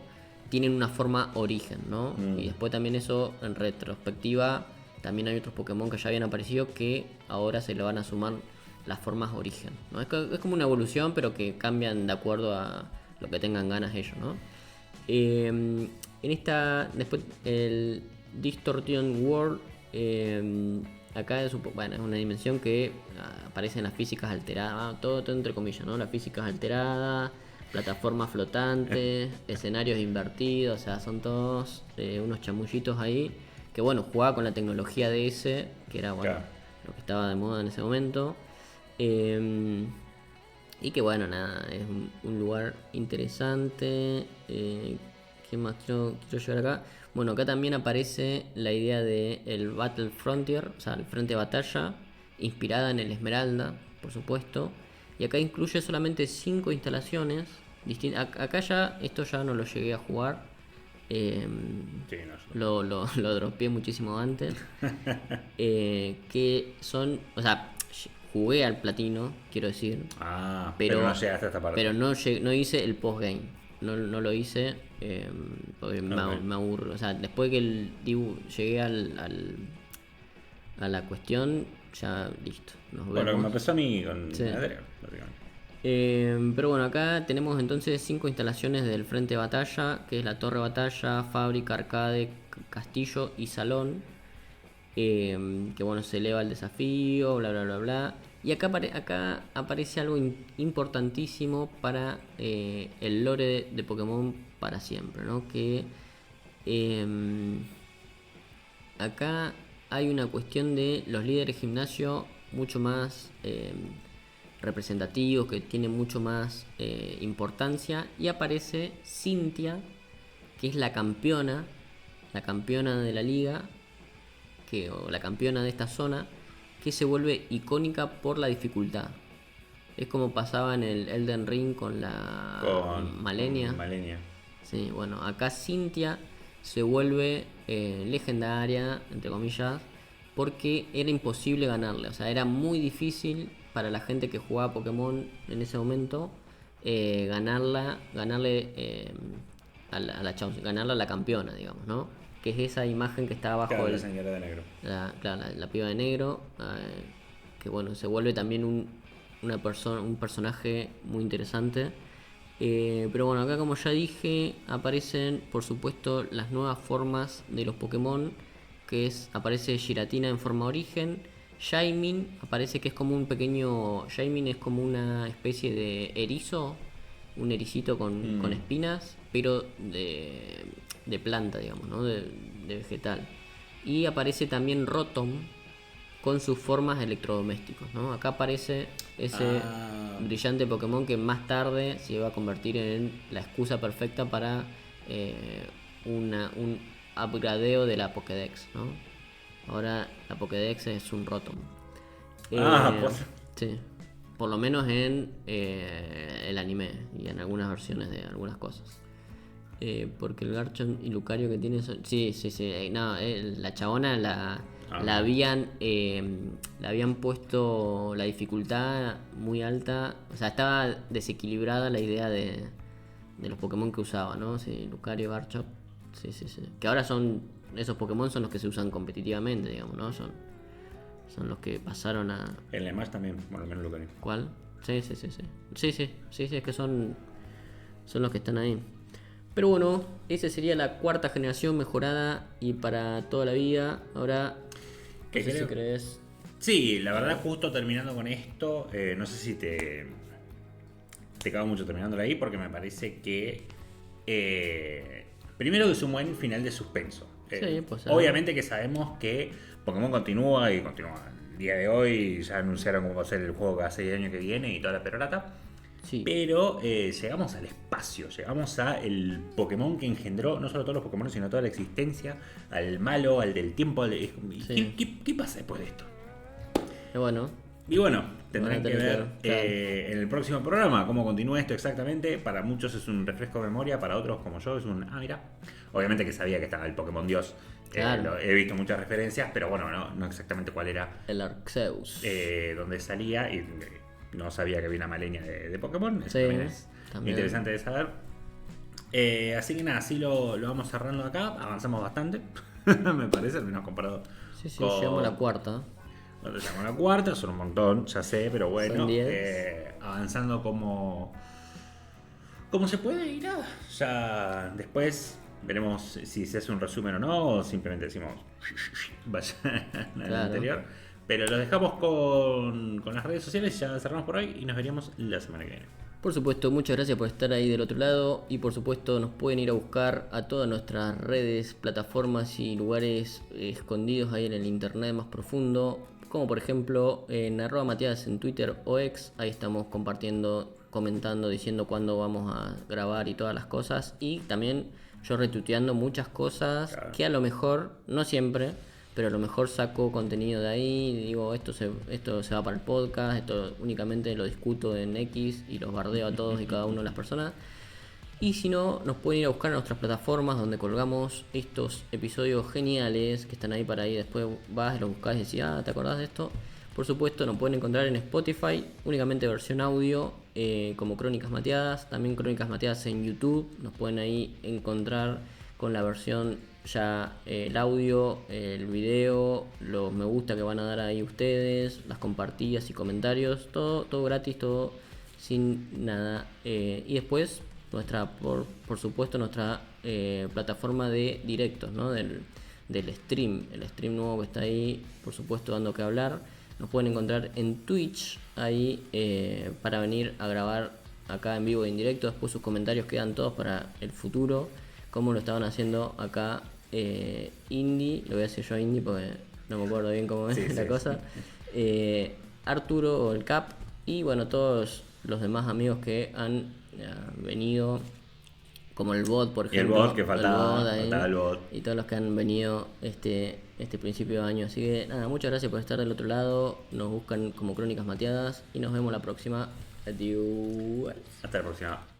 Tienen una forma origen, ¿no? Y después también eso, en retrospectiva, también hay otros Pokémon que ya habían aparecido que ahora se le van a sumar las formas origen, ¿no? Es como una evolución, pero que cambian de acuerdo a lo que tengan ganas ellos, ¿no? En esta, después, el Distortion World, acá es una dimensión que aparecen las físicas alteradas, todo entre comillas, ¿no? Las físicas alteradas, plataformas flotantes, escenarios invertidos, o sea, son todos unos chamullitos ahí, que bueno, jugaba con la tecnología de ese, que era bueno, claro, lo que estaba de moda en ese momento. Y que bueno, nada, es un lugar interesante. ¿Qué más quiero llegar acá? Bueno, acá también aparece la idea de el Battle Frontier, o sea, el frente de batalla, inspirada en el Esmeralda, por supuesto. Y acá incluye solamente 5 instalaciones distintas. Acá ya, esto ya no lo llegué a jugar. Sí, no, lo dropeé muchísimo antes. Que son, o sea, jugué al platino, quiero decir. Pero no llegaste a esta parte. Pero no hice el postgame. No lo hice porque me aburro. O sea, después que llegué a la cuestión, ya listo. Nos vemos. Bueno, me pasó a mí con Adrián, básicamente. Pero bueno, acá tenemos entonces 5 instalaciones del frente de batalla, que es la torre de batalla, fábrica, arcade, castillo y salón. Que bueno, se eleva el desafío, bla bla bla bla. Y acá aparece algo importantísimo para el lore de Pokémon para siempre, ¿no? Que acá hay una cuestión de los líderes de gimnasio mucho más representativos, que tienen mucho más importancia. Y aparece Cynthia, que es la campeona de la liga, o la campeona de esta zona, que se vuelve icónica por la dificultad. Es como pasaba en el Elden Ring con Malenia. Sí, bueno, acá Cynthia se vuelve legendaria, entre comillas, porque era imposible ganarle. O sea, era muy difícil para la gente que jugaba Pokémon en ese momento ganarle ganarla a la campeona, digamos, ¿no? Que es esa imagen que está abajo, claro, la señora de negro. La piba de negro, que bueno, se vuelve también un personaje muy interesante. Pero bueno, acá como ya dije, aparecen por supuesto las nuevas formas de los Pokémon, aparece Giratina en forma origen, Shaymin aparece que es como un pequeño... Shaymin es como una especie de erizo, un ericito con espinas, pero de planta, digamos, ¿no? De vegetal. Y aparece también Rotom con sus formas electrodomésticos, ¿no? Acá aparece ese brillante Pokémon que más tarde se va a convertir en la excusa perfecta para un upgradeo de la Pokédex, ¿no? Ahora la Pokédex es un Rotom. Pues. Sí, por lo menos en el anime y en algunas versiones de algunas cosas. Porque el Garchomp y Lucario que tiene son... Sí. No, la chabona la habían puesto la dificultad muy alta. O sea, estaba desequilibrada la idea de los Pokémon que usaba, ¿no? Sí, Lucario, Garchomp. Sí. Que ahora esos Pokémon son los que se usan competitivamente, digamos, ¿no? Son los que pasaron a... En el Smash también, bueno, al menos Lucario. ¿Cuál? Sí. Sí, es que son los que están ahí. Pero bueno, esa sería la cuarta generación mejorada y para toda la vida. Ahora, no sé si crees... Sí, la verdad, justo terminando con esto, no sé si te cago mucho terminándolo ahí, porque me parece que primero que es un buen final de suspenso. Sí, pues, obviamente que sabemos que Pokémon continúa y continúa. El día de hoy ya anunciaron cómo va a ser el juego cada 6 años que viene y toda la perorata. Sí. Pero llegamos al espacio, llegamos a el Pokémon que engendró no solo todos los Pokémon, sino toda la existencia, al malo, al del tiempo. Sí. ¿Qué pasa después de esto? Y bueno, tendrán que ver claro. en el próximo programa cómo continúa esto exactamente. Para muchos es un refresco de memoria, para otros como yo es un... mira. Obviamente que sabía que estaba el Pokémon Dios. Claro. He visto muchas referencias, pero bueno, no exactamente cuál era. El Arceus. Donde salía y no sabía que había una Malenia de Pokémon. Eso Sí, también es interesante de saber. Así que nada, así lo vamos cerrando acá. Avanzamos bastante, me parece, al menos comparado. Sí, llegamos a la cuarta. Nosotros llegamos a la cuarta, son un montón, ya sé, pero bueno. Son 10. Avanzando como se puede y nada. Ya después veremos si se hace un resumen o no, o simplemente decimos vayan al anterior. Pero los dejamos con las redes sociales, ya cerramos por hoy y nos veríamos la semana que viene. Por supuesto, muchas gracias por estar ahí del otro lado y por supuesto nos pueden ir a buscar a todas nuestras redes, plataformas y lugares escondidos ahí en el internet más profundo, como por ejemplo en @Matías en Twitter o X, ahí estamos compartiendo, comentando, diciendo cuándo vamos a grabar y todas las cosas, y también yo retuiteando muchas cosas que a lo mejor, no siempre, pero a lo mejor saco contenido de ahí, digo esto se va para el podcast, esto únicamente lo discuto en X y los bardeo a todos y cada una de las personas. Y si no, nos pueden ir a buscar en nuestras plataformas donde colgamos estos episodios geniales que están ahí para ahí. Después vas y los buscas y decís, ¿te acordás de esto? Por supuesto, nos pueden encontrar en Spotify, únicamente versión audio, como Crónicas Mateadas. También Crónicas Mateadas en YouTube. Nos pueden ahí encontrar con la versión ya el audio, el video, los me gusta que van a dar ahí ustedes, las compartidas y comentarios. Todo gratis, todo sin nada. Y después por supuesto nuestra plataforma de directos, ¿no? del stream, el stream nuevo que está ahí, por supuesto dando que hablar. Nos pueden encontrar en Twitch ahí para venir a grabar acá en vivo e en directo. Después sus comentarios quedan todos para el futuro, como lo estaban haciendo acá Indy, lo voy a decir yo a Indy porque no me acuerdo bien cómo es la cosa. Arturo o el Cap y bueno, todos los demás amigos que han venido, como el bot, por ejemplo. Y el bot que faltaba el bot. Y todos los que han venido este principio de año. Así que nada, muchas gracias por estar del otro lado. Nos buscan como Crónicas Mateadas y nos vemos la próxima. Adiós. Hasta la próxima.